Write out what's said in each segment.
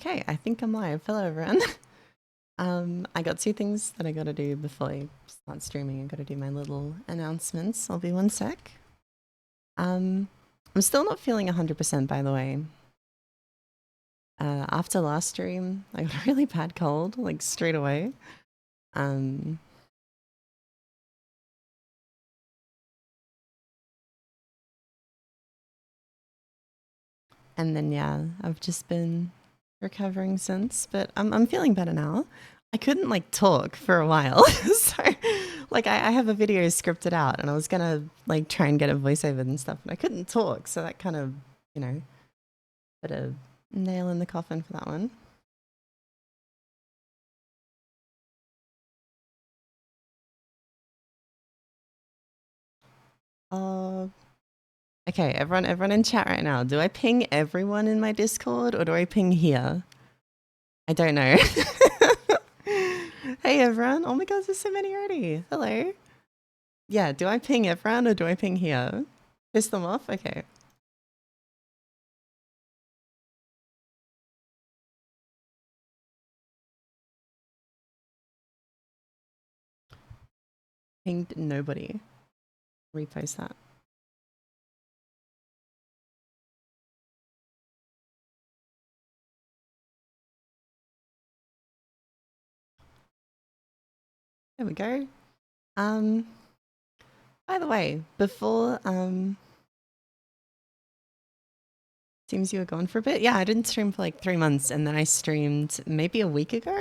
Okay, I think I'm live. Hello, everyone. I got two things that I gotta do before I start streaming. I gotta do my little announcements. I'll be one sec. I'm still not feeling 100%, by the way. After last stream, I got a really bad cold, like straight away. And then yeah, I've just been recovering since, but I'm feeling better now. I couldn't like talk for a while, so like I have a video scripted out, and I was gonna like try and get a voiceover and stuff, but I couldn't talk, so that kind of, you know, put a nail in the coffin for that one. Okay, everyone in chat right now. Do I ping everyone in my Discord or do I ping here? I don't know. Hey everyone. Oh my god, there's so many already. Hello. Yeah, do I ping everyone or do I ping here? Piss them off? Okay. Pinged nobody. Repost that. There we go. By the way, before seems you were gone for a bit. Yeah, I didn't stream for like 3 months, and then I streamed maybe a week ago.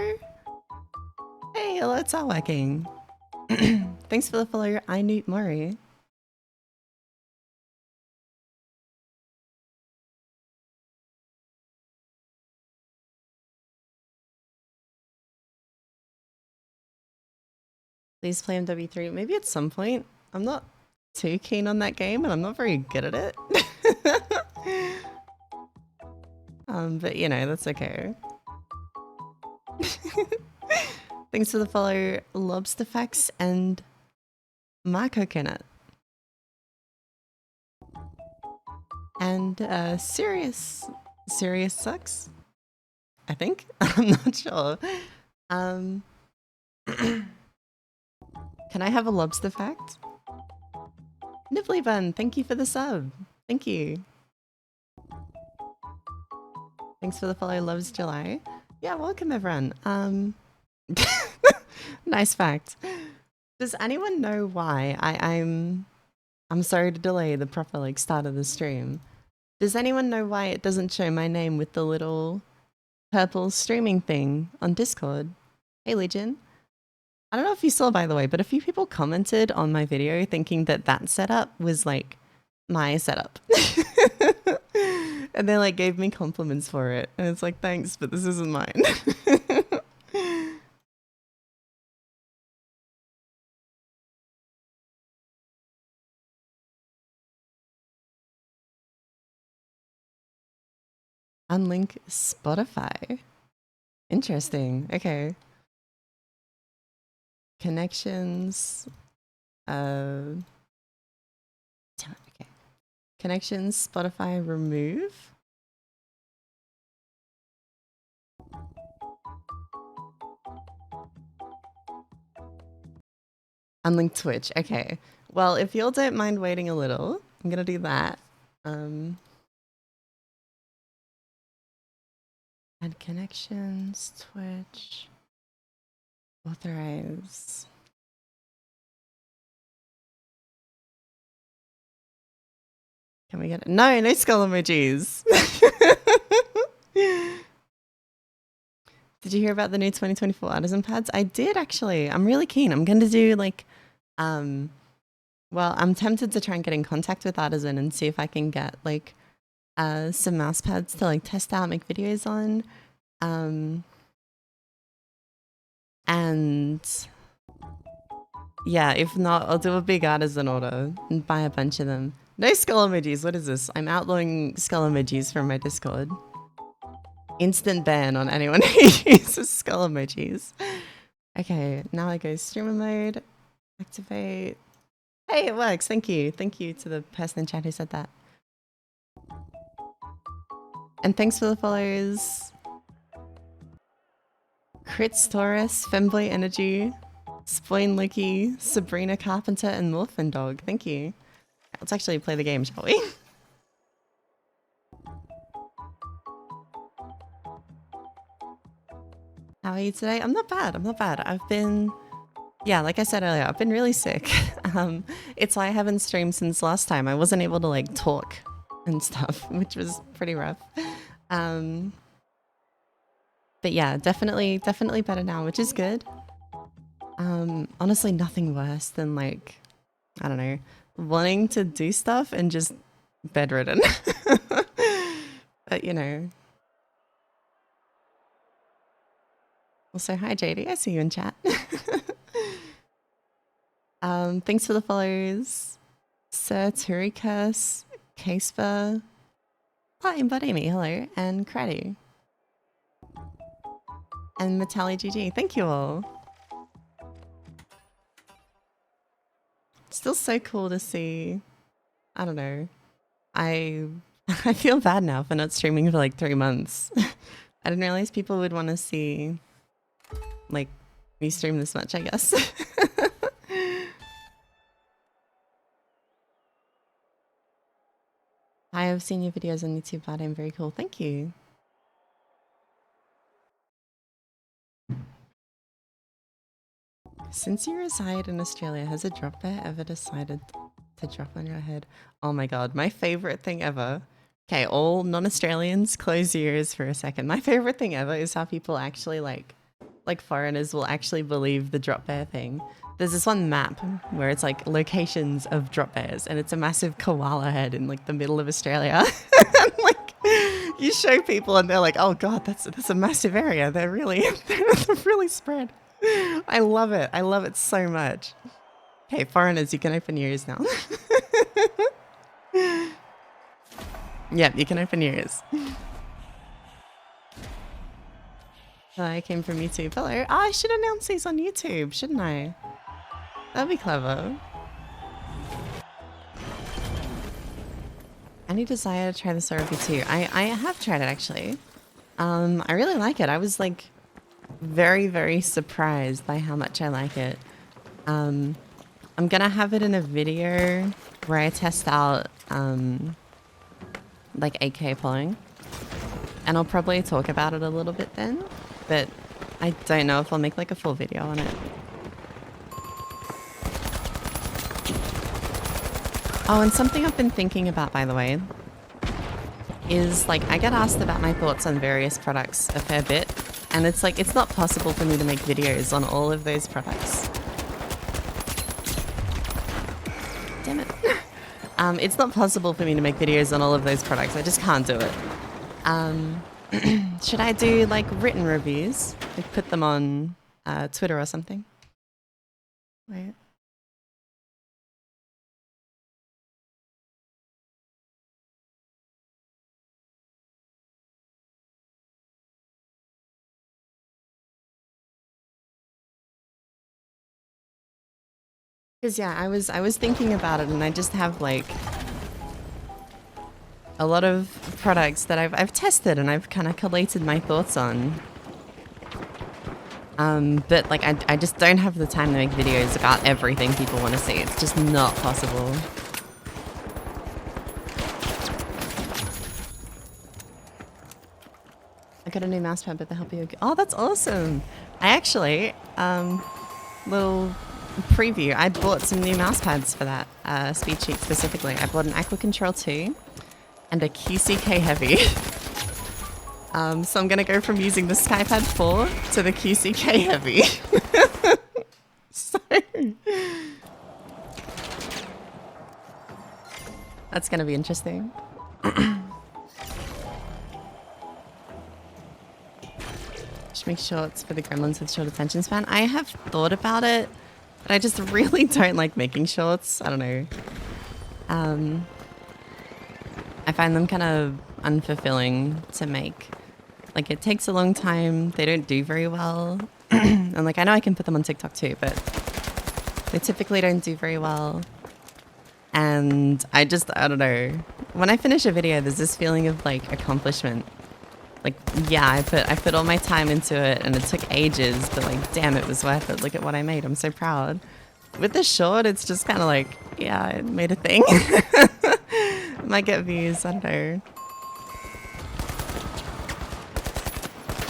Hey, alerts are working. Thanks for the follow, I Newt Murray. Please play MW3. Maybe at some point. I'm not too keen on that game, and I'm not very good at it. But you know, that's okay. Thanks for the follow, Lobster Facts and my coconut. And Sirius sucks, I think. I'm not sure. Can I have a lobster fact? Nibbly Bun, thank you for the sub. Thank you. Thanks for the follow, Loves July. Yeah, welcome everyone. Nice fact. Does anyone know why I'm sorry to delay the proper like start of the stream. Does anyone know why it doesn't show my name with the little purple streaming thing on Discord? Hey Legion. I don't know if you saw, by the way, but a few people commented on my video thinking that that setup was like my setup. And they like gave me compliments for it. And it's like, thanks, but this isn't mine. Unlink Spotify. Interesting. Okay. Connections. Okay. Connections, Spotify, remove. Unlink Twitch. Okay. Well, if y'all don't mind waiting a little, I'm gonna do that. Add connections, Twitch, authorize. Can we get it? No, no skull emojis. Did you hear about the new 2024 artisan pads? I did actually. I'm really keen. I'm going to do like, well, I'm tempted to try and get in contact with Artisan and see if I can get like some mouse pads to like test out, make videos on. And yeah, if not, I'll do a big Artisan order and buy a bunch of them. No skull emojis. What is this? I'm outlawing skull emojis from my Discord. Instant ban on anyone who uses skull emojis. Okay, now I go streamer mode. Activate. Hey, it works. Thank you. Thank you to the person in chat who said that. And thanks for the follows. Crits Taurus, Femboy Energy, Spoin Licky, Sabrina Carpenter, and Morphin Dog. Thank you. Let's actually play the game, shall we? How are you today? I'm not bad. I'm not bad. I've been, yeah, like I said earlier, I've been really sick. It's why I haven't streamed since last time. I wasn't able to like talk and stuff, which was pretty rough. But yeah, definitely better now, which is good. Honestly, nothing worse than like, I don't know, wanting to do stuff and just bedridden. But you know. Also, hi JD, I see you in chat. Thanks for the follows. Sir Turikas, Casper, Embody hello, and Craddy. And Metali GG, thank you all. Still so cool to see. I don't know. I feel bad now for not streaming for like 3 months. I didn't realize people would want to see like me stream this much, I guess. I have seen your videos on YouTube, but I'm very cool. Thank you. Since you reside in Australia, has a drop bear ever decided to drop on your head? Oh my god, my favorite thing ever. Okay, all non-Australians, close your ears for a second. My favorite thing ever is how people actually like foreigners will actually believe the drop bear thing. There's this one map where it's like locations of drop bears, and it's a massive koala head in like the middle of Australia. And, like you show people and they're like, oh god, that's a massive area. They're really spread. I love it. I love it so much. Hey, foreigners, you can open your ears now. Yep, you can open your ears. I came from YouTube. Hello. Oh, I should announce these on YouTube, shouldn't I? That'd be clever. Any desire to try the Sorabi too? I have tried it actually. I really like it. I was like very surprised by how much I like it. I'm gonna have it in a video where I test out like 8K pulling, and I'll probably talk about it a little bit then, but I don't know if I'll make like a full video on it. Oh, and something I've been thinking about, by the way, is like I get asked about my thoughts on various products a fair bit, and it's like it's not possible for me to make videos on all of those products. Damn it. It's not possible for me to make videos on all of those products. I just can't do it. Should I do like written reviews? Like put them on Twitter or something? Wait. Because yeah, I was thinking about it, and I just have like a lot of products that I've tested and I've kind of collated my thoughts on. But like I just don't have the time to make videos about everything people want to see. It's just not possible. I got a new mousepad, but they help you. Oh, that's awesome! I actually little preview. I bought some new mouse pads for that speed sheet specifically. I bought an Aqua Control 2 and a QCK Heavy. So I'm gonna go from using the skypad 4 to the QCK Heavy. So that's gonna be interesting. Should make shorts for the gremlins with short attention span. I have thought about it, but I just really don't like making shorts. I don't know. I find them kind of unfulfilling to make. Like, it takes a long time. They don't do very well. And like, I know I can put them on TikTok too, but they typically don't do very well. And I don't know. When I finish a video, there's this feeling of like accomplishment. Like, yeah, I put all my time into it and it took ages, but like, damn, it was worth it. Look at what I made. I'm so proud. With the short, it's just kind of like, yeah, I made a thing. Might get views, I don't know.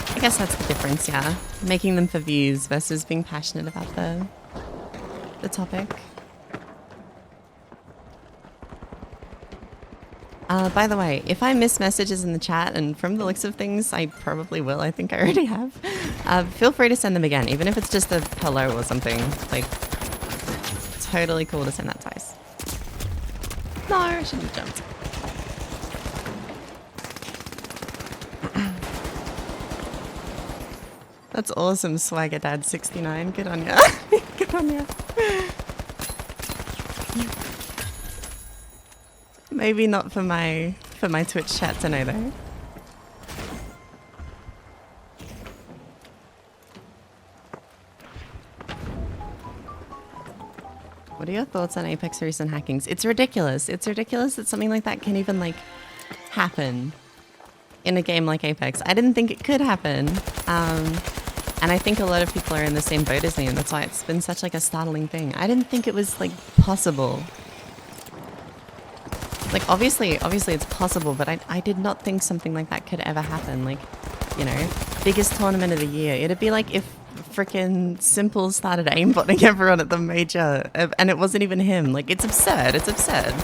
I guess that's the difference, yeah. Making them for views versus being passionate about the topic. By the way, if I miss messages in the chat, and from the looks of things, I probably will. I think I already have. Feel free to send them again, even if it's just a hello or something. Like, totally cool to send that twice. No, I shouldn't have jumped. That's awesome, Swagger Dad 69. Good on ya. Good on ya. Maybe not for my Twitch chat to know though. What are your thoughts on Apex recent hackings? It's ridiculous. It's ridiculous that something like that can even like happen in a game like Apex. I didn't think it could happen. And I think a lot of people are in the same boat as me, and that's why it's been such like a startling thing. I didn't think it was like possible. Like obviously it's possible, but I did not think something like that could ever happen. Like, you know, biggest tournament of the year. It'd be like if freaking Simple started aimbotting everyone at the major, and it wasn't even him. Like, it's absurd. It's absurd.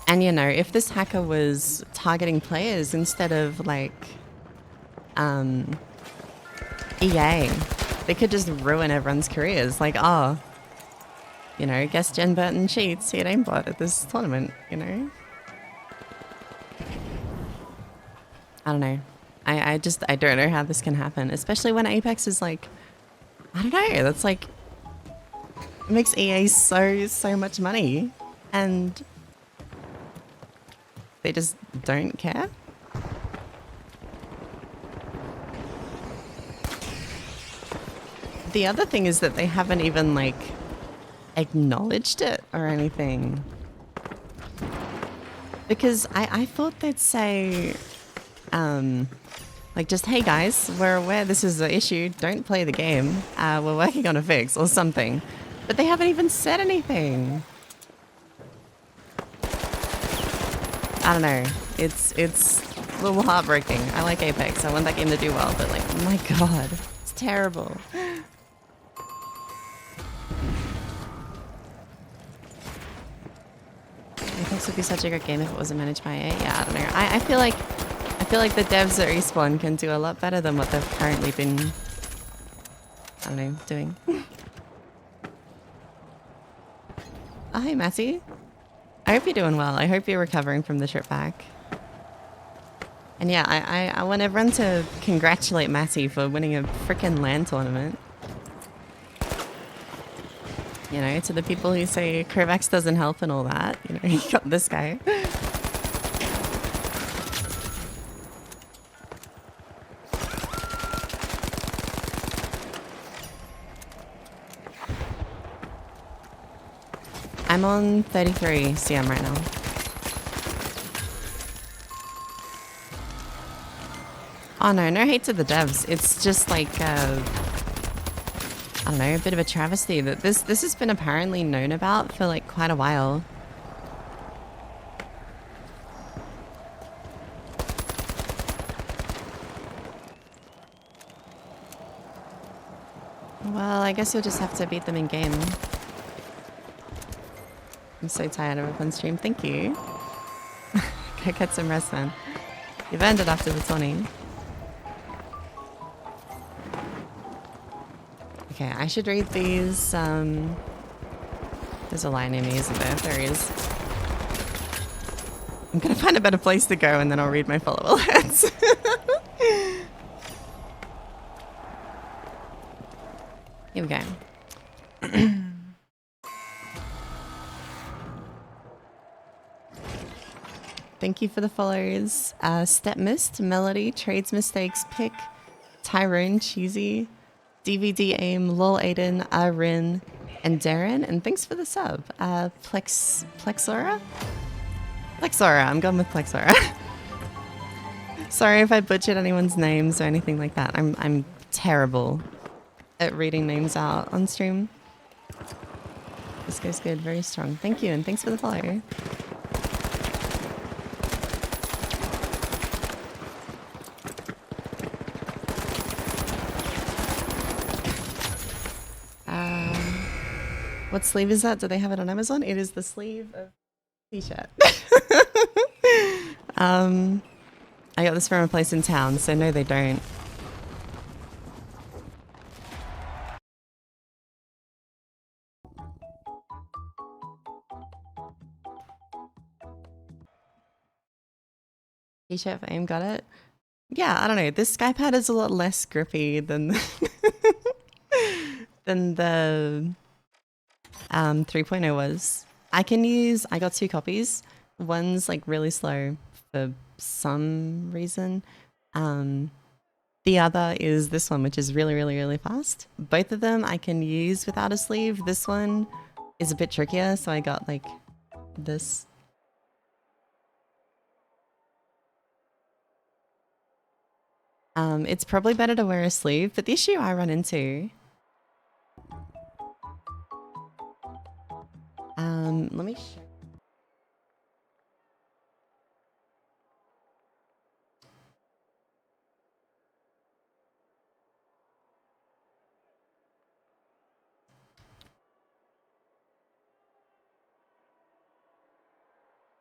And you know, if this hacker was targeting players instead of like EA, they could just ruin everyone's careers. Like, oh, you know, guess Jen Burton cheats, he had aimbot at this tournament, you know? I don't know. I don't know how this can happen, especially when Apex is like, I don't know, that's like, it makes EA so much money, and they just don't care. The other thing is that they haven't even like acknowledged it or anything, because I thought they'd say like, just, hey guys, we're aware this is an issue, don't play the game, we're working on a fix or something, but they haven't even said anything. I don't know, it's a little heartbreaking. I like Apex, I want that game to do well, but like, oh my god, it's terrible. Apex would be such a great game if it wasn't managed by EA. Yeah, I don't know. I feel like the devs at Respawn can do a lot better than what they've currently been, I don't know, doing. Oh, hey, Matty. I hope you're doing well. I hope you're recovering from the trip back. And yeah, I want everyone to congratulate Matty for winning a frickin' LAN tournament. You know, to the people who say Kovacs doesn't help and all that, you know, you got this guy. I'm on 33 CM right now. Oh no, no hate to the devs. It's just like, I don't know, a bit of a travesty that this has been apparently known about for like quite a while. Well, I guess you'll just have to beat them in game. I'm so tired of a fun stream. Thank you. Go get some rest, man. You've earned it after the 20. Okay, I should read these. There's a line near me, isn't there? There is. I'm gonna find a better place to go and then I'll read my follow alerts. Here we go. Thank you for the follows. Step Mist, Melody, Trades Mistakes, Pick, Tyrone, Cheesy, DVD Aim, Lol Aiden, Rin, and Darren. And thanks for the sub. Plexora? Plexora, I'm going with Plexora. Sorry if I butchered anyone's names or anything like that. I'm terrible at reading names out on stream. This goes good, very strong. Thank you, and thanks for the follow. What sleeve is that? Do they have it on Amazon? It is the sleeve of t-shirt. I got this from a place in town, so no, they don't. T-shirt for AIM, got it? Yeah, I don't know. This skypad is a lot less grippy than than the 3.0 was. I got 2 copies. One's like really slow for some reason. The other is this one, which is really, really, really fast. Both of them I can use without a sleeve. This one is a bit trickier, so I got like this. It's probably better to wear a sleeve, but the issue I run into... let me show.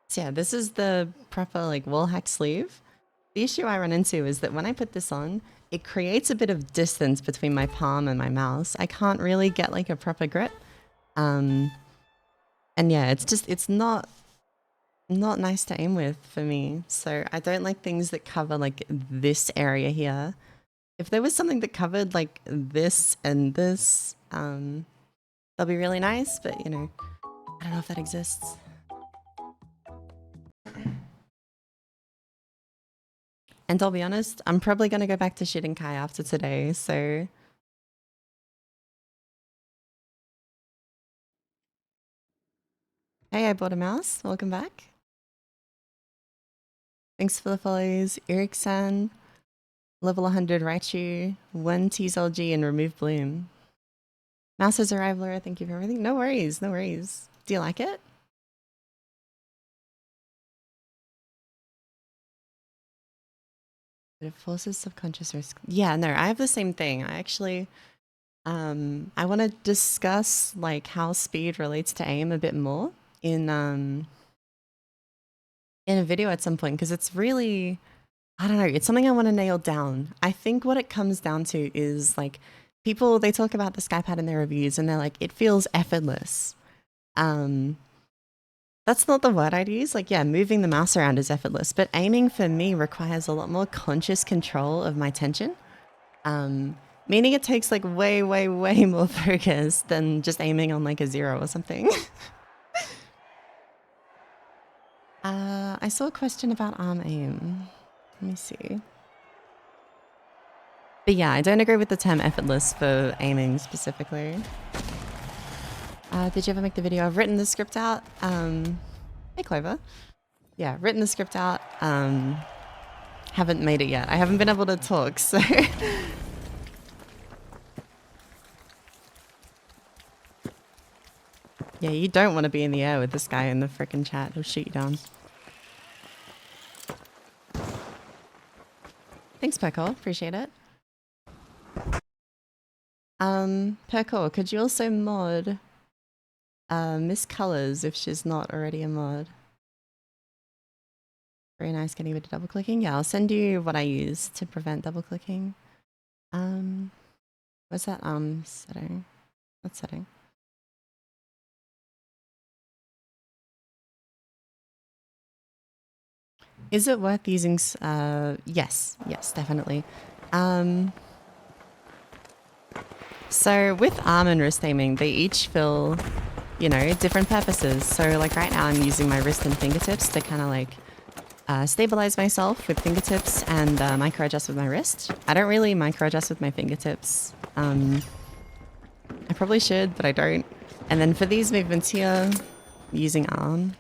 So yeah, this is the proper like wall hack sleeve. The issue I run into is that when I put this on, it creates a bit of distance between my palm and my mouse. I can't really get like a proper grip. And yeah, it's not nice to aim with for me. So I don't like things that cover like this area here. If there was something that covered like this and this, that'd be really nice, but you know, I don't know if that exists. And I'll be honest, I'm probably going to go back to shooting Kai after today, so... Hey, I bought a mouse. Welcome back. Thanks for the follows. Eric-san, level 100 Raichu, 1 TSLG, and remove bloom. Mouse has arrived, Laura. Thank you for everything. No worries, no worries. Do you like it? It forces subconscious risk. Yeah, no, I have the same thing. I actually... I want to discuss like how speed relates to aim a bit more in a video at some point, because it's really, I don't know, it's something I want to nail down. I think what it comes down to is like people, they talk about the skypad in their reviews and they're like, it feels effortless. That's not the word I'd use. Like, yeah, moving the mouse around is effortless, but aiming for me requires a lot more conscious control of my tension. Meaning it takes like way, way, way more focus than just aiming on like a 0 or something. I saw a question about arm aim. Let me see. But yeah, I don't agree with the term effortless for aiming specifically. Did you ever make the video? I've written the script out. Hey Clover. Yeah, written the script out. Haven't made it yet. I haven't been able to talk, so... Yeah, you don't want to be in the air with this guy in the frickin' chat. He'll shoot you down. Thanks, Percor. Appreciate it. Percor, could you also mod Miss Colors if she's not already a mod? Very nice getting rid of double clicking. Yeah, I'll send you what I use to prevent double clicking. What's that setting? What setting? Is it worth using? Yes, definitely. So with arm and wrist aiming, they each fill, you know, different purposes. So like right now I'm using my wrist and fingertips to kind of like stabilize myself with fingertips and micro adjust with my wrist. I don't really micro adjust with my fingertips. I probably should, but I don't. And then for these movements here, using arm.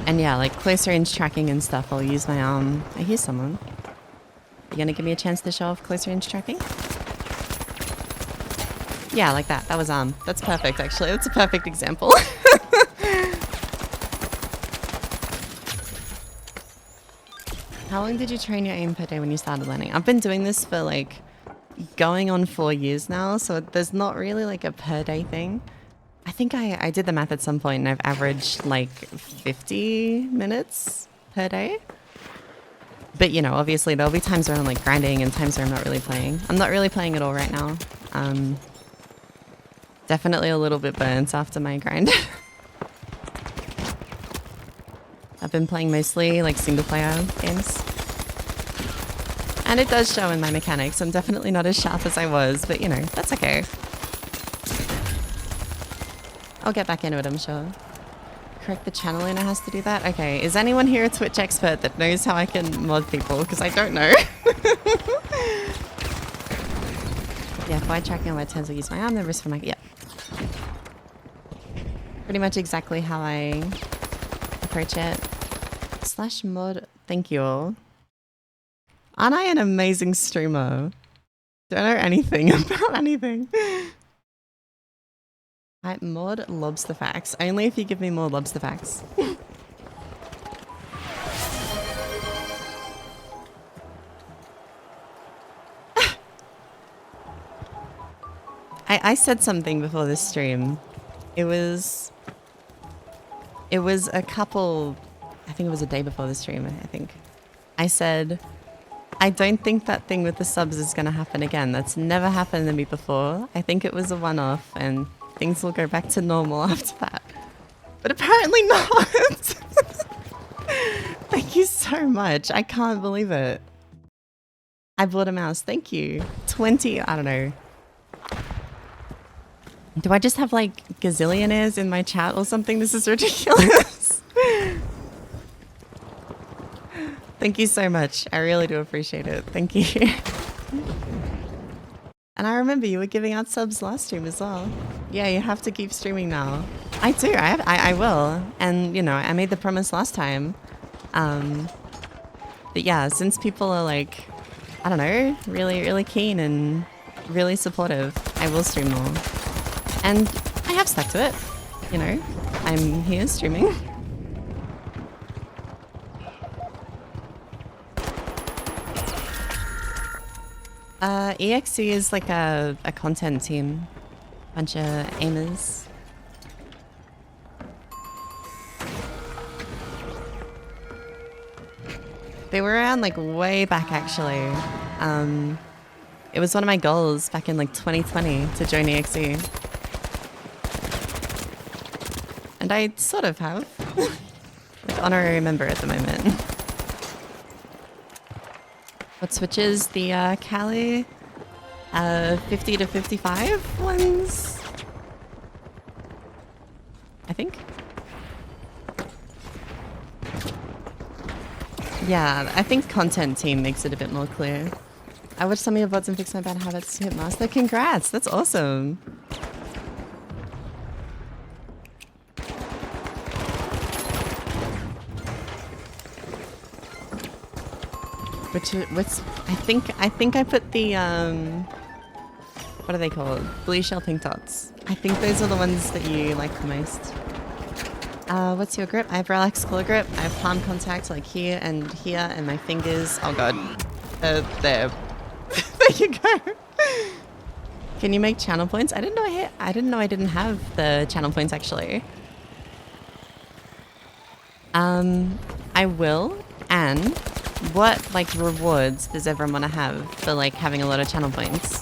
And yeah, like close range tracking and stuff, I'll use my arm. I hear someone. You gonna give me a chance to show off close range tracking? Yeah, like that. That was arm. That's perfect, actually. That's a perfect example. How long did you train your aim per day when you started learning? I've been doing this for like going on 4 years now, so there's not really like a per day thing. I think I did the math at some point and I've averaged like 50 minutes per day. But you know, obviously there'll be times where I'm like grinding and times where I'm not really playing. I'm not really playing at all right now. Definitely a little bit burnt after my grind. I've been playing mostly like single player games. And it does show in my mechanics. I'm definitely not as sharp as I was, but you know, that's okay. I'll get back into it, I'm sure. Correct, the channel owner has to do that? Okay, is anyone here a Twitch expert that knows how I can mod people? Because I don't know. Yeah, if I tracking on my turns, I'll use my arm, the wrist for my... Yeah. Pretty much exactly how I approach it. Slash mod... Thank you all. Aren't I an amazing streamer? Don't know anything about anything. I mod lobster facts. Only if you give me more lobster facts. I said something before this stream. It was a couple... I think it was a day before the stream, I think. I said, I don't think that thing with the subs is going to happen again. That's never happened to me before. I think it was a one-off and things will go back to normal after that. But apparently not! Thank you so much. I can't believe it. I bought a mouse. Thank you. 20, I don't know. Do I just have like gazillionaires in my chat or something? This is ridiculous. Thank you so much. I really do appreciate it. Thank you. And I remember you were giving out subs last stream as well. Yeah, you have to keep streaming now. I do. I will. And, you know, I made the promise last time. But yeah, since people are like, I don't know, really, really keen and really supportive, I will stream more. And I have stuck to it. You know, I'm here streaming. EXE is like a content team. Bunch of aimers. They were around like way back actually. It was one of my goals back in like 2020 to join EXE. And I sort of have. Like honorary member at the moment. What switches? The Cali 50 to 55 ones? I think. Yeah, I think content team makes it a bit more clear. I watched some of your VODs and fixed my bad habits to hit master. Congrats, that's awesome. What's I think I put the what are they called? Blue shell pink dots. I think those are the ones that you like the most. What's your grip? I have relaxed claw grip. I have palm contact like here and my fingers. Oh god. There. There you go. Can you make channel points? I didn't know I didn't have the channel points actually. I will. And what like rewards does everyone want to have for like having a lot of channel points?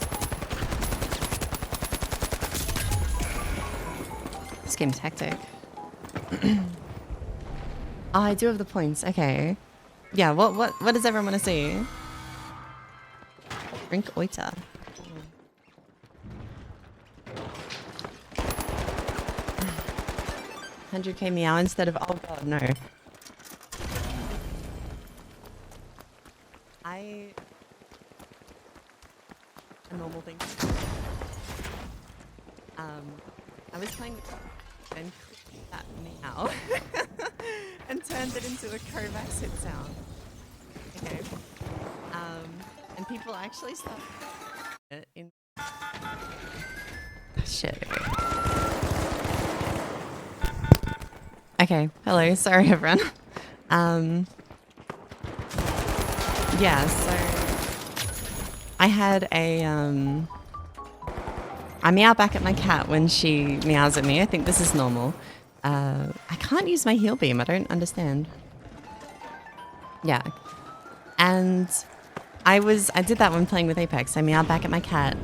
This game's hectic. Oh, I do have the points. Okay. Yeah. What does everyone want to see? Drink oita. 100k meow instead of oh god no. A normal thing. I was playing and that meow and turned it into a Kovacs hit sound. Okay. And people actually started it in. Shit. Okay. Hello. Sorry, everyone. Yeah. So I had I meow back at my cat when she meows at me. I think this is normal. I can't use my heel beam. I don't understand. Yeah. And I did that when playing with Apex. I meowed back at my cat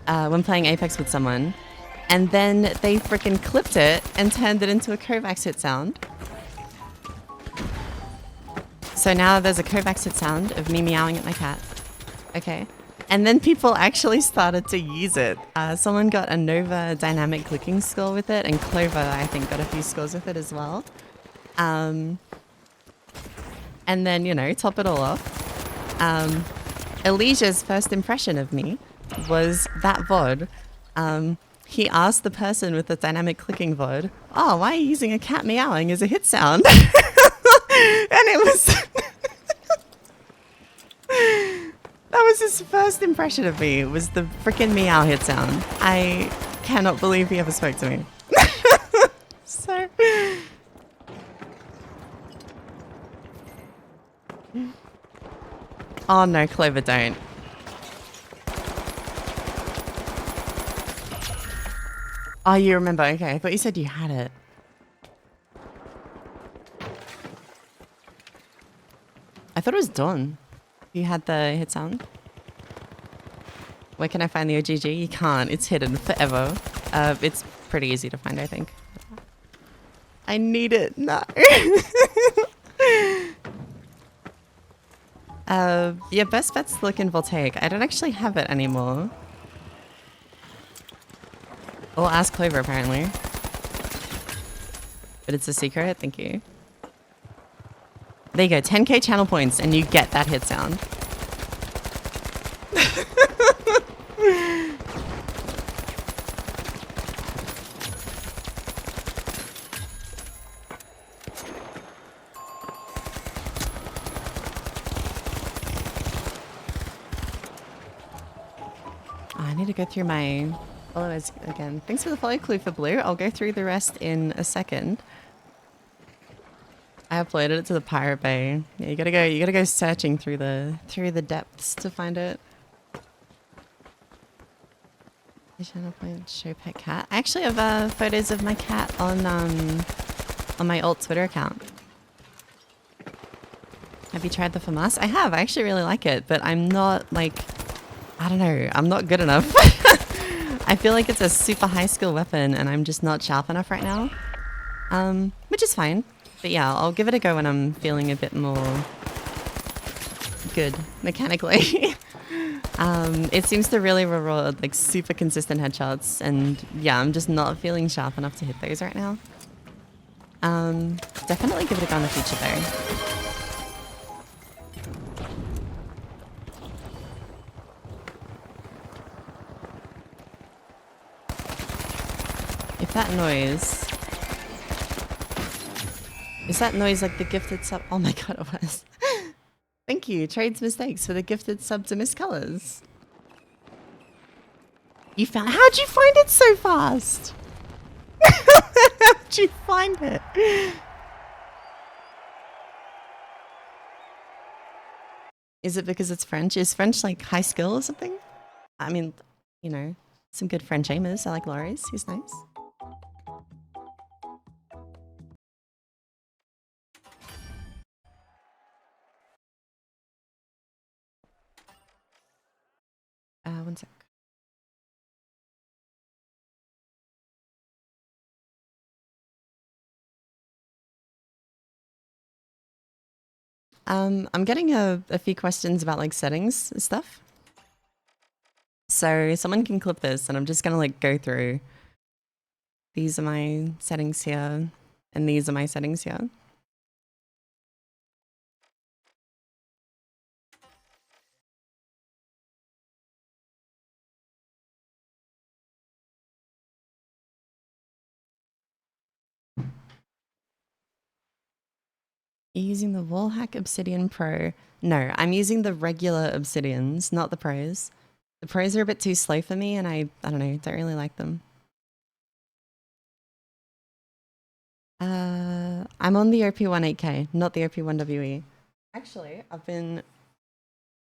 when playing Apex with someone. And then they freaking clipped it and turned it into a Kovacs hit sound. So now there's a Kovacs hit sound of me meowing at my cat. Okay. And then people actually started to use it. Someone got a Nova dynamic clicking score with it, and Clover, I think, got a few scores with it as well. And then, you know, top it all off. Alicia's first impression of me was that VOD. He asked the person with the dynamic clicking VOD, "Oh, why are you using a cat meowing as a hit sound?" And it was... That was his first impression of me, was the freaking meow hit sound. I cannot believe he ever spoke to me. So... Oh no, Clover, don't. Oh, you remember? Okay, I thought you said you had it. I thought it was Dawn. You had the hit sound. Where can I find the OGG? You can't. It's hidden forever. It's pretty easy to find, I think. I need it. No. Yeah, best bet's Silicon Voltaic. I don't actually have it anymore. Well, ask Clover, apparently. But it's a secret. Thank you. There you go. 10k channel points, and you get that hit sound. I need to go through my followers again. Thanks for the follow clue for Blue. I'll go through the rest in a second. I uploaded it to the Pirate Bay. Yeah, you gotta go searching through the depths to find it. Channel point, show pet cat. I actually have photos of my cat on my alt Twitter account. Have you tried the FAMAS? I have. I actually really like it, but I'm not like, I don't know. I'm not good enough. I feel like it's a super high skill weapon, and I'm just not sharp enough right now. Which is fine. But yeah, I'll give it a go when I'm feeling a bit more good mechanically. It seems to really reward like super consistent headshots, and yeah, I'm just not feeling sharp enough to hit those right now. Definitely give it a go in the future though. If that noise... Is that noise like the gifted sub? Oh my god, it was. Thank you, Trades Mistakes, for the gifted sub to Miss Colors. You found... How'd you find it so fast? How'd you find it? Is it because it's French? Is French like high skill or something? I mean, you know, some good French aimers. I like Laurie's. He's nice. One sec. I'm getting a few questions about like settings and stuff. So someone can clip this, and I'm just gonna like go through. These are my settings here, and these are my settings here. You're using the Wallhack Obsidian Pro. No, I'm using the regular Obsidians, not the Pros. The Pros are a bit too slow for me and I don't know, don't really like them. I'm on the OP1 8K, not the OP1WE. Actually,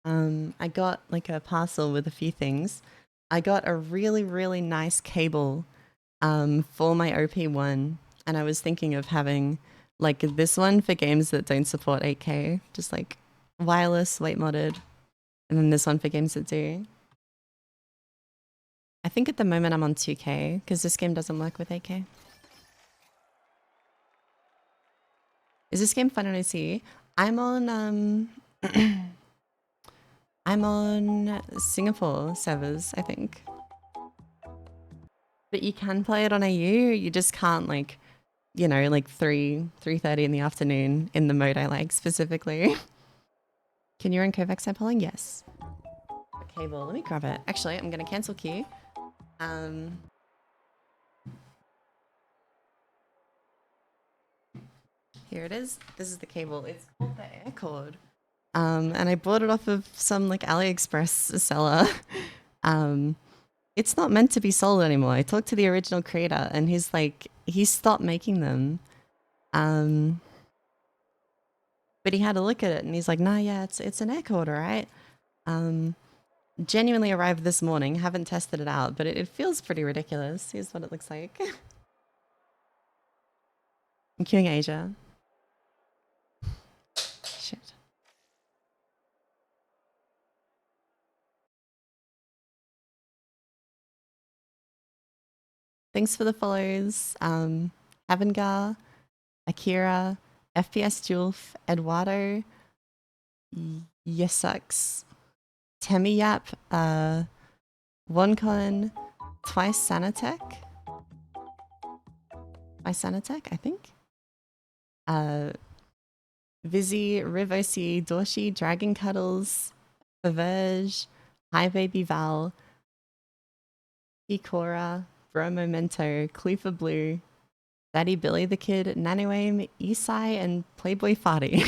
I got like a parcel with a few things. I got a really, really nice cable for my OP1, and I was thinking of having like this one for games that don't support 8K, just like wireless, weight modded, and then this one for games that do. I think at the moment I'm on 2K because this game doesn't work with 8K. Is this game fun on OC? I'm on I'm on Singapore servers, I think. But you can play it on AU, you just can't like, you know, like 3:30 in the afternoon in the mode I like specifically. Can you run Kovac side polling? Yes. Okay, well, let me grab it. Actually, I'm gonna cancel queue. Here it is. This is the cable. It's called the air cord. And I bought it off of some like AliExpress seller. It's not meant to be sold anymore. I talked to the original creator and he's like, he stopped making them. But he had a look at it and he's like, nah, yeah, it's an air cord, all right? Genuinely arrived this morning, haven't tested it out, but it feels pretty ridiculous. Here's what it looks like. I'm queuing Asia. Shit. Thanks for the follows. Avangar, Akira, FPS Julf, Eduardo, Yesux, Temiyap, OneCon, Twice Sanitech, I think. Vizzy, Rivosi, Dorshi, Dragon Cuddles, Faverge, Hi Baby Val, Ikora, Bro Memento, Clufa Blue, Daddy Billy the Kid, Nanoaim, Isai, and Playboy Farty.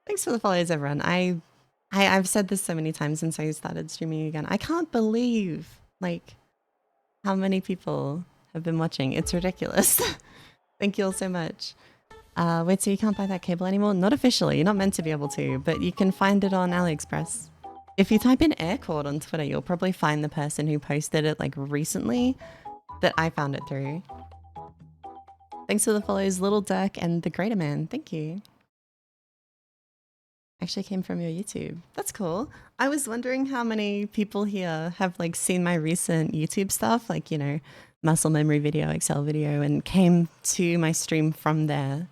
Thanks for the follows, everyone. I've said this so many times since I started streaming again. I can't believe like how many people have been watching. It's ridiculous. Thank you all so much. Wait, so you can't buy that cable anymore? Not officially. You're not meant to be able to, but you can find it on AliExpress. If you type in air cord on Twitter, you'll probably find the person who posted it like recently that I found it through. Thanks for the follows, Little Dirk and the Greater Man. Thank you. Actually came from your YouTube. That's cool. I was wondering how many people here have like seen my recent YouTube stuff, like, you know, muscle memory video, Excel video, and came to my stream from there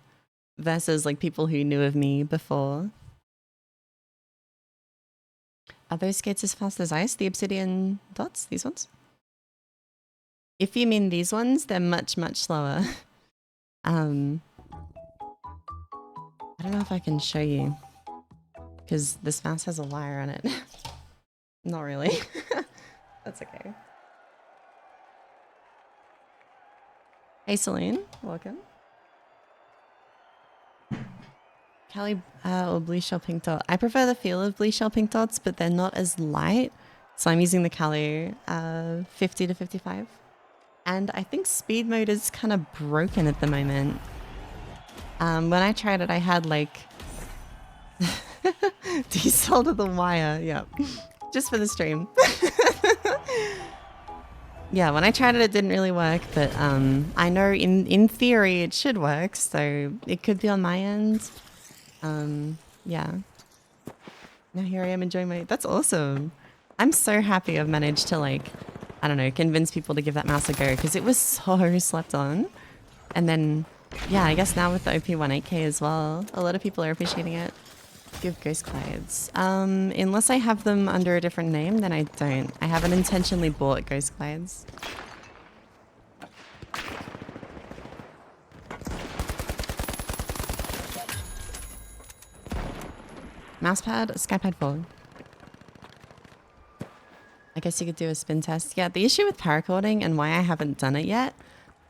versus like people who knew of me before. Are those skates as fast as ice? The obsidian dots? These ones? If you mean these ones, they're much, much slower. I don't know if I can show you because this mouse has a wire on it. Not really. That's okay. Hey, Celine. Welcome. Cali or blue shell pink dot. I prefer the feel of blue shell pink dots, but they're not as light. So I'm using the Cali 50 to 55. And I think speed mode is kind of broken at the moment. When I tried it, I had like desoldered the wire. Yep. Just for the stream. Yeah, when I tried it, it didn't really work, but I know in theory it should work, so it could be on my end. Yeah. Now here I am enjoying my... That's awesome. I'm so happy I've managed to like, I don't know, convince people to give that mouse a go because it was so slept on. And then, yeah, I guess now with the OP18K as well, a lot of people are appreciating it. Give ghost clades. Unless I have them under a different name, then I don't. I haven't intentionally bought ghost clades. Mousepad, skypad 4. I guess you could do a spin test. Yeah, the issue with paracording and why I haven't done it yet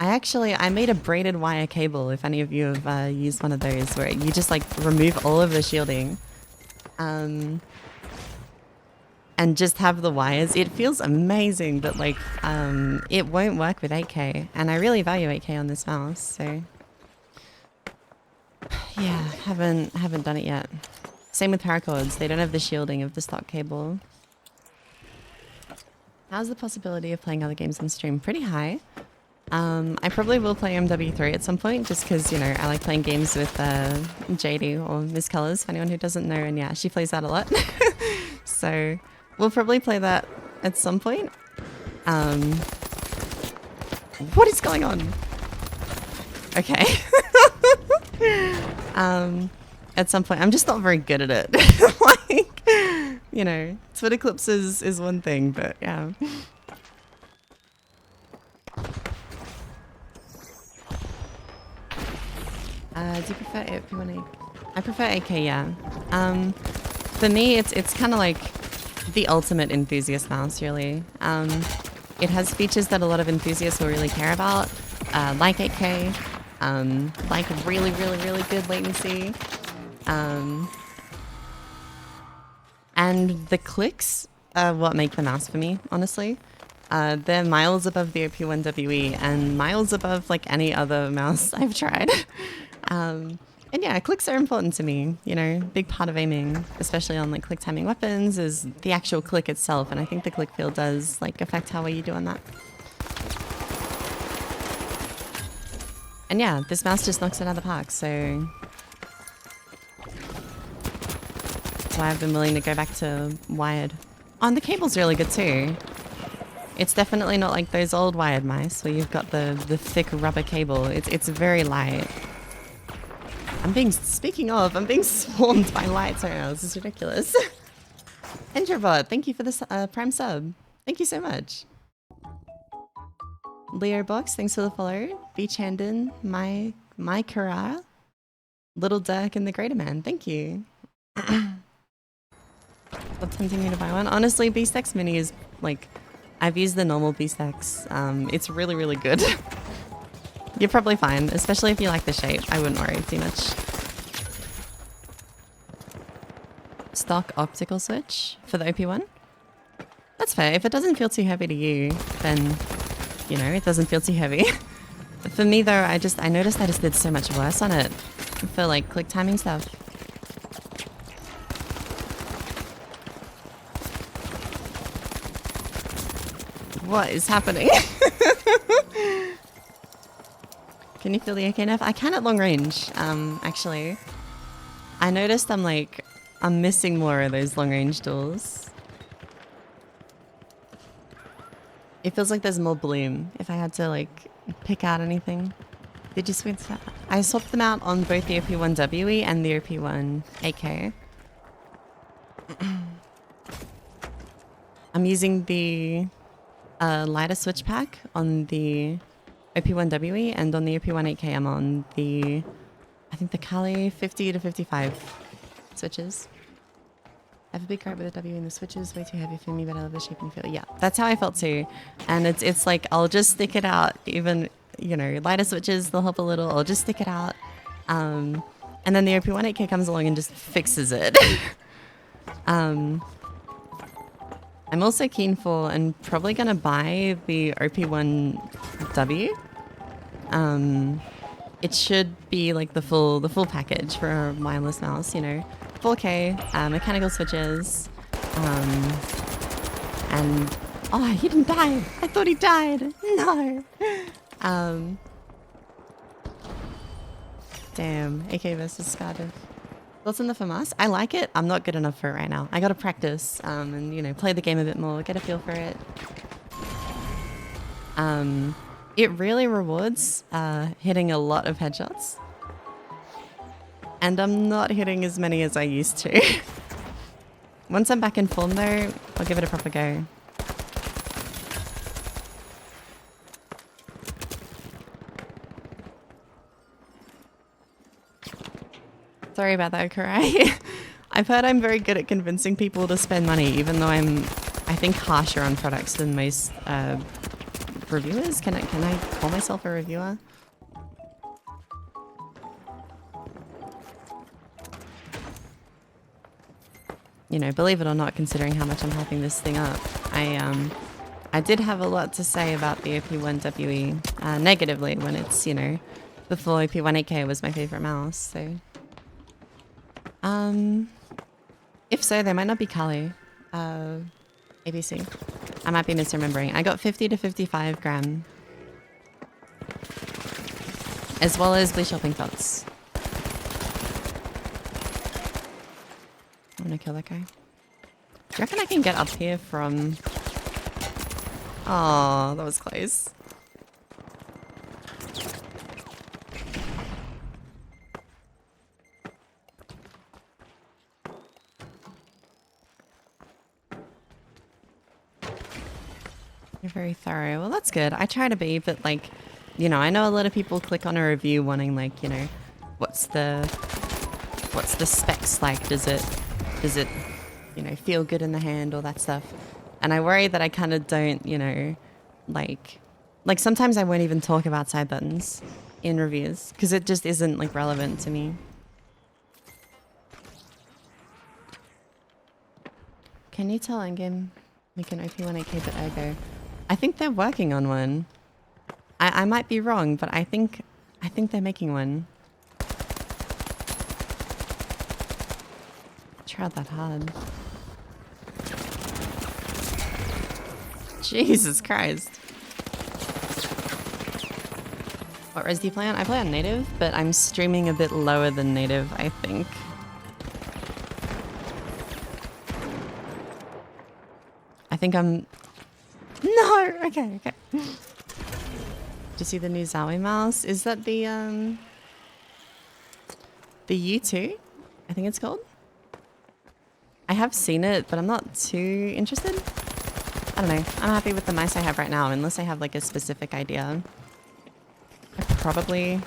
I made a braided wire cable, if any of you have used one of those, where you just like remove all of the shielding. And just have the wires. It feels amazing, but like it won't work with 8K, and I really value 8K on this mouse, so yeah, haven't done it yet. Same with paracords, they don't have the shielding of the stock cable. How's the possibility of playing other games on stream? Pretty high. I probably will play MW3 at some point, just because, you know, I like playing games with JD or Miss Colors, for anyone who doesn't know, and yeah, she plays that a lot. So we'll probably play that at some point. What is going on? Okay. At some point, I'm just not very good at it. Like, you know, Twitter clips is one thing, but yeah. Do you prefer AP1? I prefer AK, yeah. For me, it's kind of like the ultimate enthusiast mouse, really. It has features that a lot of enthusiasts will really care about, like 8K, like really good latency, and the clicks are what make the mouse for me, honestly. They're miles above the OP1WE and miles above like any other mouse I've tried. And yeah, clicks are important to me, you know, big part of aiming, especially on like click timing weapons, is the actual click itself, and I think the click feel does like affect how well you do on that. And yeah, this mouse just knocks it out of the park, so that's why I've been willing to go back to wired. Oh, and the cable's really good too. It's definitely not like those old wired mice where you've got the thick rubber cable. It's very light. I'm being swarmed by lights right now. This is ridiculous. Introvert, thank you for this prime sub. Thank you so much. Leo Box, thanks for the follow. Beach Handon, my Kara, Little Dirk, and the Greater Man. Thank you. What's tempting me to buy one? Honestly, Beast-X Mini is like, I've used the normal Beast-X. It's really good. You're probably fine, especially if you like the shape. I wouldn't worry too much. Stock optical switch for the OP1? That's fair. If it doesn't feel too heavy to you, then, you know, it doesn't feel too heavy. For me though, I noticed I just did so much worse on it for like click timing stuff. What is happening? Can you feel the AK nerf? I can at long range, actually. I noticed I'm missing more of those long range duels. It feels like there's more bloom if I had to like pick out anything. Did you switch that? I swapped them out on both the OP1WE and the OP1 AK. I'm using the lighter switch pack on the OP1WE, and on the OP1 I'm on the, I think the Kali 50 to 55 switches. I have a big gripe with the W and the switches, way too heavy for me, but I love the shape and feel. Yeah, that's how I felt too. And it's like, I'll just stick it out, even, you know, lighter switches, they'll help a little, I'll just stick it out. And then the OP1 comes along and just fixes it. I'm also keen for, and probably gonna buy the OP1W. It should be like the full package for a wireless mouse, you know, 4K, mechanical switches, and oh, he didn't die. I thought he died. No. Damn, AK versus Scardiff. Thoughts on the FAMAS? I like it. I'm not good enough for it right now. I gotta practice, and you know, play the game a bit more, get a feel for it. It really rewards hitting a lot of headshots. And I'm not hitting as many as I used to. Once I'm back in form though, I'll give it a proper go. Sorry about that, Kurai. I've heard I'm very good at convincing people to spend money, even though I'm, I think, harsher on products than most reviewers? Can I call myself a reviewer? You know, believe it or not, considering how much I'm hyping this thing up, I did have a lot to say about the OP1WE negatively when it's, you know, before OP1AK was my favorite mouse, so. If so, they might not be Kali. ABC. I might be misremembering. I got 50 to 55 gram. As well as bleach shopping thoughts. I'm gonna kill that guy. Do you reckon I can get up here from... Oh, that was close. You're very thorough. Well, that's good. I try to be, but like, you know, I know a lot of people click on a review wanting like, you know, what's the specs like? Does it, you know, feel good in the hand, all that stuff. And I worry that I kind of don't, you know, like sometimes I won't even talk about side buttons in reviews because it just isn't like relevant to me. Can you tell Endgame we can OP1AK but Ergo? I think they're working on one. I might be wrong, but I think they're making one. Tried that hard. Jesus Christ. What res do you play on? I play on native, but I'm streaming a bit lower than native, I think. I think I'm... No! Okay, okay. Did you see the new Zowie mouse? Is that the U2? I think it's called? I have seen it, but I'm not too interested. I don't know. I'm happy with the mice I have right now, unless I have like a specific idea. I probably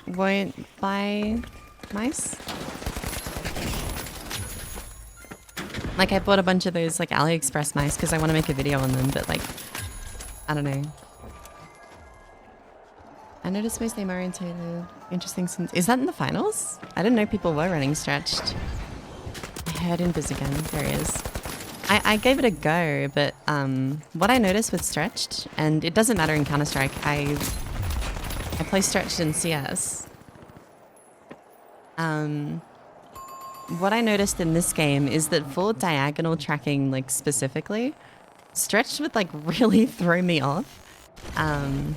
won't buy mice. Like I bought a bunch of those like AliExpress mice because I want to make a video on them, but like, I don't know. I noticed most aim orientated. Interesting since... Is that in the finals? I didn't know people were running stretched. I heard Invis again. There he is. I gave it a go, but what I noticed with stretched, and it doesn't matter in Counter-Strike, I play stretched in CS. What I noticed in this game is that for diagonal tracking, like specifically, stretched would like really throw me off. And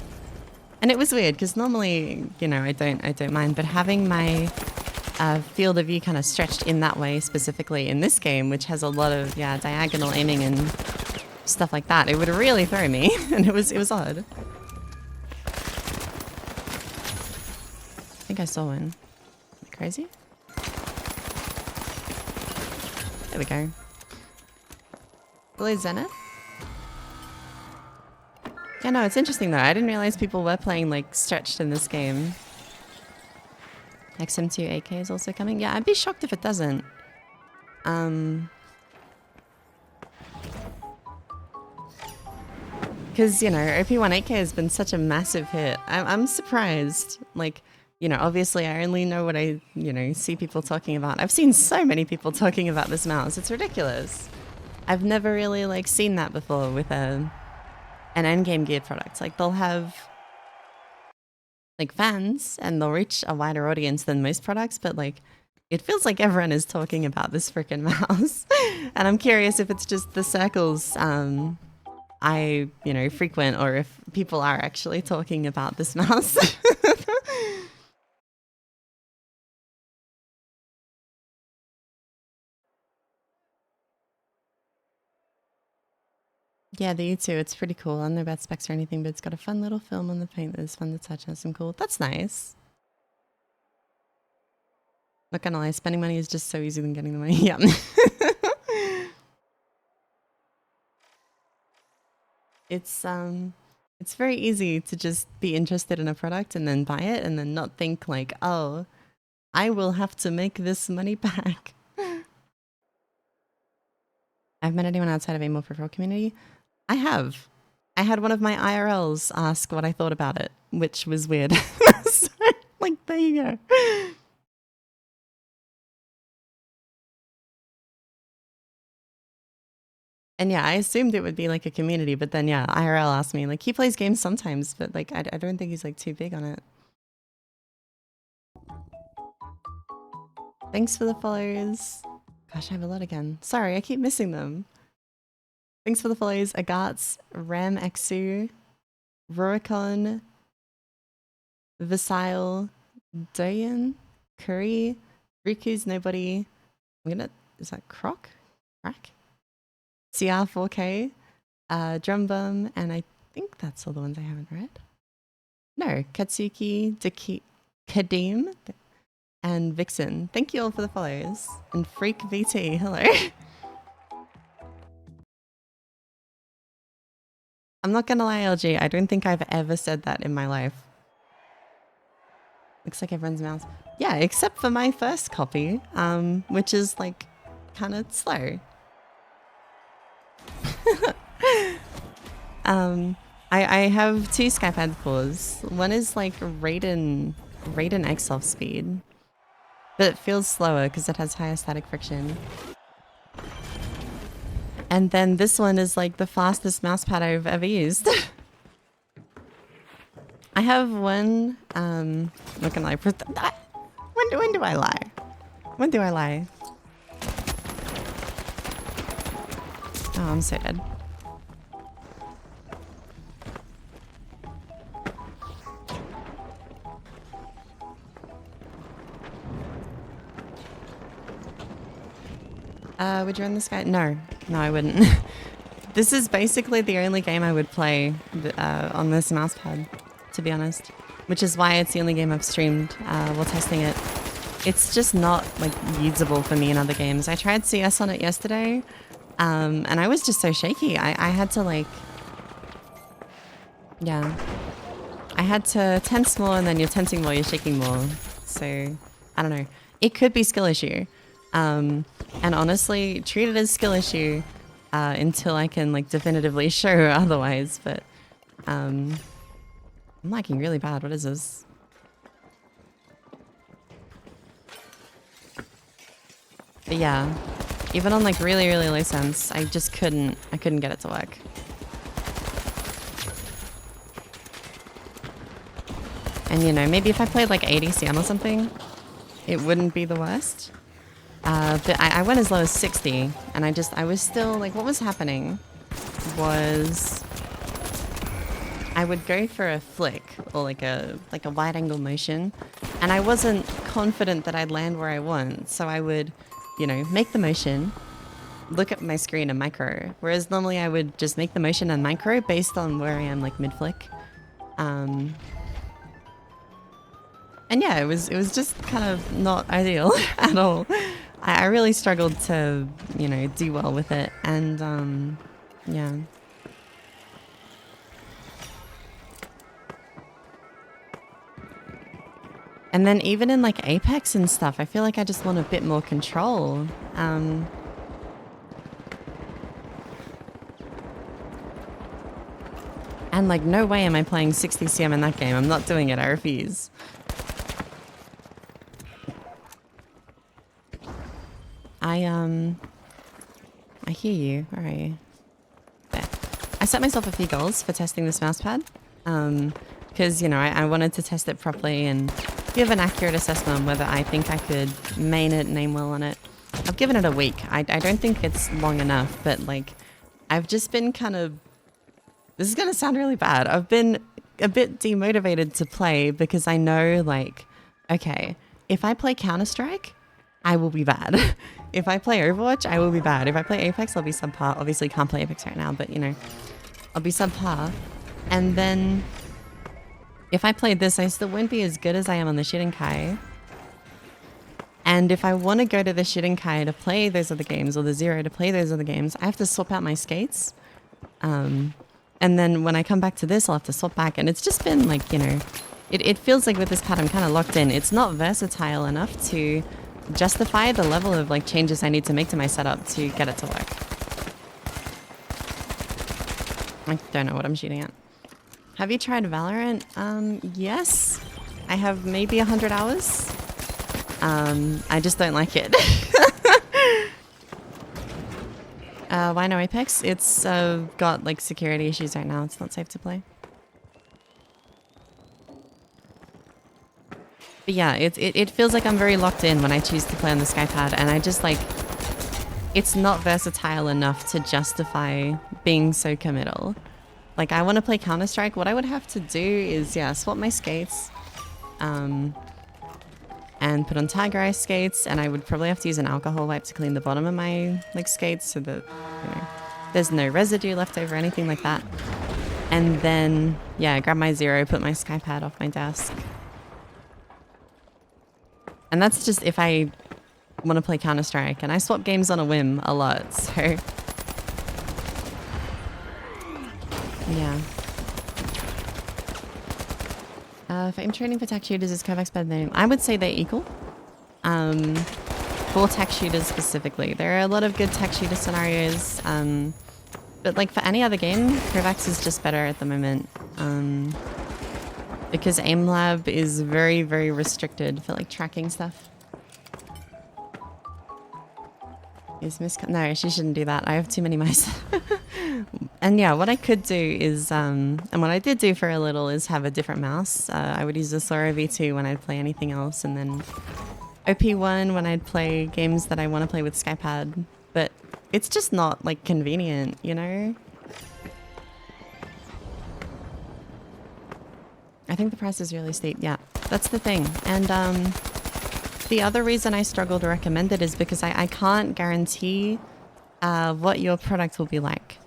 it was weird because normally, you know, I don't mind, but having my field of view kind of stretched in that way specifically in this game, which has a lot of diagonal aiming and stuff like that, it would really throw me, and it was odd. I think I saw one. Crazy? There we go. Blue Zenith? Yeah, no, it's interesting though. I didn't realize people were playing like stretched in this game. XM2 AK is also coming. Yeah, I'd be shocked if it doesn't. Because, you know, OP1AK has been such a massive hit. I'm surprised. Like, you know, obviously I only know what I, you know, see people talking about. I've seen so many people talking about this mouse. It's ridiculous. I've never really, like, seen that before with an endgame geared product. Like, they'll have... like fans and they'll reach a wider audience than most products, but like it feels like everyone is talking about this freaking mouse. And I'm curious if it's just the circles I, you know, frequent, or if people are actually talking about this mouse. Yeah, the U2, it's pretty cool. I don't know about specs or anything, but it's got a fun little film on the paint that is fun to touch and has some cool... That's nice. Not gonna lie, spending money is just so easy than getting the money. Yeah. It's very easy to just be interested in a product and then buy it and then not think like, oh, I will have to make this money back. I've met anyone outside of a more peripheral community? I have. I had one of my IRLs ask what I thought about it, which was weird. So, like, there you go. And yeah, I assumed it would be like a community, but then yeah, IRL asked me, like, he plays games sometimes, but like, I don't think he's like too big on it. Thanks for the follows. Gosh, I have a lot again. Sorry, I keep missing them. Thanks for the follows. Agats, Ram Exu, Rurikon, Visile, Doyen, Curry, Riku's Nobody. Is that Croc? Crack? CR4K, Drumbum, and I think that's all the ones I haven't read. No, Katsuki, Kadim, and Vixen. Thank you all for the follows. And Freak VT, hello. I'm not gonna lie, LG, I don't think I've ever said that in my life. Looks like everyone's mouth. Yeah, except for my first copy, which is like kind of slow. I have two skypad cores. One is like Raiden X off speed, but it feels slower because it has higher static friction. And then this one is like the fastest mousepad I've ever used. I have one, not gonna lie, when do I lie? When do I lie? Oh, I'm so dead. Would you run this guy? No, I wouldn't. This is basically the only game I would play on this mousepad, to be honest. Which is why it's the only game I've streamed while testing it. It's just not like usable for me in other games. I tried CS on it yesterday, and I was just so shaky. I had to like, yeah. I had to tense more, and then you're tensing more, you're shaking more. So, I don't know. It could be skill issue. And honestly, treat it as skill issue until I can like definitively show otherwise. But I'm lagging really bad. What is this? But yeah, even on like really low sense, I just couldn't get it to work. And you know, maybe if I played like 80 CM or something, it wouldn't be the worst. But I went as low as 60, and I was still, like, what was happening was I would go for a flick, or like a wide angle motion, and I wasn't confident that I'd land where I want, so I would, you know, make the motion, look at my screen and micro, whereas normally I would just make the motion and micro based on where I am, like, mid-flick. And yeah, it was just kind of not ideal at all. I really struggled to, you know, do well with it, and yeah. And then even in like Apex and stuff, I feel like I just want a bit more control. And like, no way am I playing 60 CM in that game. I'm not doing it, I refuse. I hear you. Where are you? There. I set myself a few goals for testing this mousepad. Because, you know, I wanted to test it properly and give an accurate assessment on whether I think I could main it and aim well on it. I've given it a week. I don't think it's long enough, but like, I've just been kind of, this is going to sound really bad. I've been a bit demotivated to play because I know, like, okay, if I play Counter-Strike, I will be bad. If I play Overwatch, I will be bad. If I play Apex, I'll be subpar. Obviously, can't play Apex right now, but, you know, I'll be subpar. And then if I played this, I still won't be as good as I am on the Shirinkai. And if I want to go to the Shirinkai to play those other games, or the Zero to play those other games, I have to swap out my skates. And then when I come back to this, I'll have to swap back. And it's just been like, you know, it feels like with this pad, I'm kind of locked in. It's not versatile enough to justify the level of like changes I need to make to my setup to get it to work. I don't know what I'm shooting at. Have you tried Valorant? Yes. I have maybe 100 hours. I just don't like it. Why no Apex? It's got like security issues right now. It's not safe to play. But yeah, it feels like I'm very locked in when I choose to play on the skypad, and I just like, it's not versatile enough to justify being so committal. Like, I want to play Counter-Strike. What I would have to do is, yeah, swap my skates, and put on Tiger Ice skates, and I would probably have to use an alcohol wipe to clean the bottom of my like skates so that, you know, there's no residue left over, anything like that. And then, yeah, grab my Zero, put my skypad off my desk. And that's just if I want to play Counter-Strike, and I swap games on a whim a lot, so yeah. If I'm training for tech shooters, is Kovacs better than... I would say they're equal. For tech shooters specifically. There are a lot of good tech shooter scenarios, but like for any other game, Kovacs is just better at the moment. Because AimLab is very, very restricted for like tracking stuff. Is no, she shouldn't do that. I have too many mice. And yeah, what I could do is, and what I did do for a little is have a different mouse. I would use the Sora V2 when I'd play anything else, and then OP1 when I'd play games that I want to play with Skypad. But it's just not like convenient, you know? I think the price is really steep. Yeah, that's the thing. And the other reason I struggle to recommend it is because I can't guarantee what your product will be like.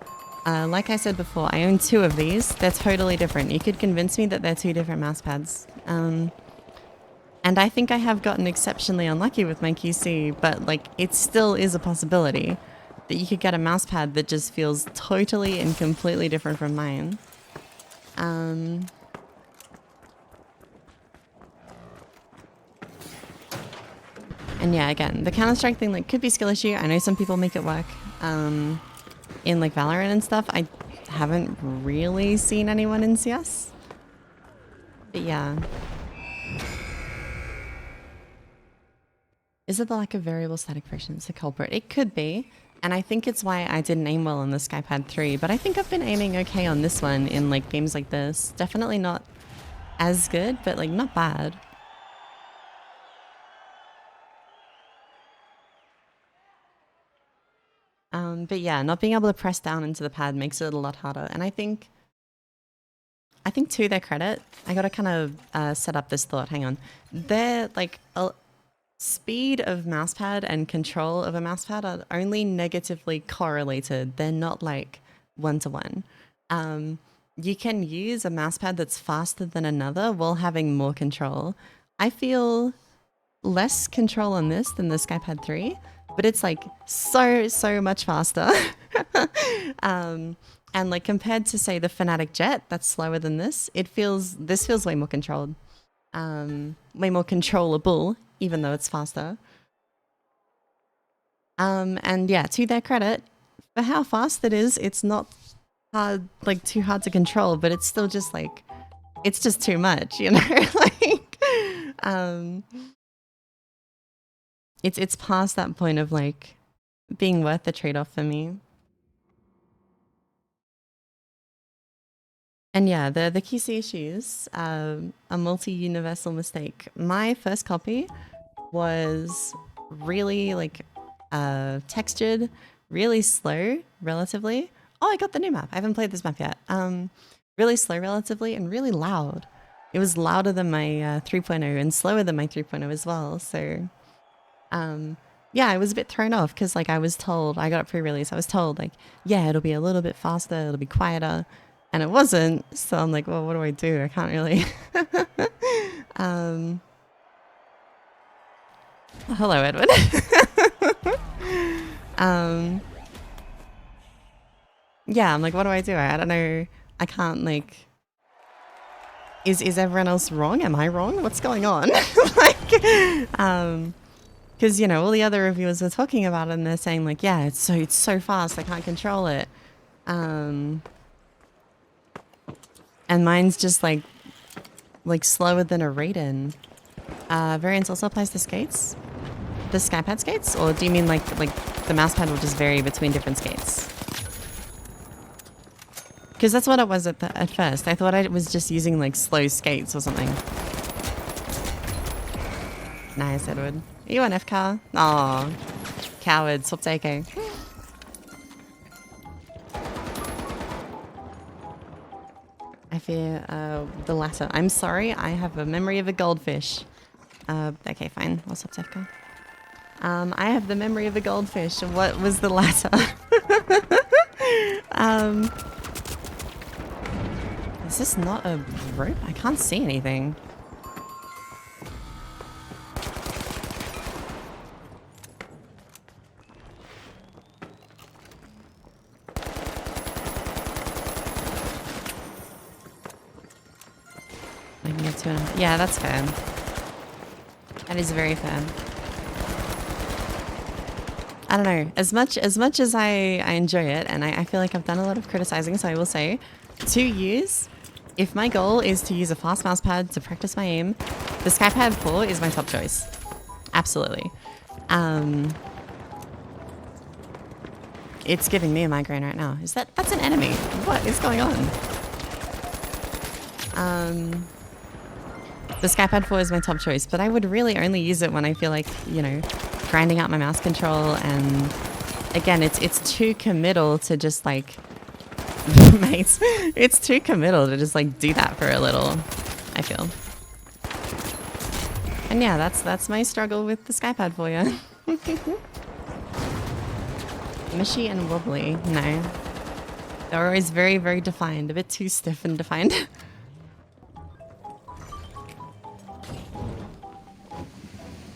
Like I said before, I own 2 of these. They're totally different. You could convince me that they're 2 different mouse pads. And I think I have gotten exceptionally unlucky with my QC, but like it still is a possibility that you could get a mouse pad that just feels totally and completely different from mine. And yeah, again, the Counter-Strike thing like could be skill issue. I know some people make it work. In like Valorant and stuff, I haven't really seen anyone in CS. But yeah. Is it the lack of variable static friction that's the culprit? It could be. And I think it's why I didn't aim well on the Skypad 3. But I think I've been aiming okay on this one in like games like this. Definitely not as good, but like not bad. But yeah, not being able to press down into the pad makes it a lot harder. And I think to their credit, I gotta kind of set up this thought. Hang on. They're like, speed of mousepad and control of a mousepad are only negatively correlated. They're not like 1-to-1. You can use a mousepad that's faster than another while having more control. I feel less control on this than the Skypad 3. But it's like so much faster. And like compared to say the Fnatic Jet, that's slower than this. This feels way more controlled. Way more controllable, even though it's faster. And yeah, to their credit, for how fast it is, it's not hard, like too hard to control, but it's still just like, it's just too much, you know? Like, it's past that point of like being worth the trade-off for me. And yeah, the QC issues, a multi-universal mistake. My first copy was really like textured, really slow relatively. Oh, I got the new map. I haven't played this map yet. Really slow relatively and really loud. It was louder than my 3.0 and slower than my 3.0 as well. So yeah, I was a bit thrown off because like I was told, I got it pre-release, I was told like, yeah, it'll be a little bit faster, it'll be quieter, and it wasn't. So I'm like, well, what do I do? I can't really. Hello, Edward. Yeah, I'm like, what do I do? I don't know. I can't like, is everyone else wrong? Am I wrong? What's going on? Like, because, you know, all the other reviewers are talking about it and they're saying like, yeah, it's so fast, I can't control it. And mine's just like slower than a Raiden. Variance also applies to skates? The skypad skates? Or do you mean like the mouse pad will just vary between different skates? Because that's what it was at first. I thought I was just using like slow skates or something. Nice, Edward. Are you on F-car? Aw, coward. Swap taking. I fear the latter. I'm sorry, I have a memory of a goldfish. Okay, fine. What's up, Tefka? I have the memory of a goldfish. What was the latter? Is this not a rope? I can't see anything. I can get to it. Yeah, that's fair. That is very fair. I don't know. As much as I enjoy it, and I feel like I've done a lot of criticizing, so I will say, to use, if my goal is to use a fast mouse pad to practice my aim, the skypad 4 is my top choice. Absolutely. It's giving me a migraine right now. That's an enemy? What is going on? The skypad 4 is my top choice, but I would really only use it when I feel like, you know, grinding out my mouse control, and again, it's too committal to just like mates, it's too committal to just like do that for a little, I feel. And yeah, that's my struggle with the skypad for you. Mushy and wobbly, no. They're always very, very defined, a bit too stiff and defined.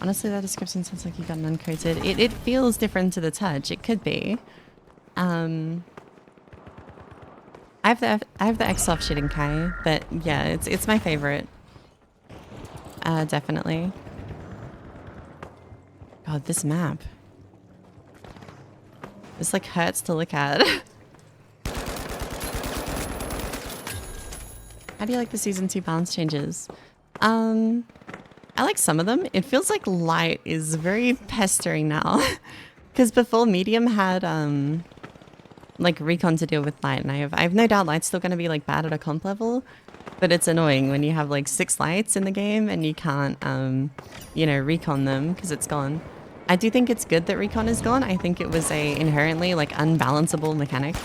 Honestly, that description sounds like you got an uncoated. It feels different to the touch. It could be. I have the X soft shitting Kai, but yeah, it's my favorite. Definitely. God, this map. This like hurts to look at. How do you like the season 2 balance changes? I like some of them. It feels like light is very pestering now. Because before medium had like recon to deal with light, and I have no doubt light's still gonna be like bad at a comp level, but it's annoying when you have like 6 lights in the game and you can't you know, recon them because it's gone. I do think it's good that recon is gone. I think it was a inherently like unbalanceable mechanic.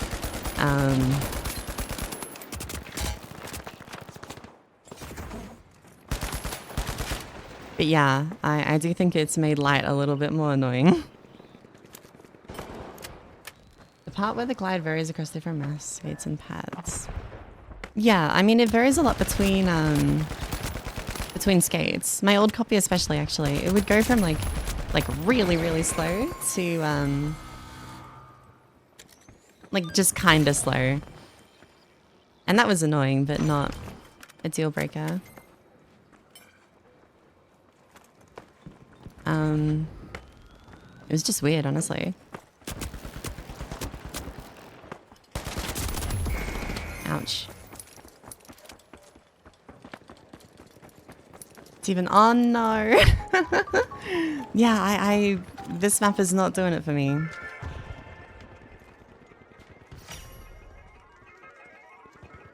But yeah, I do think it's made light a little bit more annoying. The part where the glide varies across different mass weights and pads. Yeah, I mean, it varies a lot between skates. My old copy especially, actually. It would go from like really, really slow to like just kinda slow. And that was annoying, but not a deal breaker. It was just weird, honestly. Ouch. It's even, oh no. Yeah, this map is not doing it for me.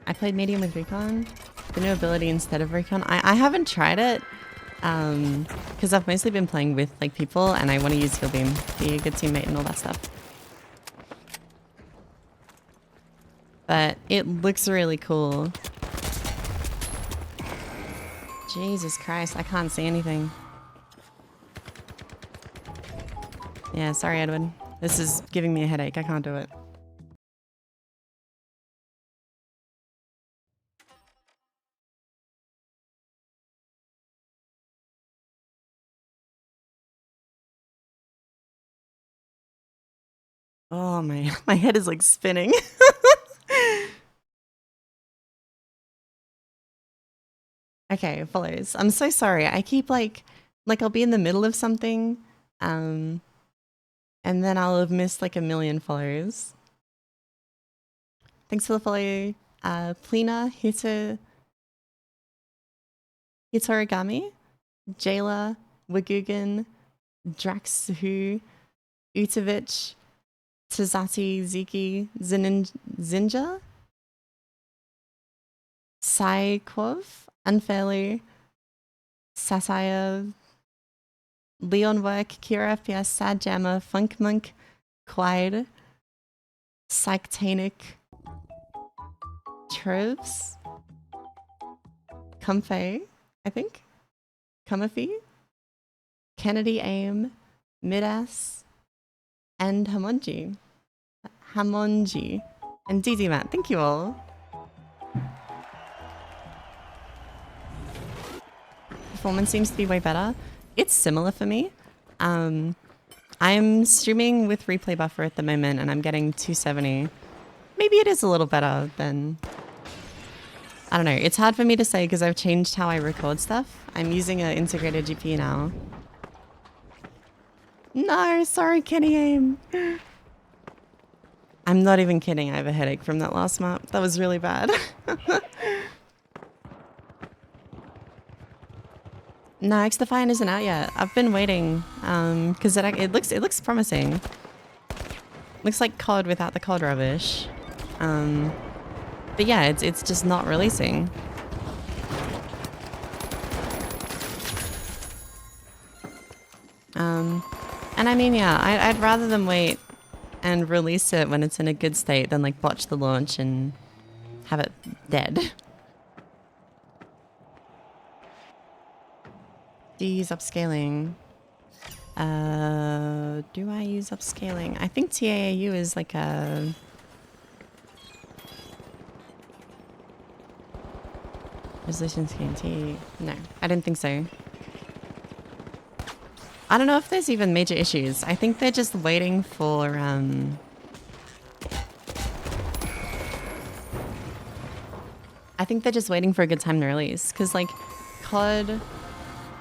I played medium with recon. The new ability instead of recon. I haven't tried it. Because I've mostly been playing with like people, and I want to use heal beam, be a good teammate and all that stuff. But it looks really cool. Jesus Christ, I can't see anything. Yeah, sorry, Edwin. This is giving me a headache. I can't do it. Oh, my head is like spinning. Okay, follows. I'm so sorry. I keep like I'll be in the middle of something, and then I'll have missed like a million follows. Thanks for the follow. Plina Hitorigami, Jayla, Wagugan, Draxhu, Utavich, Tazati, Ziki, Zinja, Psyquov, Unfairly, Satire, Leon Work, Kira FPS, Sad Jammer, Funk Monk, Clyde, Psychtanic, Troves, Comfey, I think, Comfy, Kennedy Aim, Midas, and Hamonji, and DD Matt. Thank you all. Performance seems to be way better. It's similar for me. I'm streaming with replay buffer at the moment and I'm getting 270. Maybe it is a little better than... I don't know. It's hard for me to say because I've changed how I record stuff. I'm using an integrated GPU now. No, sorry, Kenny Aim. I'm not even kidding. I have a headache from that last map. That was really bad. No, X-Defiant isn't out yet. I've been waiting because it looks promising. Looks like COD without the COD rubbish. But yeah, it's just not releasing. And I mean, yeah, I'd rather them wait and release it when it's in a good state than like botch the launch and have it dead. Do you use upscaling? Do I use upscaling? I think TAAU is like a... Resolution TNT. No, I didn't think so. I don't know if there's even major issues. I think they're just waiting for I think they're just waiting for a good time to release. Because like COD,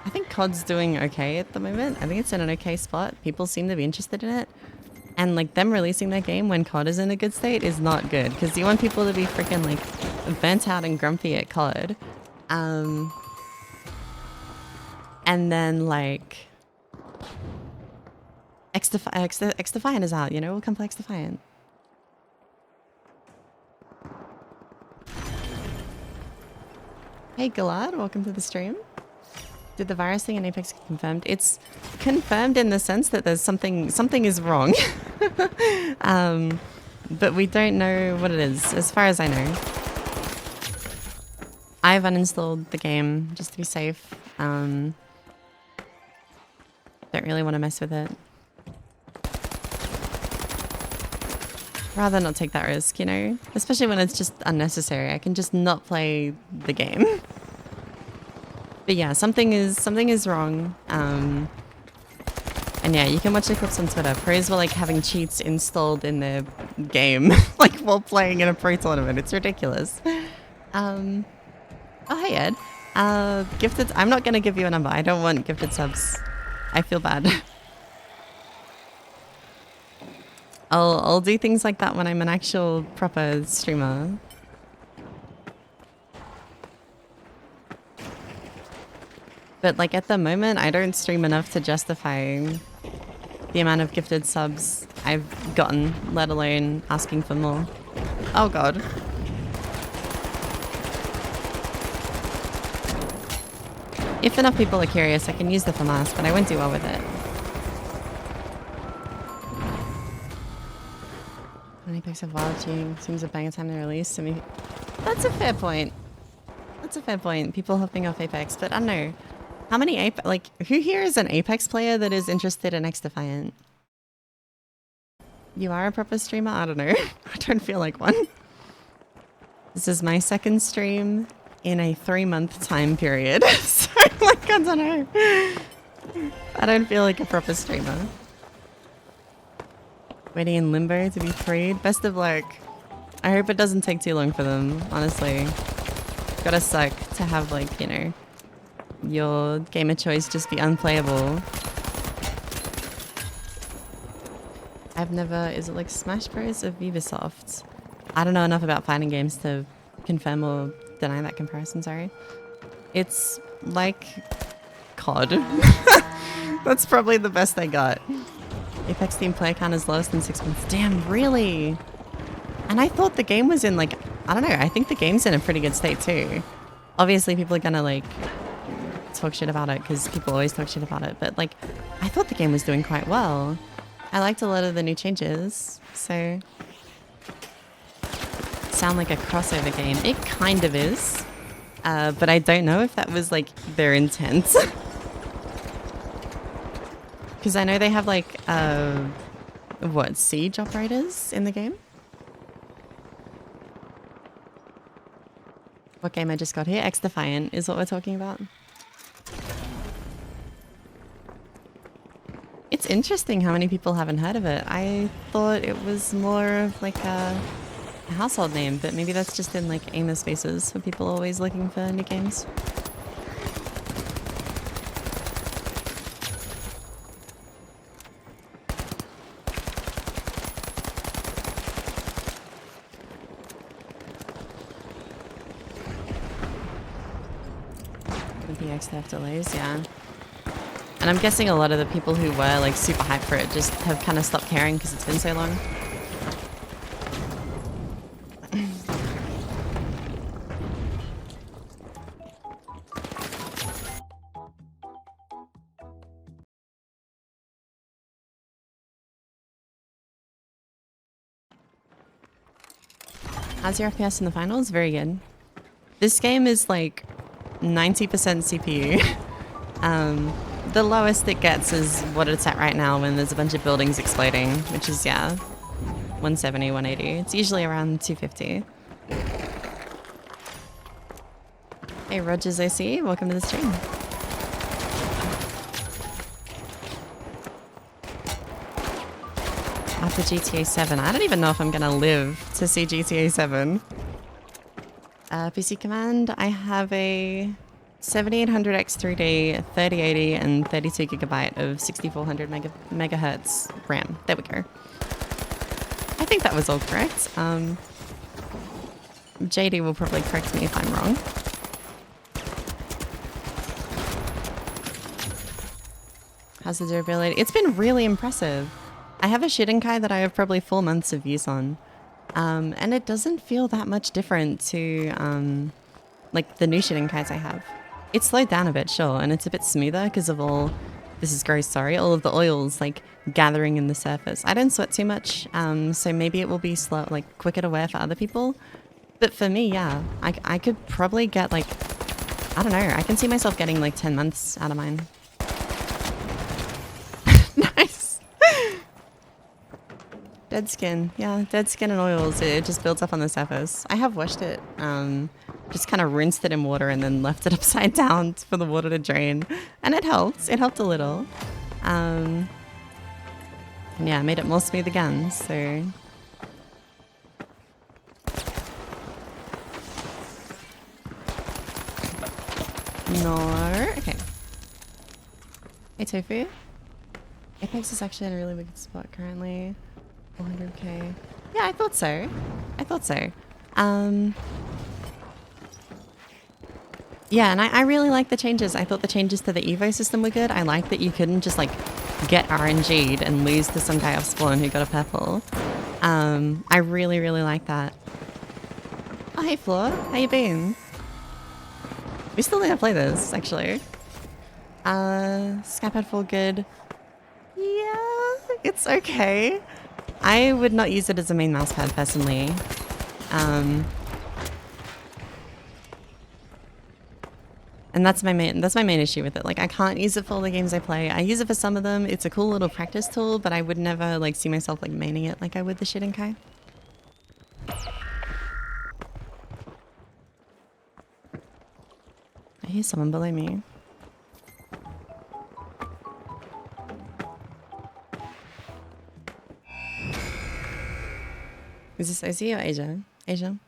I think COD's doing okay at the moment. I think it's in an okay spot. People seem to be interested in it. And like them releasing their game when COD is in a good state is not good. Because you want people to be freaking like burnt out and grumpy at COD. And then like X-Defiant is out, you know? We'll come play X-Defiant. Hey Galad, welcome to the stream. Did the virus thing in Apex get confirmed? It's confirmed in the sense that there's something is wrong. But we don't know what it is, as far as I know. I've uninstalled the game just to be safe. Don't really want to mess with it. Rather not take that risk, you know? Especially when it's just unnecessary. I can just not play the game. But yeah, something is wrong. And yeah, you can watch the clips on Twitter. Pros were like having cheats installed in their game, like while playing in a pro tournament. It's ridiculous. Oh, hey Ed. Gifted. I'm not gonna give you a number. I don't want gifted subs. I feel bad. I'll do things like that when I'm an actual proper streamer. But like at the moment, I don't stream enough to justify the amount of gifted subs I've gotten, let alone asking for more. Oh god. If enough people are curious, I can use the FAMAS, but I won't do well with it. Apex of Wild G seems a banger time to release. I mean, that's a fair point. That's a fair point. People hopping off Apex, but I don't know. How many Apex, like, who here is an Apex player that is interested in X-Defiant? You are a proper streamer? I don't know. I don't feel like one. This is my second stream in a 3-month time period. So, like, I don't know. I don't feel like a proper streamer. Waiting in limbo to be freed. Best of luck. I hope it doesn't take too long for them, honestly. Gotta suck to have, like, you know, your game of choice just be unplayable. I've never... Is it like Smash Bros or Vivasoft? I don't know enough about fighting games to confirm or deny that comparison, sorry. It's like COD. That's probably the best I got. Apex Team player count is less than 6 months. Damn, really? And I thought the game was in like, I don't know, I think the game's in a pretty good state too. Obviously people are gonna like talk shit about it because people always talk shit about it, but like I thought the game was doing quite well. I liked a lot of the new changes, so sound like a crossover game. It kind of is, but I don't know if that was like their intent. Because I know they have like, what, siege operators in the game? What game I just got here? X-Defiant is what we're talking about. It's interesting how many people haven't heard of it. I thought it was more of like a household name, but maybe that's just in like Amos spaces for people always looking for new games. Have delays, yeah. And I'm guessing a lot of the people who were like super hyped for it just have kind of stopped caring because it's been so long. How's your FPS in the finals? Very good. This game is like 90% CPU. The lowest it gets is what it's at right now when there's a bunch of buildings exploding, which is, yeah, 170, 180. It's usually around 250. Hey, Rogers OC, welcome to the stream. After GTA 7, I don't even know if I'm gonna live to see GTA 7. PC Command, I have a 7800X3D, 3080, and 32 gigabyte of 6400 megahertz RAM. There we go. I think that was all correct. JD will probably correct me if I'm wrong. How's the durability? It's been really impressive. I have a Shidenkai that I have probably 4 months of use on. And it doesn't feel that much different to like the new Shidenkais I have. It's slowed down a bit, sure, and it's a bit smoother because of all, this is gross, sorry, all of the oils like gathering in the surface. I don't sweat too much, so maybe it will be slow, like quicker to wear for other people. But for me, yeah, I could probably get like, I don't know, I can see myself getting like 10 months out of mine. Nice. Dead skin, yeah, dead skin and oils, it just builds up on the surface. I have washed it, just kind of rinsed it in water and then left it upside down for the water to drain. And it helped a little. And yeah, made it more smooth again, so. No, okay. Hey Tofu. Apex is actually in a really good spot currently. 400k. Yeah, I thought so. I thought so. Yeah, and I really like the changes. I thought the changes to the Evo system were good. I like that you couldn't just like get RNG'd and lose to some guy off spawn who got a purple. I really, really like that. Oh, hey Floor, how you been? We still need to play this, actually. Skypad full good. Yeah, it's okay. I would not use it as a main mousepad personally. And that's my main issue with it. Like, I can't use it for all the games I play. I use it for some of them. It's a cool little practice tool, but I would never like see myself like maining it like I would the Shidenkai. I hear someone below me. Is this OC or Asia? Asia?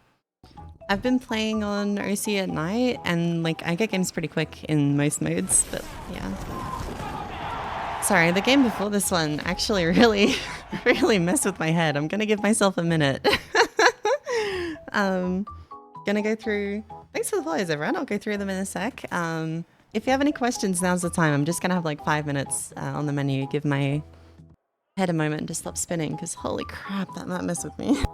I've been playing on OC at night, and like I get games pretty quick in most modes, but yeah. Sorry, the game before this one actually really, really messed with my head. I'm gonna give myself a minute. Gonna go through. Thanks for the follows, everyone. I'll go through them in a sec. If you have any questions, now's the time. I'm just gonna have like 5 minutes on the menu. Give my head a moment to stop spinning, because holy crap, that might mess with me.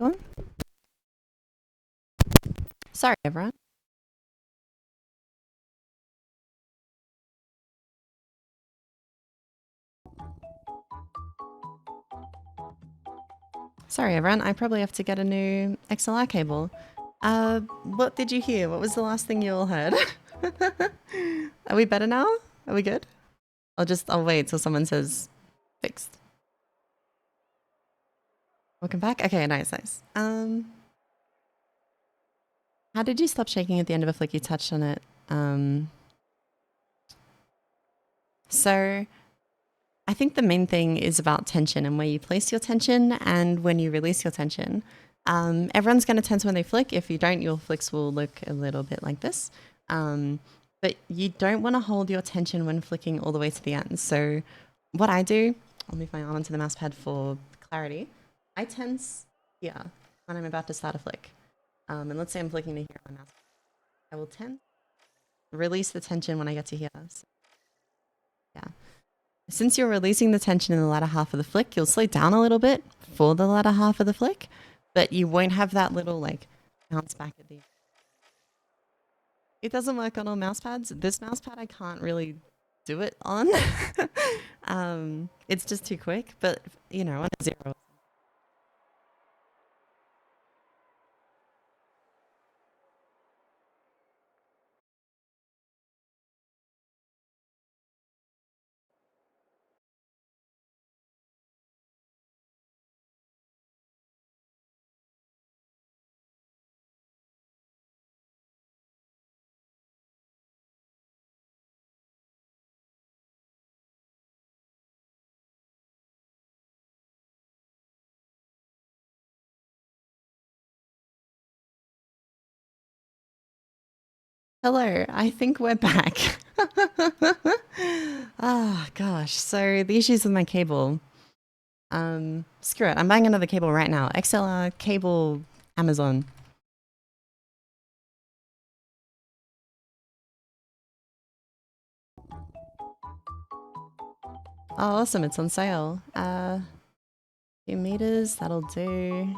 Go on. Sorry, everyone. Sorry, everyone. I probably have to get a new XLR cable. What did you hear? What was the last thing you all heard? Are we better now? Are we good? I'll wait till someone says fixed. Welcome back. Okay, nice. How did you stop shaking at the end of a flick? You touched on it. So I think the main thing is about tension and where you place your tension and when you release your tension. Everyone's going to tense when they flick. If you don't, your flicks will look a little bit like this. But you don't want to hold your tension when flicking all the way to the end. So what I do, I'll move my arm onto the mouse pad for clarity. I tense here when I'm about to start a flick. And let's say I'm flicking to here on my mouse. I will tense, release the tension when I get to here. So, yeah. Since you're releasing the tension in the latter half of the flick, you'll slow down a little bit for the latter half of the flick, but you won't have that little like bounce back at the end. It doesn't work on all mouse pads. This mouse pad I can't really do it on. It's just too quick, but you know, on a 0. Hello, I think we're back. Ah, gosh. So the issues with my cable. Screw it. I'm buying another cable right now. XLR cable, Amazon. Oh, awesome. It's on sale. Few meters, that'll do.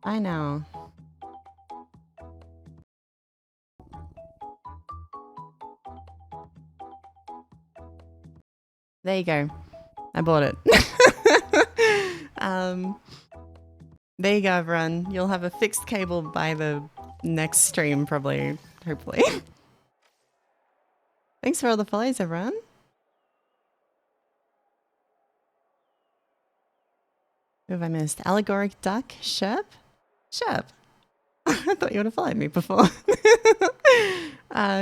I know. There you go. I bought it. There you go, everyone. You'll have a fixed cable by the next stream, probably, hopefully. Thanks for all the follows, everyone. Who have I missed? Allegoric Duck? Sherp? Sherp. I thought you would have followed me before.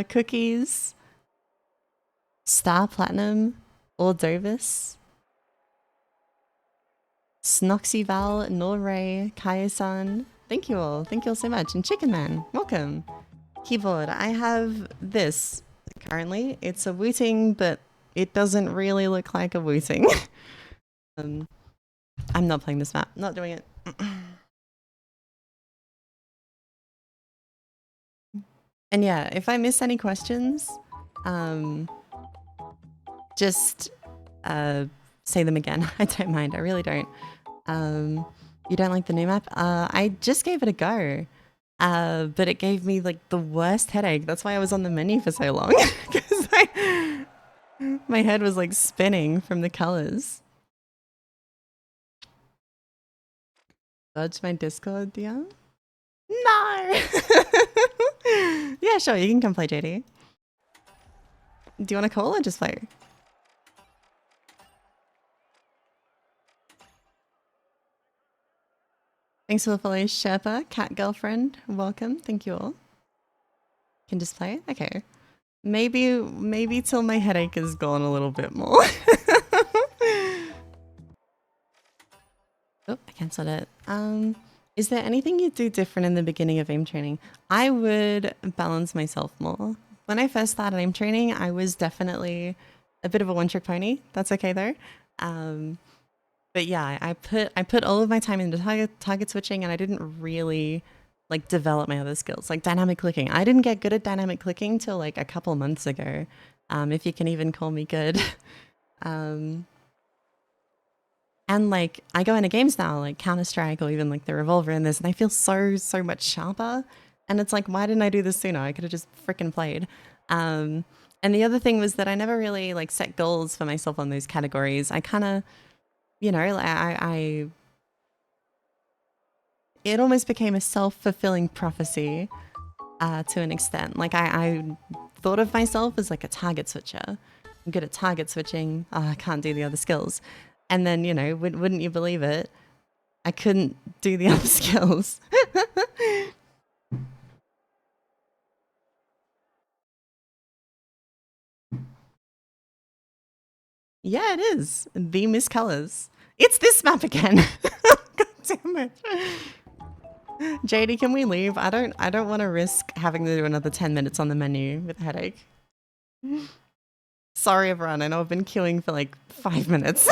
Cookies. Star Platinum, Ordovis, Snoxyval, Norray, Kaya-san. Thank you all. Thank you all so much. And Chicken Man, welcome. Keyboard, I have this currently. It's a Wooting, but it doesn't really look like a Wooting. I'm not playing this map. Not doing it. And yeah, if I miss any questions, just say them again. I don't mind. I really don't. You don't like the new map? I just gave it a go, but it gave me like the worst headache. That's why I was on the menu for so long, because my head was like spinning from the colors. Dodge my Discord, yeah? No! Yeah, sure, you can come play, JD. Do you want to call or just play? Thanks for the follow, Sherpa, cat girlfriend. Welcome. Thank you all. Can just play? Okay. Maybe till my headache is gone a little bit more. Oh, I cancelled it. Is there anything you do different in the beginning of aim training? I would balance myself more. When I first started aim training, I was definitely a bit of a one-trick pony. That's okay though. But yeah, I put all of my time into target switching, and I didn't really like develop my other skills, like dynamic clicking. I didn't get good at dynamic clicking till like a couple months ago, if you can even call me good. And like I go into games now, like Counter-Strike or even like the Revolver in this, and I feel so much sharper. And it's like, why didn't I do this sooner? I could have just freaking played. And the other thing was that I never really like set goals for myself on those categories. I kind of, you know, I it almost became a self-fulfilling prophecy to an extent. Like I thought of myself as like a target switcher. I'm good at target switching. I can't do the other skills. And then, you know, wouldn't you believe it? I couldn't do the other skills. Yeah, it is. The Miss Colors. It's this map again. God damn it. JD, can we leave? I don't want to risk having to do another 10 minutes on the menu with a headache. Sorry everyone, I know I've been queuing for like 5 minutes.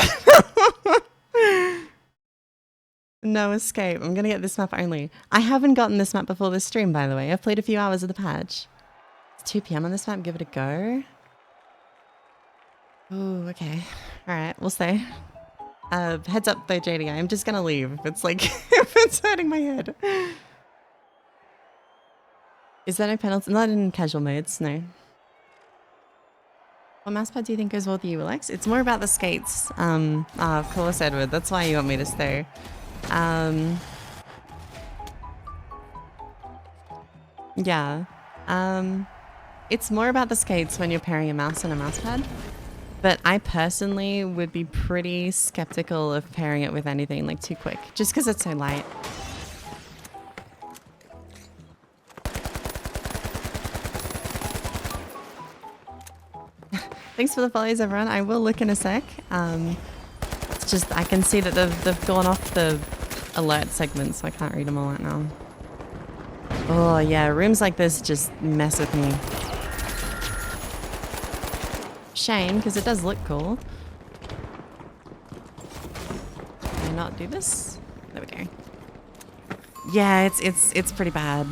No escape. I'm gonna get this map only. I haven't gotten this map before this stream, by the way. I've played a few hours of the patch. It's 2 PM on this map. Give it a go. Ooh, okay. Alright, we'll stay. Heads up though, JD. I'm just gonna leave if it's like, if it's hurting my head. Is there no penalty? Not in casual modes, no. What mousepad do you think goes well with you, Alex? It's more about the skates. Of course, Edward. That's why you want me to stay. Yeah. It's more about the skates when you're pairing a mouse and a mousepad. But I personally would be pretty skeptical of pairing it with anything like too quick, just because it's so light. Thanks for the follows, everyone. I will look in a sec. It's just I can see that they've gone off the alert segment, so I can't read them all right now. Oh yeah, rooms like this just mess with me. Shame, because it does look cool. Can I not do this? There we go. Yeah, it's pretty bad.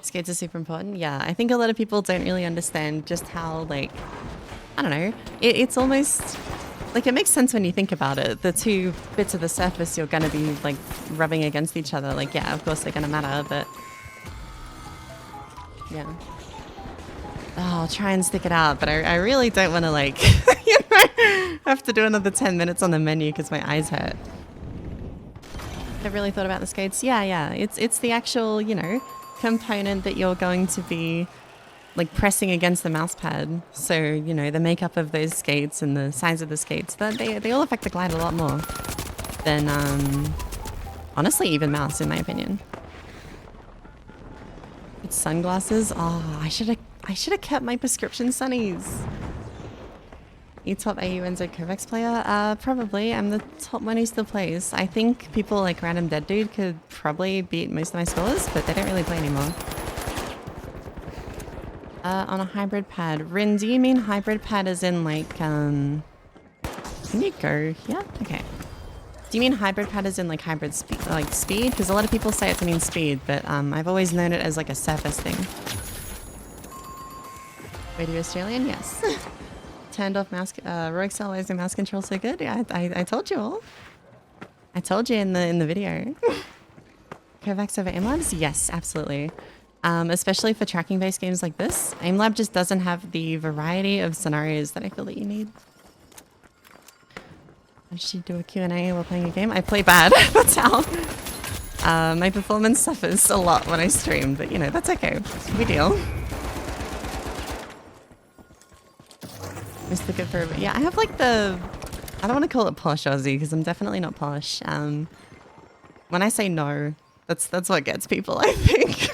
Skates are super important. Yeah, I think a lot of people don't really understand just how, like, I don't know, it's almost like it makes sense when you think about it. The two bits of the surface you're going to be like rubbing against each other. Like, yeah, of course they're going to matter, but yeah. Oh, I'll try and stick it out, but I really don't want to like, you know, have to do another 10 minutes on the menu because my eyes hurt. I've really thought about the skates. Yeah, it's the actual, you know, component that you're going to be like pressing against the mouse pad. So, you know, the makeup of those skates and the size of the skates, that they all affect the glide a lot more than, honestly, even mouse, in my opinion. It's sunglasses. Oh, I should have kept my prescription sunnies. You top AU Enzo Kovacs player? Probably. I'm the top one who still plays. I think people like Random Dead Dude could probably beat most of my scores, but they don't really play anymore. On a hybrid pad. Rin, do you mean hybrid pad as in like, can you go here? Okay. Do you mean hybrid pad as in like hybrid speed, like speed? Because a lot of people say it to mean speed, but I've always known it as like a surface thing. Radio Australian? Yes. Turned off mouse, Rogue Cell and mouse control so good. Yeah, I told you all. I told you in the video. Kovacs over AimLabs? Yes, absolutely. Especially for tracking-based games like this. AimLab just doesn't have the variety of scenarios that I feel that you need. I should do a Q&A while playing a game. I play bad. That's how. My performance suffers a lot when I stream, but you know, that's okay. We deal. Mr. Good for yeah, I have like the, I don't want to call it posh Aussie because I'm definitely not posh. When I say no, that's what gets people, I think.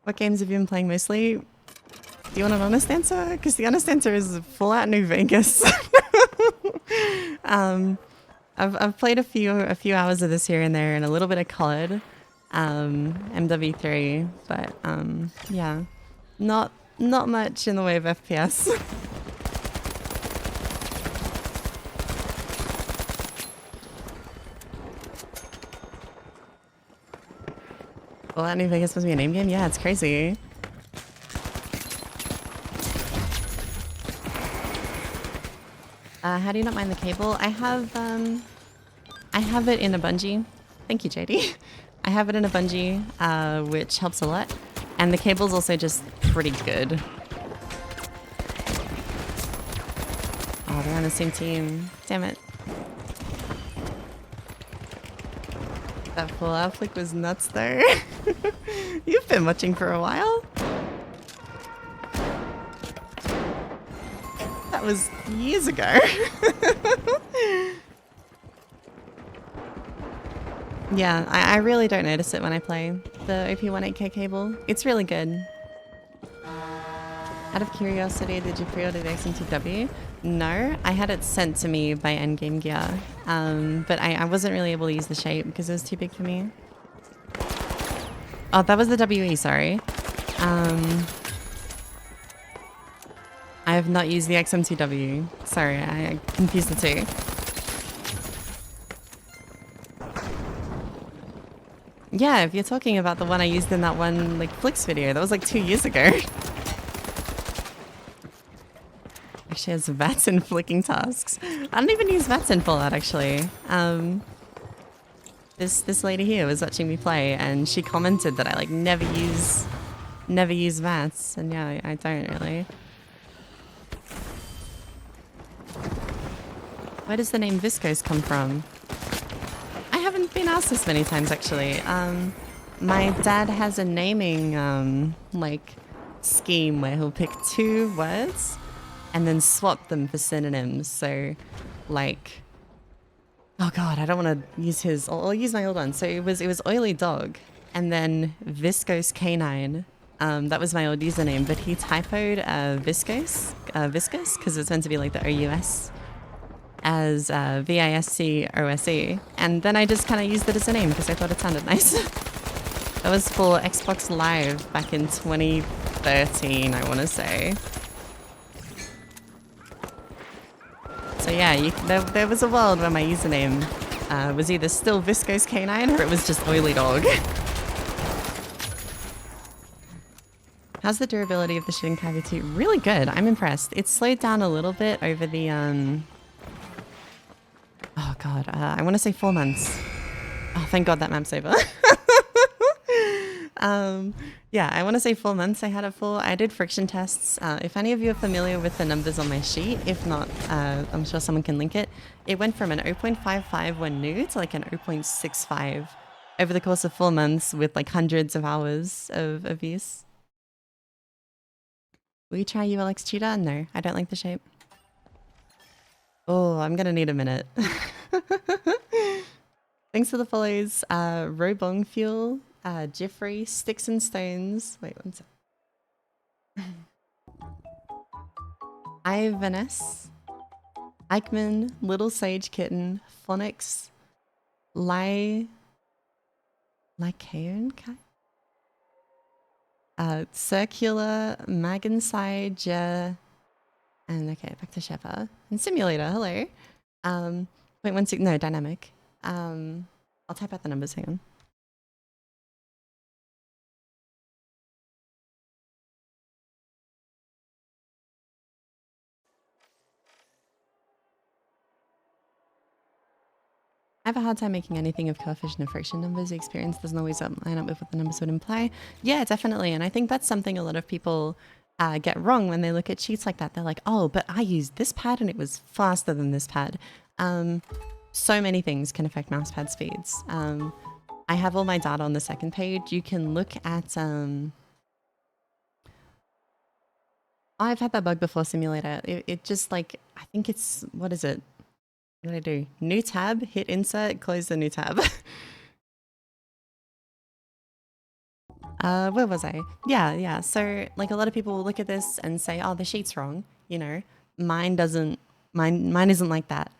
What games have you been playing mostly? Do you want an honest answer? Because the honest answer is Fallout New Vegas. I've played a few hours of this here and there and a little bit of COD, MW3, but yeah, not much in the way of FPS. Fallout New Vegas must be a name game? Yeah, it's crazy. How do you not mind the cable? I have it in a bungee. Thank you, JD. I have it in a bungee, which helps a lot. And the cable's also just pretty good. Oh, they're on the same team. Damn it. That Fallout flick was nuts though. You've been watching for a while. That was years ago. Yeah, I really don't notice it when I play the OP18K cable. It's really good. Out of curiosity, did you pre-order the XM2W? No, I had it sent to me by Endgame Gear, but I wasn't really able to use the shape because it was too big for me. Oh, that was the WE, sorry. I have not used the XM2W. Sorry, I confused the two. Yeah, if you're talking about the one I used in that one like Flicks video, that was like 2 years ago. Actually has VATS in flicking tasks. I don't even use VATS in Fallout actually. This lady here was watching me play and she commented that I like never use VATS, and yeah, I don't really. Where does the name viscose come from? I haven't been asked this many times actually. My dad has a naming like scheme where he'll pick 2 words and then swap them for synonyms. So like, oh god, I don't want to use his, I'll use my old one. So it was oily dog and then viscose canine. That was my old username, but he typoed viscose because it's meant to be like the OUS as VISCOSE, and then I just kind of used it as a name because I thought it sounded nice. That was for Xbox Live back in 2013, I want to say. So yeah, there was a world where my username was either still Viscose Canine or it was just Oily Dog. How's the durability of the Shinkawa 2? Really good, I'm impressed. It's slowed down a little bit over the, oh god, I want to say 4 months. Oh, thank god that map's over. Yeah, I want to say 4 months I had it for. I did friction tests. If any of you are familiar with the numbers on my sheet, if not, I'm sure someone can link it. It went from an 0.55 when new to like an 0.65 over the course of 4 months with like hundreds of hours of use. Will you try ULX Tutor? No, I don't like the shape. Oh, I'm gonna need a minute. Thanks for the follows. Robong Fuel, Jeffrey, Sticks and Stones. Wait, one sec. I, Vanessa, Eichmann, Little Sage Kitten, Phonics, Lycaon Kai? Circular, Maganside, and okay, back to Shepard. And Simulator, hello. 0.16, no, dynamic. I'll type out the numbers, hang on. I have a hard time making anything of coefficient of friction numbers. The experience doesn't always line up with what the numbers would imply. Yeah, definitely. And I think that's something a lot of people get wrong when they look at sheets like that. They're like, oh, but I used this pad and it was faster than this pad. So many things can affect mousepad speeds. I have all my data on the second page. You can look at... I've had that bug before, Simulator. It just like, I think it's, what is it? What did I do? New tab, hit insert, close the new tab. Where was I? Yeah. So like a lot of people will look at this and say, oh, the sheet's wrong. You know, mine isn't like that.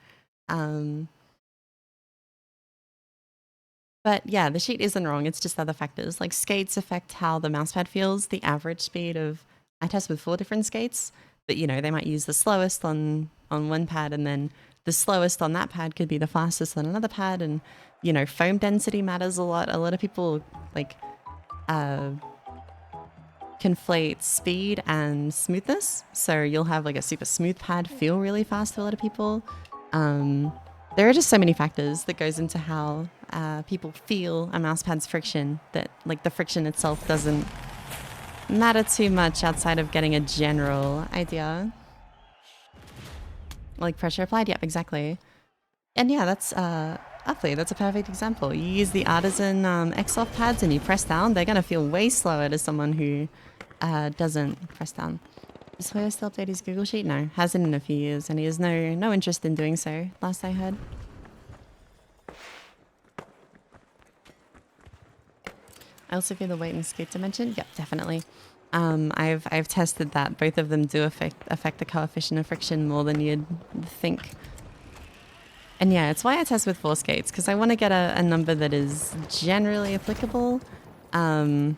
But yeah, the sheet isn't wrong. It's just other factors. Like skates affect how the mousepad feels. The average speed of, I test with 4 different skates, but you know, they might use the slowest on one pad and then the slowest on that pad could be the fastest on another pad. And you know, foam density matters a lot. A lot of people like conflate speed and smoothness. So you'll have like a super smooth pad feel really fast to a lot of people. There are just so many factors that goes into how people feel a mousepad's friction, that like the friction itself doesn't matter too much outside of getting a general idea. Like pressure applied, yep, exactly. And yeah, that's Uply, that's a perfect example. You use the Artisan X-Soft pads and you press down, they're gonna feel way slower to someone who doesn't press down. Does Hoyo still update his Google Sheet? No, hasn't in a few years, and he has no interest in doing so, last I heard. I also feel the weight and skate dimension. Yep, definitely. I've tested that. Both of them do affect the coefficient of friction more than you'd think. And yeah, it's why I test with 4 skates, because I want to get a number that is generally applicable. But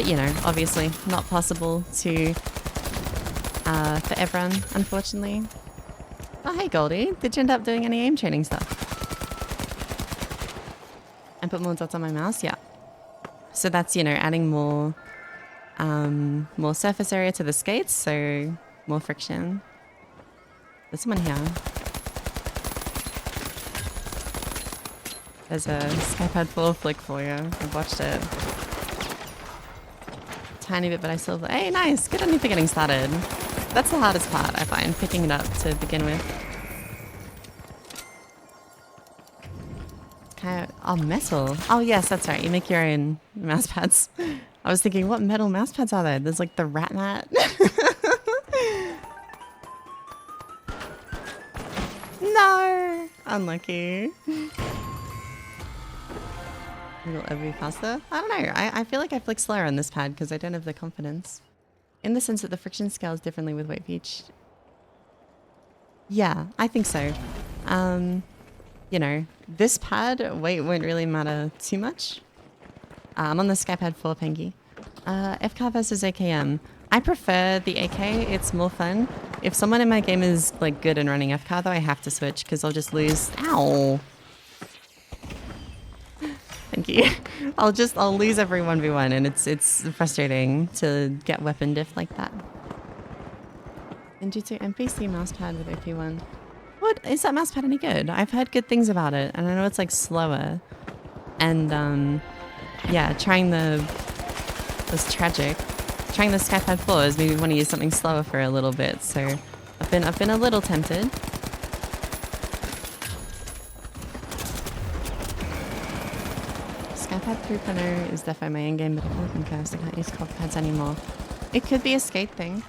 you know, obviously not possible to for everyone, unfortunately. Oh, hey Goldie, did you end up doing any aim training stuff? And put more dots on my mouse? Yeah. So that's, you know, adding more surface area to the skates, so more friction. There's someone here. There's a skypad full flick for you. I've watched it. Tiny bit, but I still... Hey, nice! Good on you for getting started. That's the hardest part, I find, picking it up to begin with. Oh, metal. Oh, yes, that's right. You make your own mouse pads. I was thinking, what metal mouse pads are there? There's like the rat mat. No! Unlucky. Will ever be faster? I don't know. I feel like I flick slower on this pad because I don't have the confidence. In the sense that the friction scales differently with weight for each. Yeah, I think so. You know, this pad, weight won't really matter too much. I'm on the skypad 4, Pengy. FCAR versus AKM. I prefer the AK, it's more fun. If someone in my game is like good and running FCAR though, I have to switch because I'll just lose. Ow! Thank you. I'll lose every 1v1 and it's frustrating to get weapon diff like that. NG2 NPC mousepad with OP1. What? Is that mousepad any good? I've heard good things about it and I know it's like slower. And yeah, trying this tragic. Trying the skypad 4 is maybe want to use something slower for a little bit, so I've been a little tempted. Skypad 3.0 is definitely my endgame, but I feel like I'm cursed. I can't use cock pads anymore. It could be a skate thing.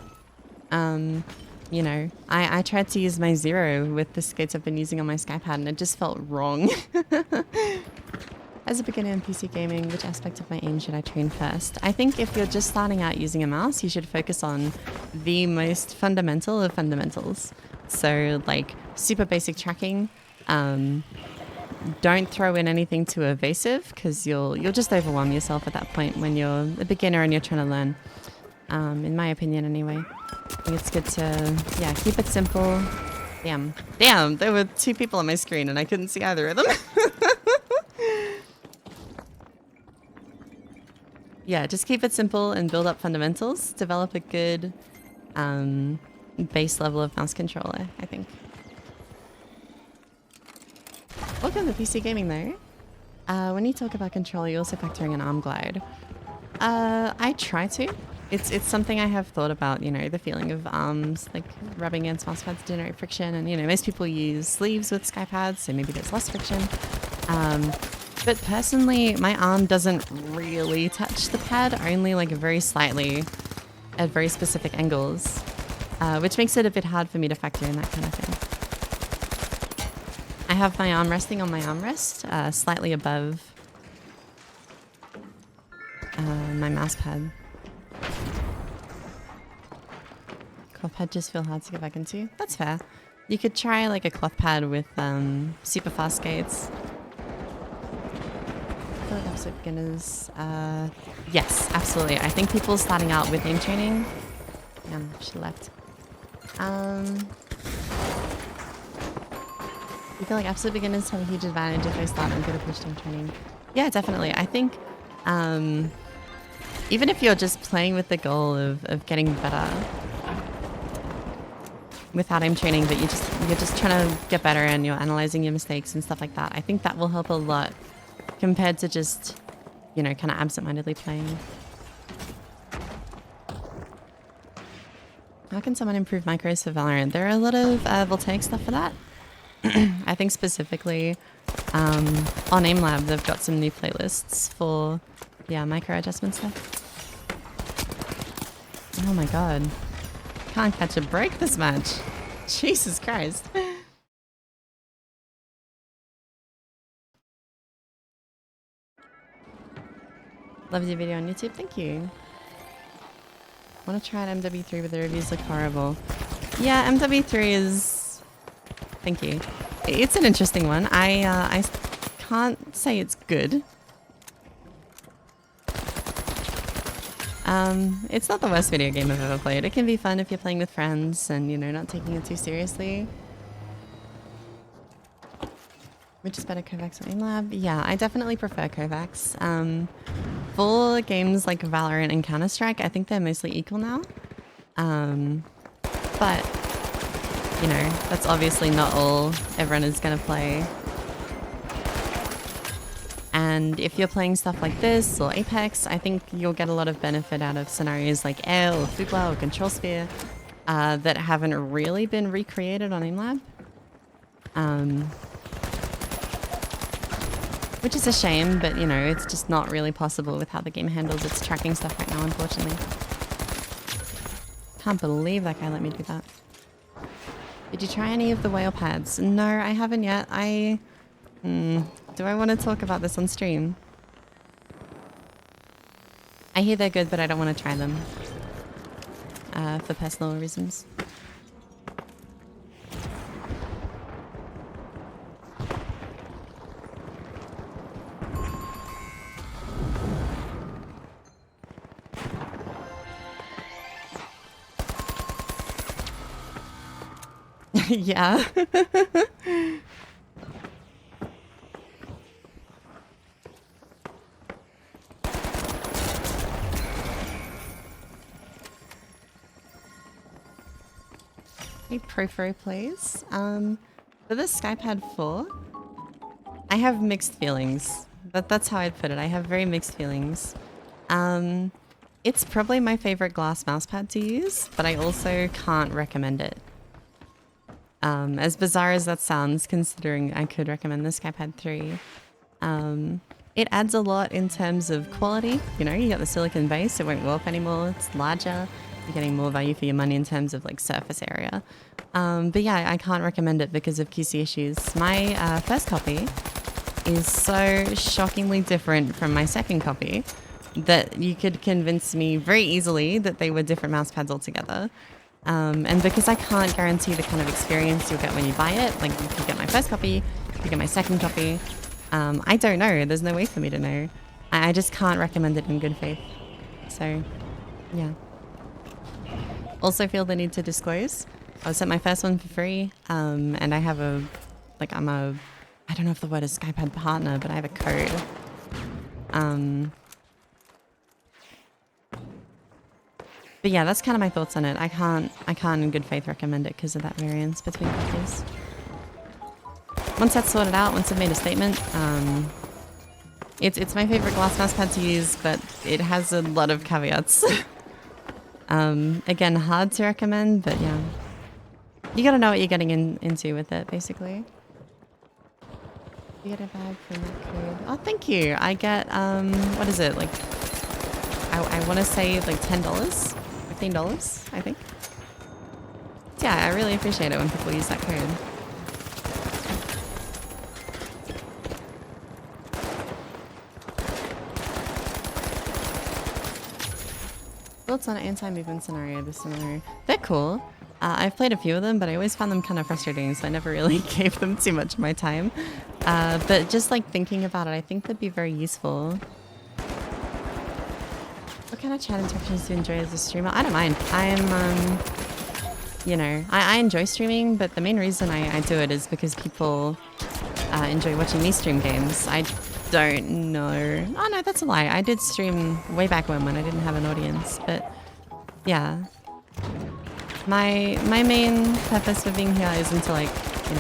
You know, I tried to use my 0 with the skates I've been using on my skypad and it just felt wrong. As a beginner in PC gaming, which aspect of my aim should I train first? I think if you're just starting out using a mouse, you should focus on the most fundamental of fundamentals. So like super basic tracking. Don't throw in anything too evasive because you'll just overwhelm yourself at that point when you're a beginner and you're trying to learn. In my opinion anyway. I think it's good to, yeah, keep it simple. Damn, there were 2 people on my screen and I couldn't see either of them. Yeah, just keep it simple and build up fundamentals. Develop a good base level of mouse controller, I think. Welcome to PC Gaming though. When you talk about control, you also factor in an arm glide. I try to. It's something I have thought about, you know, the feeling of arms like rubbing against mouse pads to generate friction, and you know, most people use sleeves with skypads, so maybe there's less friction. But personally, my arm doesn't really touch the pad, only like very slightly at very specific angles, which makes it a bit hard for me to factor in that kind of thing. I have my arm resting on my armrest, slightly above my mouse pad. Cloth pad just feel hard to get back into. That's fair. You could try like a cloth pad with super fast skates. I feel like absolute beginners. Yes, absolutely. I think people starting out with aim training. Yeah, she left. I feel like absolute beginners have a huge advantage if they start and get a push aim training. Yeah, definitely. I think even if you're just playing with the goal of getting better without aim training, but you're just trying to get better and you're analyzing your mistakes and stuff like that, I think that will help a lot compared to just, you know, kind of absent-mindedly playing. How can someone improve micros for Valorant? There are a lot of voltaic stuff for that. I think specifically on AimLab, they've got some new playlists for, yeah, micro adjustment stuff. Oh my god. Can't catch a break this match. Jesus Christ. Loved your video on YouTube. Thank you. Want to try an MW3 but the reviews look horrible. Yeah, MW3 is... Thank you. It's an interesting one. I can't say it's good. It's not the worst video game I've ever played. It can be fun if you're playing with friends and, you know, not taking it too seriously. Which is better, Kovacs or AimLab? Yeah, I definitely prefer Kovacs. For games like Valorant and Counter-Strike, I think they're mostly equal now. But, you know, that's obviously not all everyone is going to play. And if you're playing stuff like this or Apex, I think you'll get a lot of benefit out of scenarios like Air or Fugla or Control Sphere that haven't really been recreated on AimLab. Which is a shame, but you know, it's just not really possible with how the game handles its tracking stuff right now, unfortunately. Can't believe that guy let me do that. Did you try any of the whale pads? No, I haven't yet. Do I want to talk about this on stream? I hear they're good, but I don't want to try them. For personal reasons. Yeah. Hey, Profro plays. For the Skypad 4, I have mixed feelings. That's how I'd put it. I have very mixed feelings. It's probably my favorite glass mousepad to use, but I also can't recommend it. As bizarre as that sounds, considering I could recommend the Skypad 3. It adds a lot in terms of quality. You know, you got the silicon base, it won't warp anymore, it's larger. You're getting more value for your money in terms of like surface area. But yeah, I can't recommend it because of QC issues. My first copy is so shockingly different from my second copy that you could convince me very easily that they were different mouse pads altogether. And because I can't guarantee the kind of experience you'll get when you buy it, like you could get my first copy, you could get my second copy. I don't know. There's no way for me to know. I just can't recommend it in good faith. So, yeah. Also feel the need to disclose. I sent my first one for free, and I have I don't know if the word is skypad partner, but I have a code. But yeah, that's kind of my thoughts on it. I can't in good faith recommend it because of that variance between copies. Once that's sorted out, once I've made a statement, it's my favorite glass mouse pad to use, but it has a lot of caveats. Again, hard to recommend, but yeah. You gotta know what you're getting into with it, basically. You get a bag from that code. Oh, thank you. I get, what is it? Like, I want to say like $10, $15, I think. Yeah, I really appreciate it when people use that code. Thoughts on an anti-movement scenario this similar? They're cool. I've played a few of them, but I always found them kind of frustrating, so I never really gave them too much of my time. But just like thinking about it, I think they'd be very useful. What kind of chat interactions do you enjoy as a streamer? I don't mind. I'm, you know, I enjoy streaming, but the main reason I do it is because people enjoy watching me stream games. I don't know. Oh no, that's a lie. I did stream way back when I didn't have an audience, but yeah. My main purpose for being here isn't to, like, you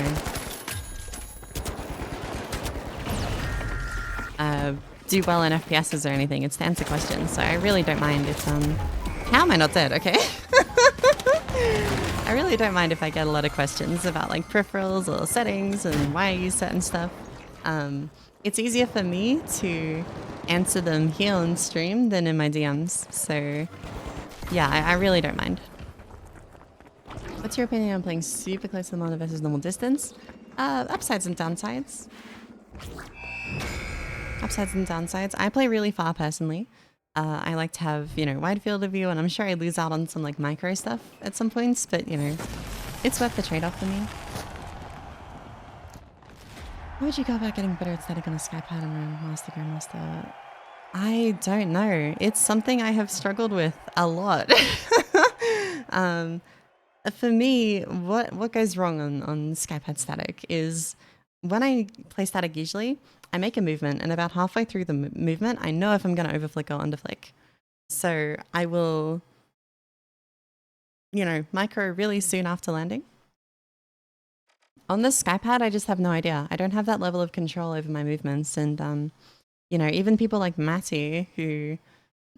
know, do well in FPSs or anything. It's to answer questions, so I really don't mind if how am I not dead? Okay. I really don't mind if I get a lot of questions about like peripherals or settings and why I use certain stuff. It's easier for me to answer them here on stream than in my DMs. So yeah, I really don't mind. What's your opinion on playing super close to the monitor versus normal distance? Upsides and downsides. Upsides and downsides. I play really far personally. I like to have, you know, wide field of view, and I'm sure I lose out on some like micro stuff at some points, but you know, it's worth the trade-off for me. How would you go about getting better at static on a skypad and Grandmaster? I don't know. It's something I have struggled with a lot. For me, what goes wrong on skypad static is when I play static usually, I make a movement, and about halfway through the movement, I know if I'm going to overflick or underflick. So I will, you know, micro really soon after landing. On the skypad, I just have no idea. I don't have that level of control over my movements, and you know, even people like Matty, who,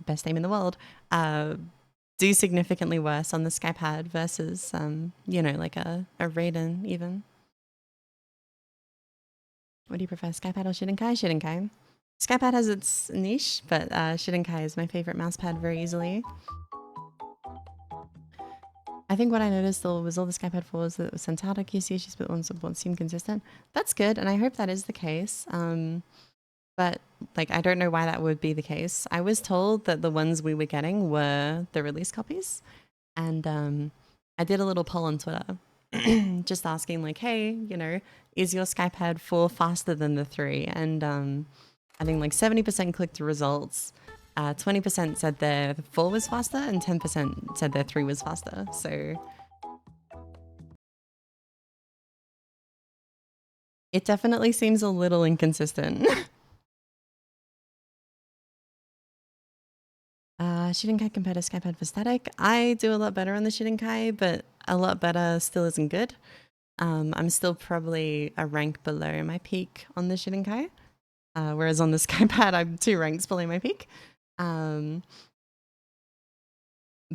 best name in the world, do significantly worse on the skypad versus, you know, like a Raiden even. What do you prefer, skypad or Shidenkai? Shidenkai. Skypad has its niche, but Shidenkai is my favorite mousepad very easily. I think what I noticed though was all the skypad 4s that were sent out at QC issues, but ones that seemed consistent. That's good, and I hope that is the case. But like, I don't know why that would be the case. I was told that the ones we were getting were the release copies, and I did a little poll on Twitter, just asking like, hey, you know, is your skypad 4 faster than the 3? And I think like 70% clicked the results. 20% said their 4 was faster, and 10% said their 3 was faster. So it definitely seems a little inconsistent. Shidenkai compared to skypad for static. I do a lot better on the Shidenkai, but a lot better still isn't good. I'm still probably a rank below my peak on the Shidenkai, whereas on the skypad, I'm 2 ranks below my peak. But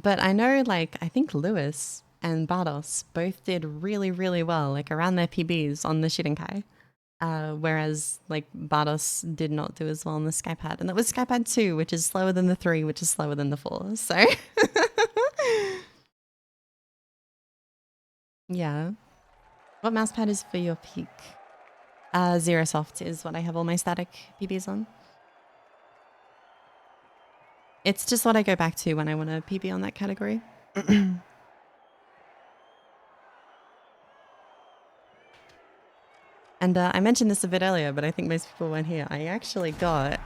I know, like, I think Lewis and Bardos both did really, really well, like around their PBs on the Shidenkai. Whereas like Bardos did not do as well on the skypad. And that was skypad 2, which is slower than the 3, which is slower than the 4. So yeah. What mousepad is for your peak? Zero soft is what I have all my static PBs on. It's just what I go back to when I want a PB on that category. And I mentioned this a bit earlier, but I think most people weren't here. I actually got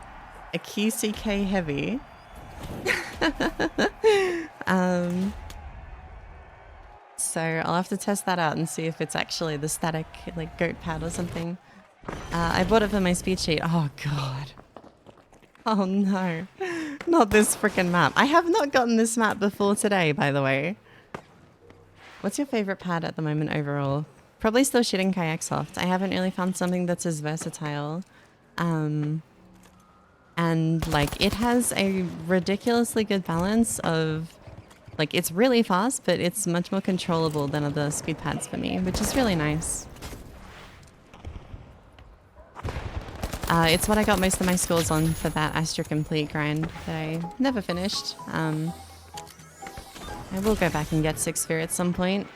a QCK Heavy. So I'll have to test that out and see if it's actually the static like goat pad or something. I bought it for my speed sheet. Oh god. Oh no. Not this freaking map. I have not gotten this map before today, by the way. What's your favorite pad at the moment overall? Probably still shooting Kayak Soft. I haven't really found something that's as versatile. And like it has a ridiculously good balance of like it's really fast, but it's much more controllable than other speed pads for me, which is really nice. It's what I got most of my scores on for that Astro Complete grind that I never finished. I will go back and get 6 Sphere at some point.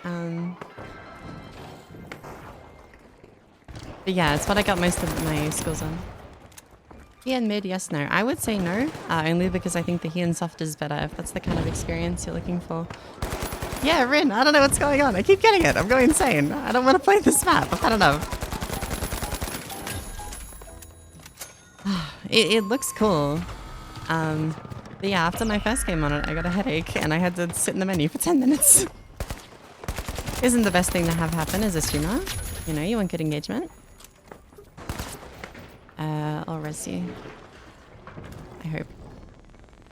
But yeah, it's what I got most of my scores on. Heian mid, yes, no. I would say no, only because I think the Heian soft is better if that's the kind of experience you're looking for. Yeah, Rin, I don't know what's going on. I keep getting it. I'm going insane. I don't want to play this map. I've had enough. It looks cool. But yeah, after my first game on it, I got a headache and I had to sit in the menu for 10 minutes. Isn't the best thing to have happen as a streamer. You know, you want good engagement. I'll res you. I hope.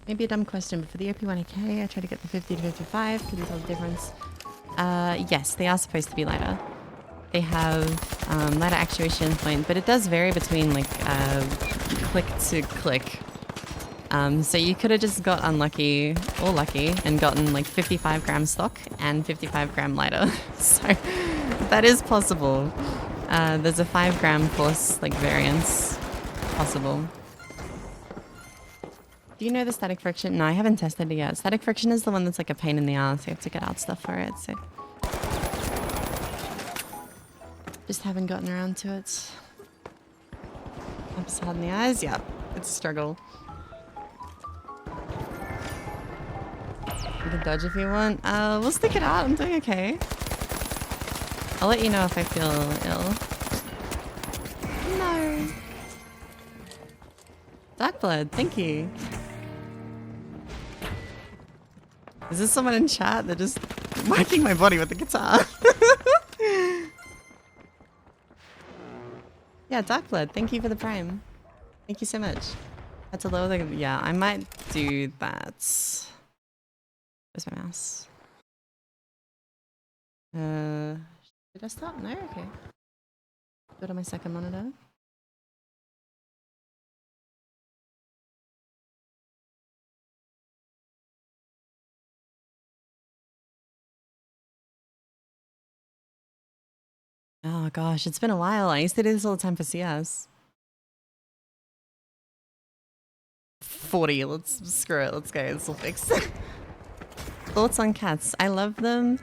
Maybe a dumb question, but for the OP1AK, I try to get the 50 to 55. Could you tell the difference? Yes, they are supposed to be lighter. They have lighter actuation point, but it does vary between like click to click. So you could have just got unlucky or lucky and gotten like 55 gram stock and 55 gram lighter. So that is possible. There's a 5 gram force like variance possible. Do you know the static friction? No, I haven't tested it yet. Static friction is the one that's like a pain in the ass. You have to get out stuff for it. So just haven't gotten around to it. Ups hard in the eyes. Yeah, it's a struggle. You can dodge if you want. We'll stick it out. I'm doing okay. I'll let you know if I feel ill. No. Dark blood, thank you. Is this someone in chat? They're just whacking my body with the guitar. Yeah, Dark blood, thank you for the prime. Thank you so much. Had to lower the... Yeah, I might do that. Where's my mouse? Did I stop? No? Okay. Go to my second monitor. Oh gosh, it's been a while. I used to do this all the time for CS. 40, let's screw it, let's go, it's all fixed. Thoughts on cats? I love them,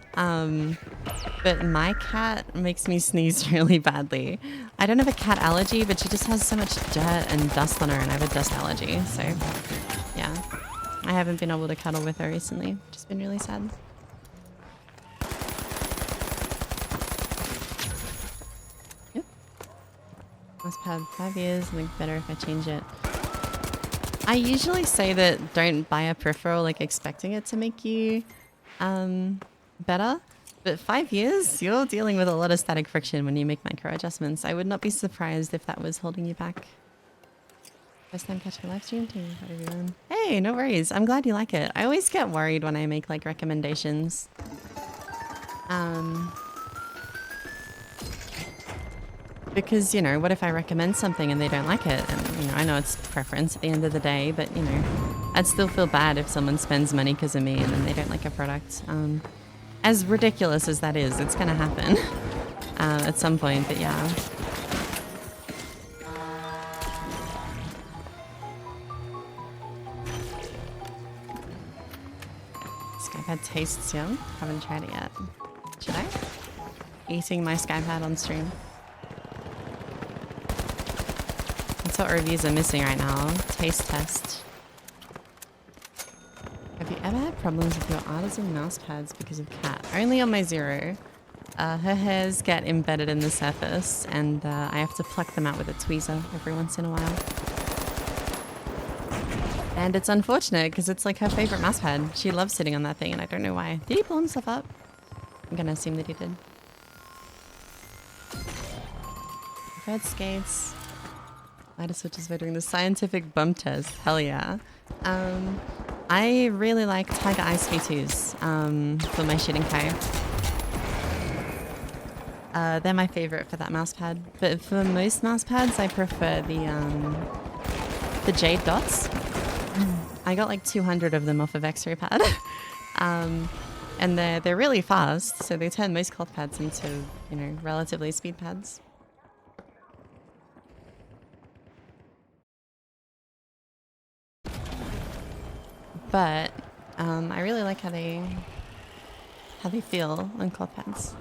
but my cat makes me sneeze really badly. I don't have a cat allergy, but she just has so much dirt and dust on her, and I have a dust allergy, so yeah. I haven't been able to cuddle with her recently, which has been really sad. Yep. Must have 5 years, I think better if I change it. I usually say that don't buy a peripheral like expecting it to make you better, but 5 years, you're dealing with a lot of static friction when you make micro adjustments. I would not be surprised if that was holding you back. First time catching a live stream too, everyone. Hey, no worries. I'm glad you like it. I always get worried when I make like recommendations. Because, you know, what if I recommend something and they don't like it? And, you know, I know it's preference at the end of the day, but, you know, I'd still feel bad if someone spends money because of me and then they don't like a product. As ridiculous as that is, it's going to happen at some point, but yeah. Skypad tastes young. Haven't tried it yet. Should I? Eating my Skypad on stream. That's what reviews are missing right now. Taste test. Have you ever had problems with your artisan mouse pads because of cat? Only on my Zero. Her hairs get embedded in the surface and I have to pluck them out with a tweezer every once in a while. And it's unfortunate because it's like her favorite mouse pad. She loves sitting on that thing and I don't know why. Did he pull himself up? I'm gonna assume that he did. Red skates. Lighter switches by doing the scientific bump test. Hell yeah. I really like Tiger Ice V2s for my Shirinkai. They're my favorite for that mouse pad. But for most mouse pads, I prefer the jade dots. I got like 200 of them off of X-Ray Pad. And they're really fast, so they turn most cloth pads into, you know, relatively speed pads. But I really like how they feel on cloth pads.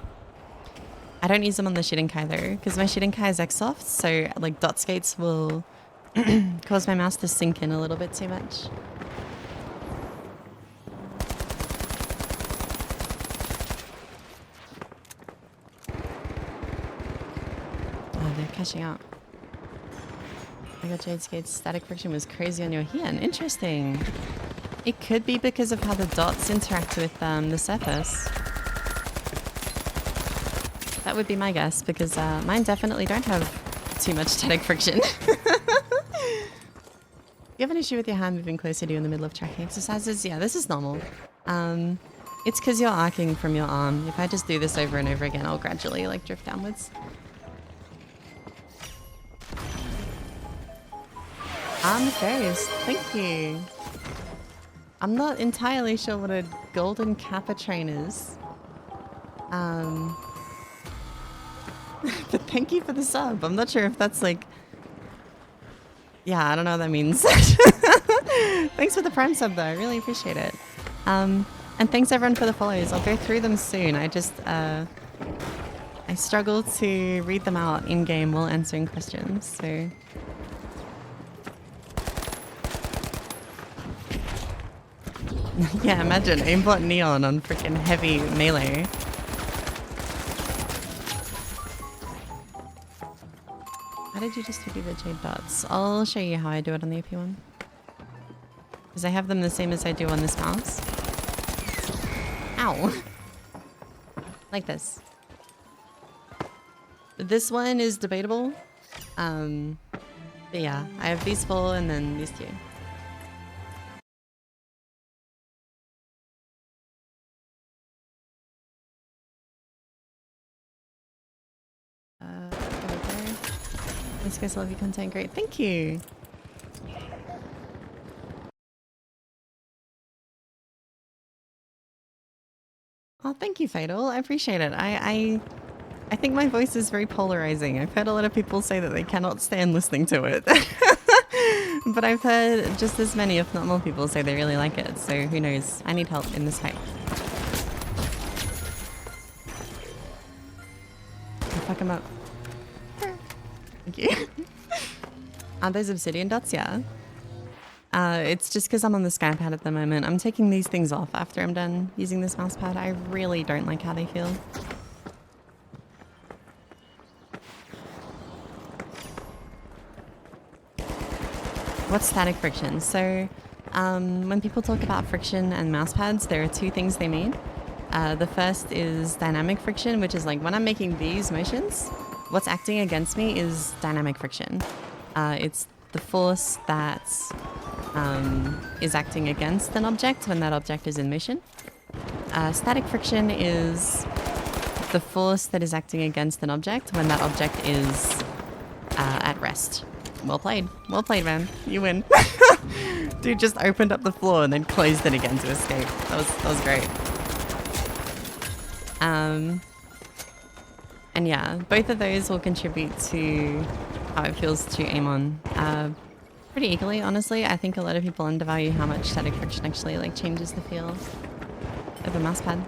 I don't use them on the Shirinkai though, because my Shirinkai is X-Soft, so like dot skates will cause my mouse to sink in a little bit too much. Oh, they're cashing out. I got Jade Skate's static friction was crazy on your Heian. Interesting. It could be because of how the dots interact with the surface. That would be my guess, because mine definitely don't have too much static friction. You have an issue with your hand moving closer to you in the middle of tracking exercises? Yeah, this is normal. It's because you're arcing from your arm. If I just do this over and over again, I'll gradually like drift downwards. Nefarious, thank you. I'm not entirely sure what a golden kappa train is. But thank you for the sub. I'm not sure if that's like... Yeah, I don't know what that means. Thanks for the Prime sub though, I really appreciate it. And thanks everyone for the follows. I'll go through them soon. I just, I struggle to read them out in-game while answering questions, so... Yeah, imagine aimbot neon on freaking heavy melee. How did you just do the jade dots? I'll show you how I do it on the AP one. Because I have them the same as I do on this mouse. Ow! Like this. This one is debatable. But yeah, I have these four and then these two. Viscose, love your content, great, thank you. Oh, thank you, Fatal. I appreciate it. I think my voice is very polarizing. I've heard a lot of people say that they cannot stand listening to it. But I've heard just as many, if not more people, say they really like it. So who knows? I need help in this fight. I'll fuck him up. Thank you. Are those obsidian dots? Yeah. It's just because I'm on the skypad at the moment. I'm taking these things off after I'm done using this mouse pad. I really don't like how they feel. What's static friction? So when people talk about friction and mouse pads, there are two things they mean. The first is dynamic friction, which is like when I'm making these motions, what's acting against me is dynamic friction. It's the force that is acting against an object when that object is in motion. Static friction is the force that is acting against an object when that object is at rest. Well played, man. You win. Dude just opened up the floor and then closed it again to escape. That was great. And yeah, both of those will contribute to how it feels to aim on pretty equally, honestly. I think a lot of people undervalue how much static friction actually like changes the feel. of a mouse pad.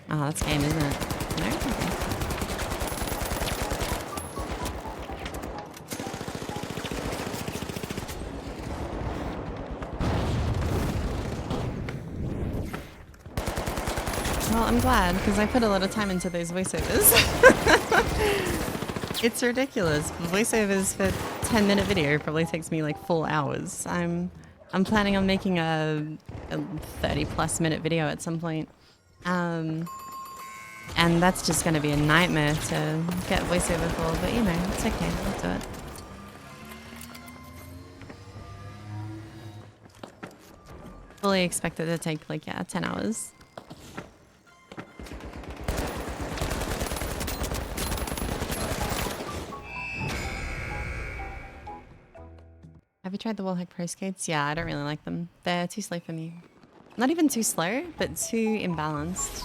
Oh, that's game, isn't it? No? Okay. Well, I'm glad, because I put a lot of time into those voiceovers. It's ridiculous. Voiceovers for 10-minute video probably takes me like 4 hours. I'm planning on making a 30+ minute video at some point. And that's just going to be a nightmare to get voiceover for, but you know, it's okay. I'll do it. Fully expect it to take like, yeah, 10 hours. Have you tried the wallhack pro skates? Yeah, I don't really like them. They're too slow for me. Not even too slow, but too imbalanced.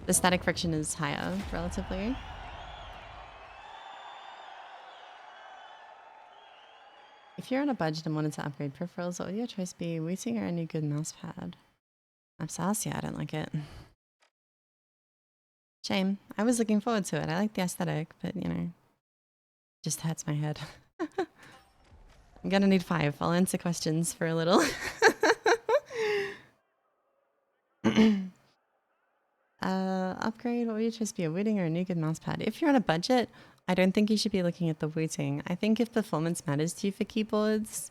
The static friction is higher, relatively. If you're on a budget and wanted to upgrade peripherals, what would your choice be? Wooting or any good mouse pad? Yeah, I don't like it. Shame. I was looking forward to it. I like the aesthetic, but you know, just hurts my head. I'm gonna need 5. I'll answer questions for a little. Upgrade, what would you choose be, a Wooting or a new good mouse pad? If you're on a budget, I don't think you should be looking at the Wooting. I think if performance matters to you for keyboards,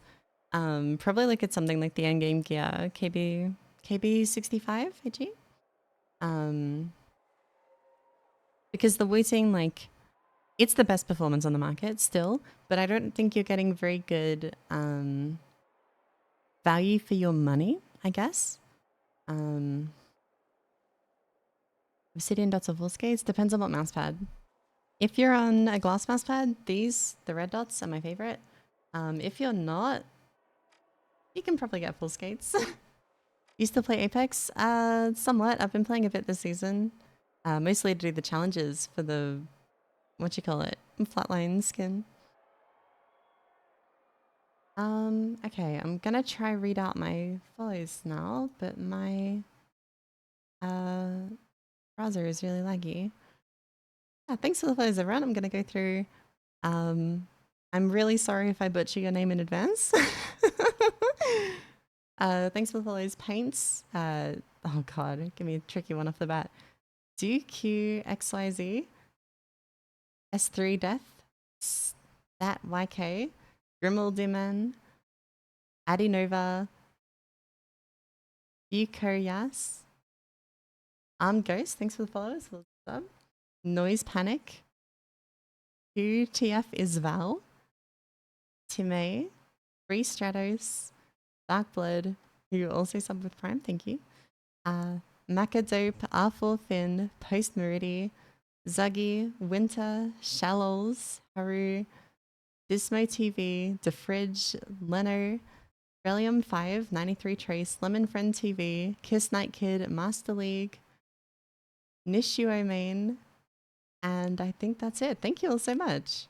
probably look at something like the Endgame Gear KB65 AG. Because the Wooting, like, it's the best performance on the market still, but I don't think you're getting very good value for your money, I guess. Obsidian dots or full skates, depends on what mousepad. If you're on a glass mousepad, the red dots are my favorite. If you're not, you can probably get full skates. You still play Apex? Somewhat. I've been playing a bit this season. Mostly to do the challenges for the, flatline skin. Okay, I'm gonna try read out my follows now, but my browser is really laggy. Yeah, thanks for the follows, everyone. I'm gonna go through. I'm really sorry if I butcher your name in advance. Thanks for the follows, Paints. Oh god, give me a tricky one off the bat. DQXYZ, S3 Death, Stat YK, Grimmel Diman, Adinova, Bukoyas, Armed Ghost, thanks for the follows. Noise Panic, QTF is Val, Timay, Free Stratos, Dark Blood, who also subbed with Prime, thank you. Macadope, R4 Finn, Post Meridi, Zuggy, Winter, Shallows, Haru, Dismo TV, Defridge, Leno, Relium 5, 93 Trace, Lemon Friend TV, Kiss Night Kid, Master League, Nishuo Main, and I think that's it. Thank you all so much.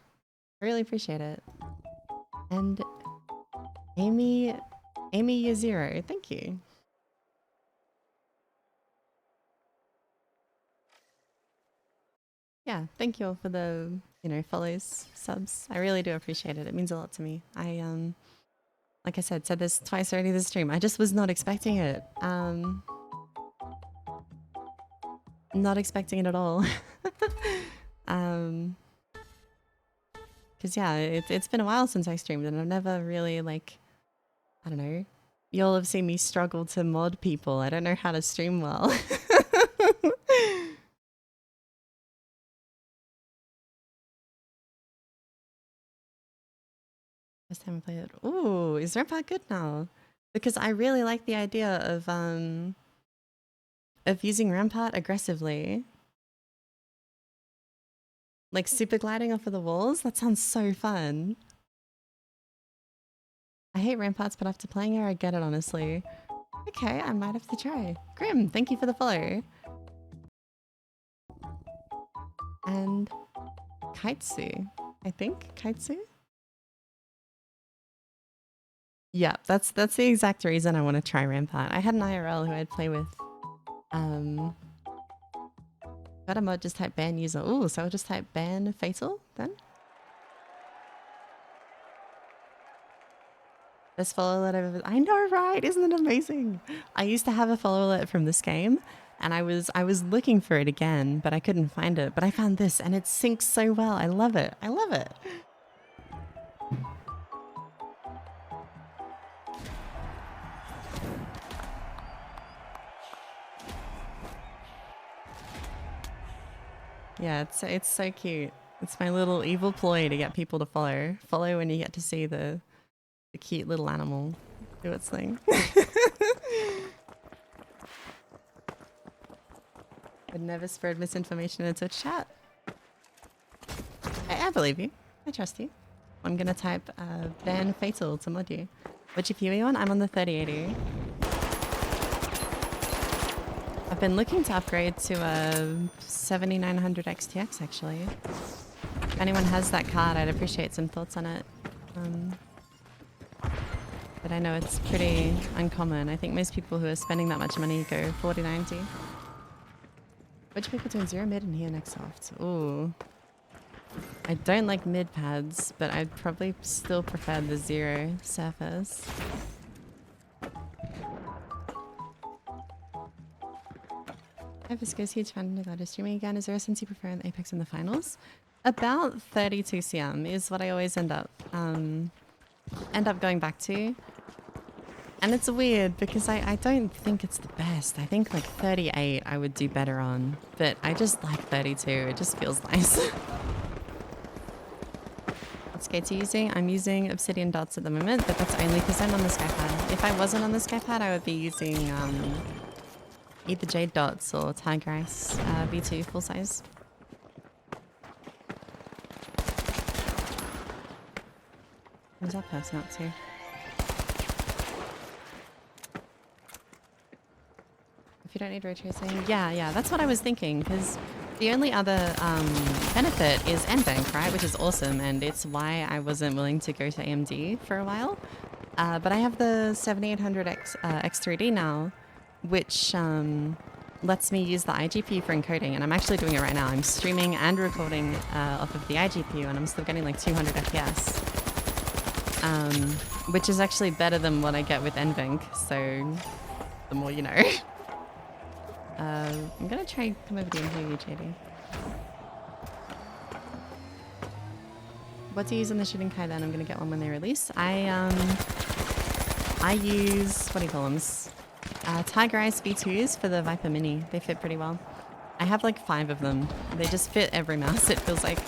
I really appreciate it. And Amy Yaziro, thank you. Yeah, thank you all for the, follows, subs. I really do appreciate it. It means a lot to me. I, like I said this twice already this stream. I just was not expecting it. Not expecting it at all. Cause yeah, it's been a while since I streamed and I've never really I don't know. You'll have seen me struggle to mod people. I don't know how to stream well. First time I played it. Ooh, is Rampart good now? Because I really like the idea of using Rampart aggressively. Like super gliding off of the walls? That sounds so fun. I hate ramparts, but after playing her, I get it, honestly. Okay, I might have to try. Grim, thank you for the follow. and Kaitsu. I think Kaitsu. Yeah, that's the exact reason I want to try Rampart. I had an IRL who I'd play with. Got a mod, just type ban user. Ooh, so I'll just type ban fatal then. Best follow alert I've ever. I know, right? Isn't it amazing? I used to have a follow alert from this game, and I was looking for it again, but I couldn't find it. But I found this, and it syncs so well. I love it. I love it. Yeah, it's so cute. It's my little evil ploy to get people to follow. Follow when you get to see the cute little animal do its thing. I'd never spread misinformation into a chat. I believe you. I trust you. I'm gonna type ban fatal to mod you. Which if you on, I'm on the 3080. I've been looking to upgrade to a 7900 XTX actually. If anyone has that card, I'd appreciate some thoughts on it. But I know it's pretty uncommon. I think most people who are spending that much money go 4090. Which pick between 0 mid and here next soft? Ooh. I don't like mid pads, but I'd probably still prefer the 0 surface. Hi Viscose, huge fan of that. Streaming again. Is there a sense you prefer in the Apex in the finals? About 32 cm is what I always end up going back to. And it's weird because I don't think it's the best. I think like 38 I would do better on, but I just like 32. It just feels nice. What skates are you using? I'm using Obsidian Dots at the moment, but that's only because I'm on the skypad. If I wasn't on the skypad, I would be using either Jade Dots or Tiger Ice V2 full size. What is that person up to? If you don't need ray tracing, yeah, that's what I was thinking, because the only other benefit is NVENC, right, which is awesome, and it's why I wasn't willing to go to AMD for a while. But I have the 7800X X3D now, which lets me use the iGPU for encoding, and I'm actually doing it right now. I'm streaming and recording off of the iGPU, and I'm still getting like 200 FPS, which is actually better than what I get with NVENC, so the more you know. I'm gonna try and come over to you, JD. What do you use on the shooting Kai then? I'm gonna get one when they release. I use, what do you call them? Tiger Ice V2s for the Viper Mini. They fit pretty well. I have like 5 of them. They just fit every mouse, it feels like.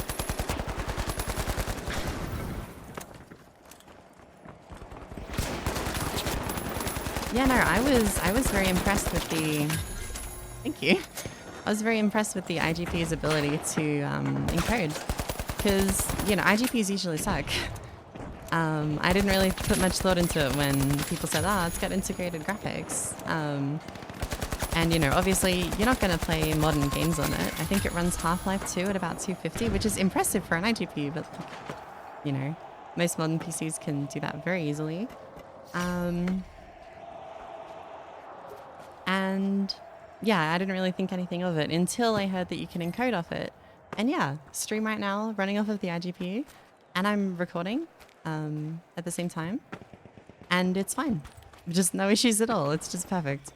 Yeah, no, I was very impressed with the... Thank you. I was very impressed with the iGPU's ability to encode, because, you know, iGPUs usually suck. I didn't really put much thought into it when people said, it's got integrated graphics. And, you know, obviously you're not going to play modern games on it. I think it runs Half-Life 2 at about 250, which is impressive for an iGPU, but, you know, most modern PCs can do that very easily. And... yeah, I didn't really think anything of it until I heard that you can encode off it. And yeah, stream right now, running off of the iGPU, and I'm recording at the same time, and it's fine. Just no issues at all. It's just perfect.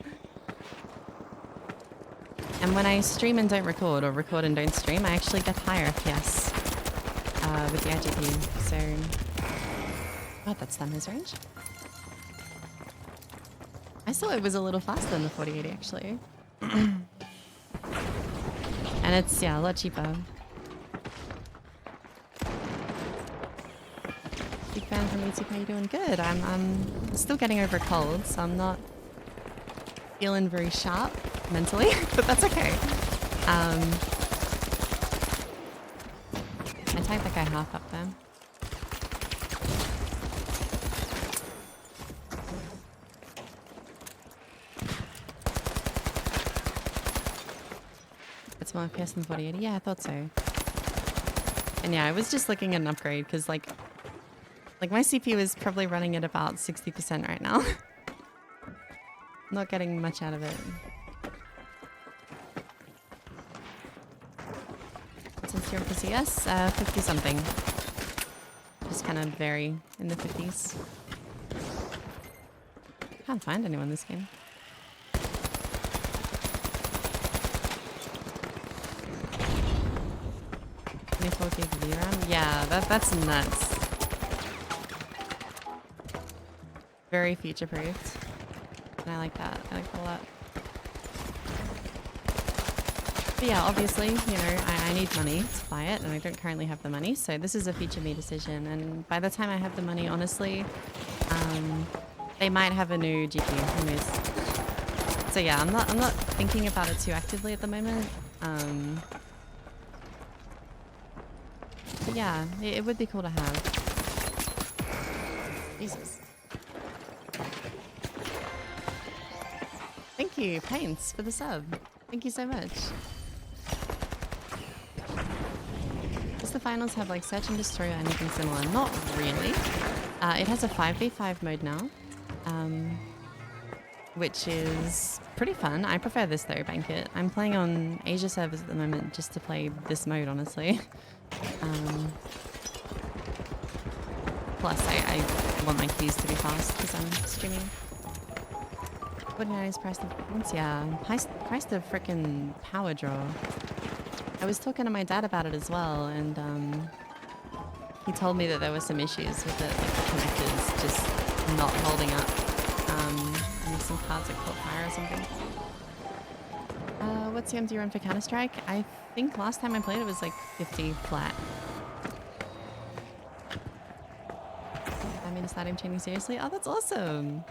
And when I stream and don't record, or record and don't stream, I actually get higher FPS with the iGPU. So, oh, that's done his range. I saw it was a little faster than the 4080 actually. And it's, yeah, a lot cheaper. Big fan from YouTube, how you doing? Good. I'm still getting over a cold, so I'm not feeling very sharp mentally, but that's okay. I typed that guy half up there. It's more FPS than 4080. Yeah, I thought so. And yeah, I was just looking at an upgrade because like my CPU is probably running at about 60% right now. Not getting much out of it. Since you're for CS, 50 something. Just kind of vary in the 50s. Can't find anyone this game. 24 gig VRAM? Yeah, that's nuts. Very future-proofed. And I like that. I like that a lot. But yeah, obviously, you know, I need money to buy it, and I don't currently have the money, so this is a future me decision. And by the time I have the money, honestly, they might have a new GPU. Who knows? So yeah, I'm not thinking about it too actively at the moment. But yeah, it would be cool to have. Jesus. Thank you, Paints, for the sub. Thank you so much. Does the finals have like search and destroy or anything similar? Not really. It has a 5v5 mode now, which is pretty fun. I prefer this though, Banquet. I'm playing on Asia servers at the moment just to play this mode, honestly. Plus, I want my keys to be fast because I'm streaming. What is price of performance? Yeah, price of frickin' power draw. I was talking to my dad about it as well, and he told me that there were some issues with it, like the connectors just not holding up. And some cards like caught fire or something. What CM do you run for Counter-Strike? I think last time I played it was like 50 flat. I mean, starting training seriously? Oh, that's awesome!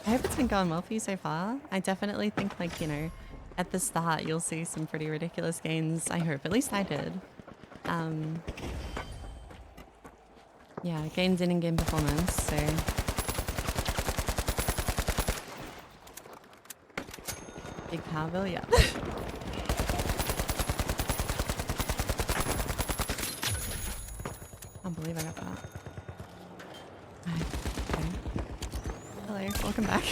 I hope it's been going well for you so far. I definitely think, like, you know, at the start you'll see some pretty ridiculous gains. I hope. At least I did. Yeah, gains in in-game performance, so... Big power bill, yeah. Can't believe I got that. Okay. Hello, welcome back.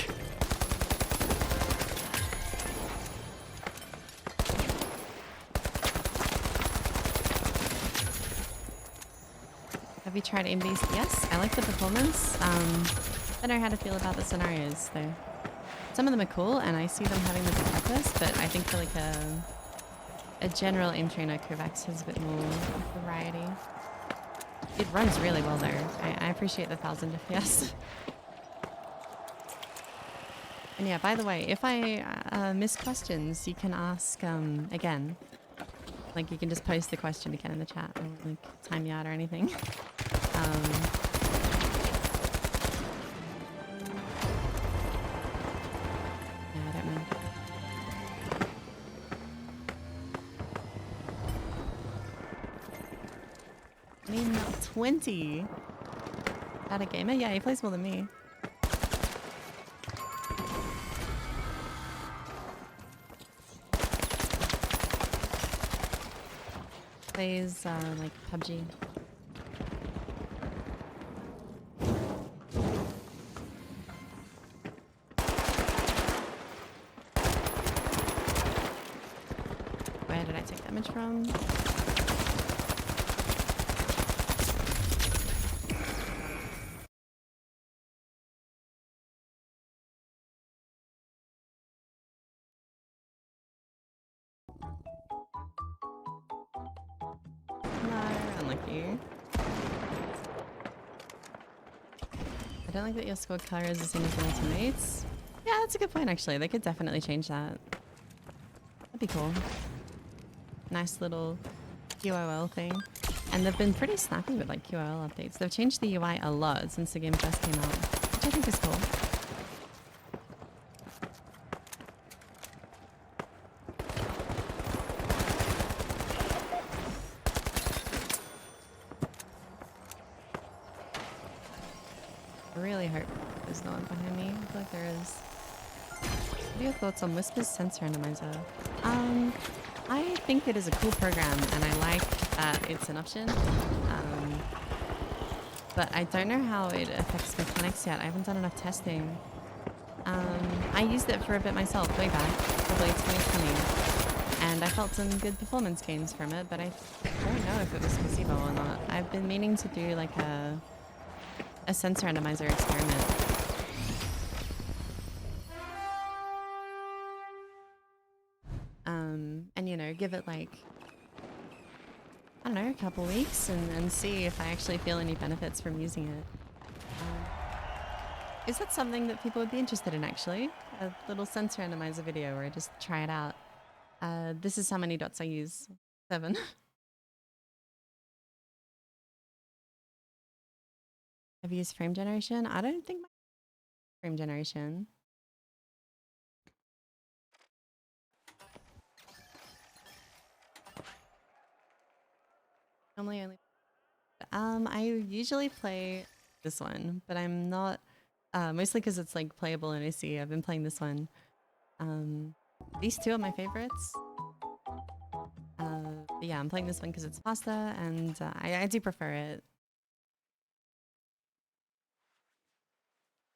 Have you tried aim beast? Yes, I like the performance. I don't know how to feel about the scenarios though. Some of them are cool and I see them having the good purpose, but I think for like a general aim trainer, Kovacs has a bit more variety. It runs really well though. I appreciate the 1000 FPS. And yeah, by the way, if I miss questions, you can ask again. Like you can just post the question again in the chat. I won't like time you out or anything. Yeah, I don't mind. I mean, 20. That a gamer? Yeah, he plays more than me. Plays like PUBG. Where did I take damage from? Unlucky. I don't like that your squad color is the same as your teammates. Yeah, that's a good point actually. They could definitely change that. That'd be cool. Nice little QOL thing. And they've been pretty snappy with like QOL updates. They've changed the UI a lot since the game first came out, which I think is cool. I really hope there's no one behind me. I feel like there is. What are your thoughts on Whisper's sensor randomizer? I think it is a cool program, and I like that it's an option. But I don't know how it affects mechanics yet. I haven't done enough testing. I used it for a bit myself way back, probably 2020, and I felt some good performance gains from it, but I don't know if it was placebo or not. I've been meaning to do like a sensor randomizer experiment. And you know, give it like, I don't know, a couple weeks and see if I actually feel any benefits from using it. Is that something that people would be interested in, actually? A little sensor randomizer video where I just try it out. This is how many dots I use. 7. Have you used frame generation? I don't think my frame generation. Normally only... I usually play this one, but I'm not... mostly because it's like playable and easy. I've been playing this one. These two are my favorites. But yeah, I'm playing this one because it's faster, and I do prefer it.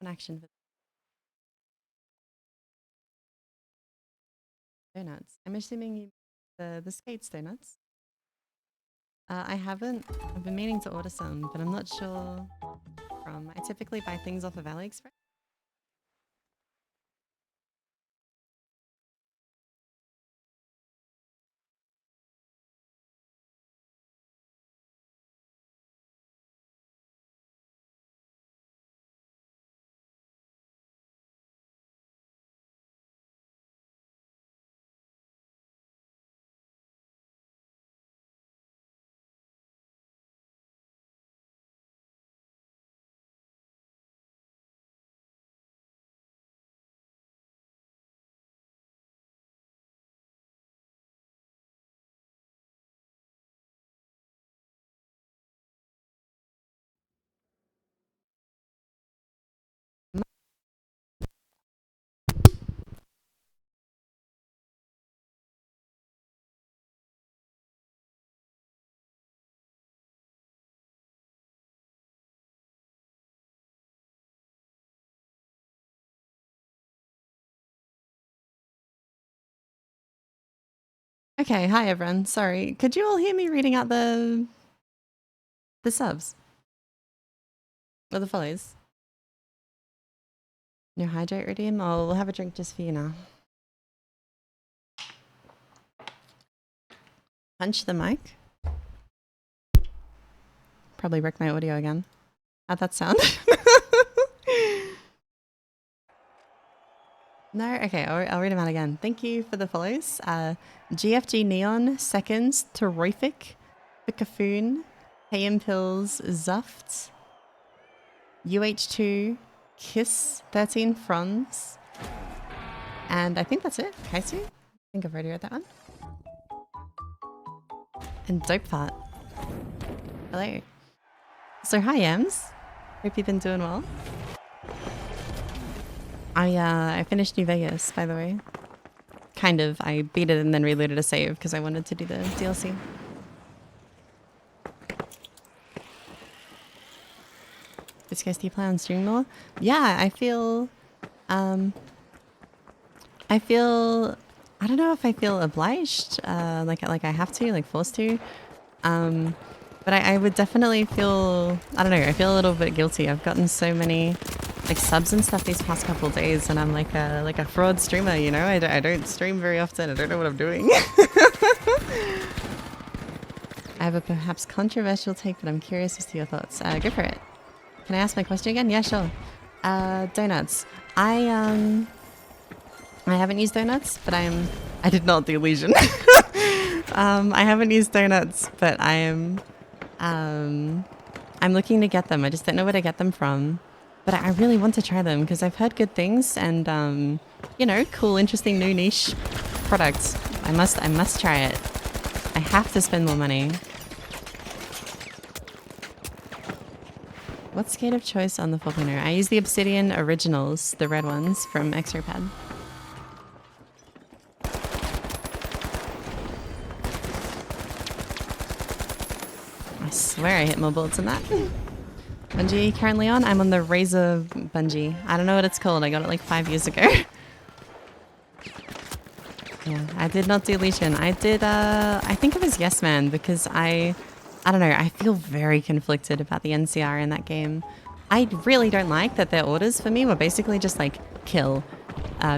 An action for donuts. I'm assuming you the skates donuts. I haven't. I've been meaning to order some, but I'm not sure from. I typically buy things off of AliExpress. Okay, hi everyone. Sorry, could you all hear me reading out the subs or the follows? No hydrate redeem. Oh, we'll have a drink just for you now. Punch the mic. Probably wreck my audio again. How'd that sound? No? Okay, I'll read them out again. Thank you for the follows. GFG Neon, Seconds, Terrific, Bickafoon, Hayam Pills, Zuft, UH2, Kiss, 13 Fronds, and I think that's it. Kaisu? I think I've already read that one. And Dope Fart. Hello. So hi, Yams. Hope you've been doing well. I finished New Vegas, by the way. Kind of. I beat it and then reloaded a save because I wanted to do the DLC. Viscose, do you plan on streaming more? Yeah, I feel... I don't know if I feel obliged, like I have to, like forced to. But I would definitely feel... I don't know, I feel a little bit guilty. I've gotten so many... like subs and stuff these past couple days, and I'm like a fraud streamer, you know? I don't stream very often. I don't know what I'm doing. I have a perhaps controversial take, but I'm curious as to your thoughts. Go for it. Can I ask my question again? Yeah, sure. Donuts. I haven't used donuts, but I did not do Legion. I haven't used donuts, but I'm looking to get them. I just don't know where to get them from. But I really want to try them because I've heard good things and, you know, cool, interesting new niche products. I must try it. I have to spend more money. What's skate of choice on the 4.0? I use the Obsidian Originals, the red ones from X-Ray Pad. I swear I hit more bullets than that. Bungee currently on? I'm on the Razor bungee. I don't know what it's called. I got it like 5 years ago. Yeah, I did not do Legion. I did, I think it was Yes Man because I don't know, I feel very conflicted about the NCR in that game. I really don't like that their orders for me were basically just like, kill.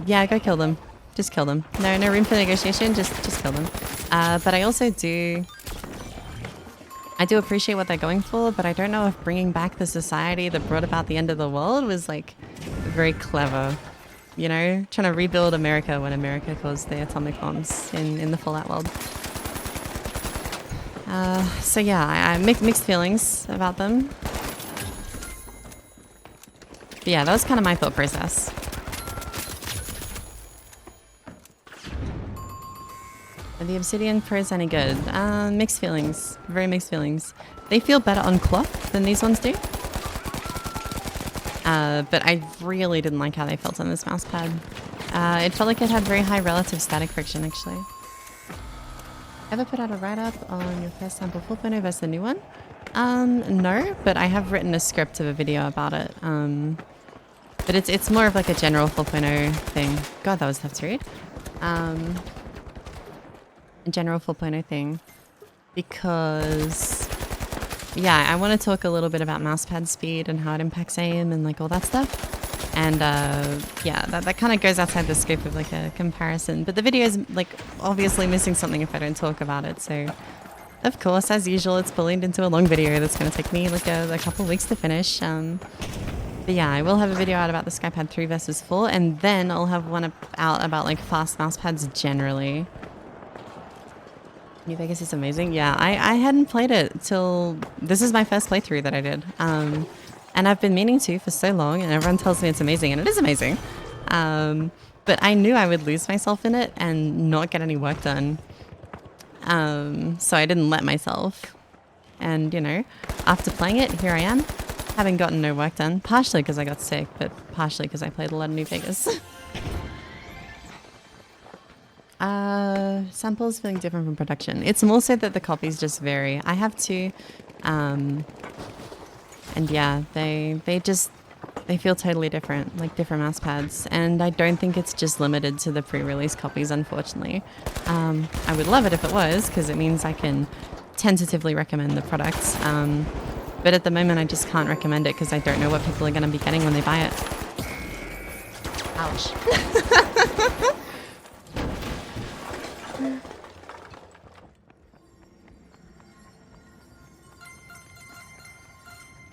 Yeah, go kill them. Just kill them. No room for negotiation, just kill them. But I also do appreciate what they're going for, but I don't know if bringing back the society that brought about the end of the world was like very clever. You know, trying to rebuild America when America caused the atomic bombs in the Fallout world. So yeah, I mixed feelings about them. But yeah, that was kind of my thought process. Are the Obsidian pros any good? Mixed feelings. Very mixed feelings. They feel better on cloth than these ones do. But I really didn't like how they felt on this mouse pad. It felt like it had very high relative static friction, actually. Ever put out a write-up on your first sample 4.0 versus the new one? No, but I have written a script of a video about it. But it's more of like a general 4.0 thing. God, that was tough to read. A general 4.0 thing. Because... yeah, I want to talk a little bit about mousepad speed and how it impacts aim and like all that stuff. And yeah, that kind of goes outside the scope of like a comparison. But the video is like obviously missing something if I don't talk about it. So of course, as usual, it's bullied into a long video that's going to take me like a couple weeks to finish. But yeah, I will have a video out about the skypad 3 versus 4. And then I'll have one out about like fast mousepads generally. New Vegas is amazing. Yeah, I hadn't played it till... this is my first playthrough that I did. And I've been meaning to for so long, and everyone tells me it's amazing, and it is amazing. But I knew I would lose myself in it and not get any work done. So I didn't let myself. And, you know, after playing it, here I am, having gotten no work done. Partially because I got sick, but partially because I played a lot of New Vegas. Samples feeling different from production. It's more so that the copies just vary. I have two, and yeah, they feel totally different, like different mouse pads. And I don't think it's just limited to the pre-release copies, unfortunately. I would love it if it was, because it means I can tentatively recommend the products. But at the moment, I just can't recommend it because I don't know what people are going to be getting when they buy it. Ouch.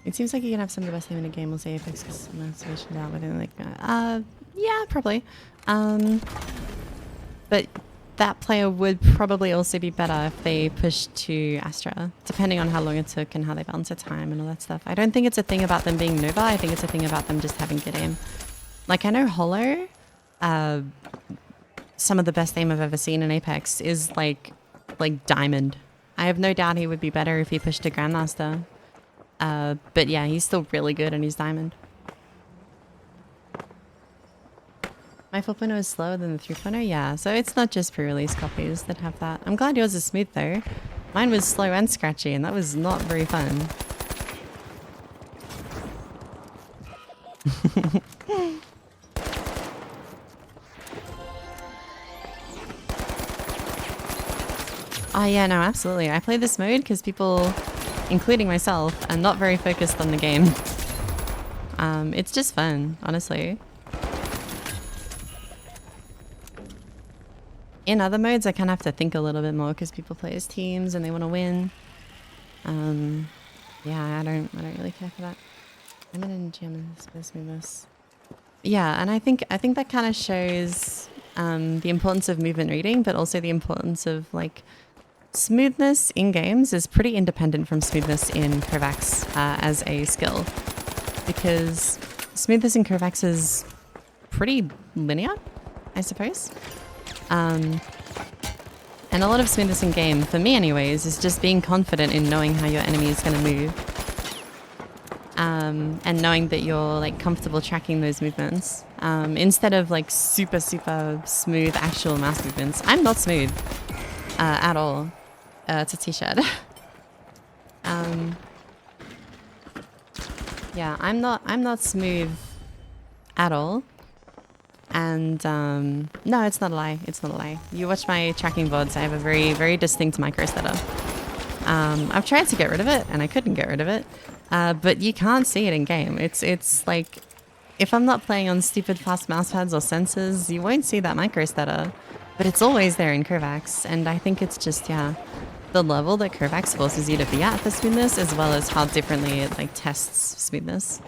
It seems like you can have some of the best aim in a game, we'll say Apex, because motivation down within like, yeah, probably. But that player would probably also be better if they pushed to Astra, depending on how long it took and how they balance their time and all that stuff. I don't think it's a thing about them being Nova, I think it's a thing about them just having good aim. Like, I know Hollow, some of the best aim I've ever seen in Apex is like Diamond. I have no doubt he would be better if he pushed to Grandmaster. But yeah, he's still really good and he's Diamond. My 4.0 is slower than the 3.0? Yeah, so it's not just pre-release copies that have that. I'm glad yours is smooth though. Mine was slow and scratchy and that was not very fun. Oh yeah, no, absolutely. I play this mode because people, including myself, are not very focused on the game. It's just fun, honestly. In other modes, I kind of have to think a little bit more because people play as teams and they want to win. Yeah, I don't really care for that. I'm in a gym supposed to move this. Yeah, and I think that kind of shows the importance of movement reading, but also the importance of like smoothness in games is pretty independent from smoothness in Kovacs as a skill, because smoothness in Kovacs is pretty linear, I suppose. And a lot of smoothness in game, for me anyways, is just being confident in knowing how your enemy is going to move. And knowing that you're like comfortable tracking those movements. Instead of like super smooth actual mouse movements. I'm not smooth at all. It's a t-shirt. Yeah, I'm not smooth at all. And no, it's not a lie. It's not a lie. You watch my tracking VODs, I have a very, very distinct micro stutter. I've tried to get rid of it and I couldn't get rid of it. But you can't see it in game. It's like, if I'm not playing on stupid fast mouse pads or sensors, you won't see that micro stutter. But it's always there in Curvax, and I think it's just, yeah, the level that Curvax forces you to be at for smoothness, as well as how differently it like tests smoothness.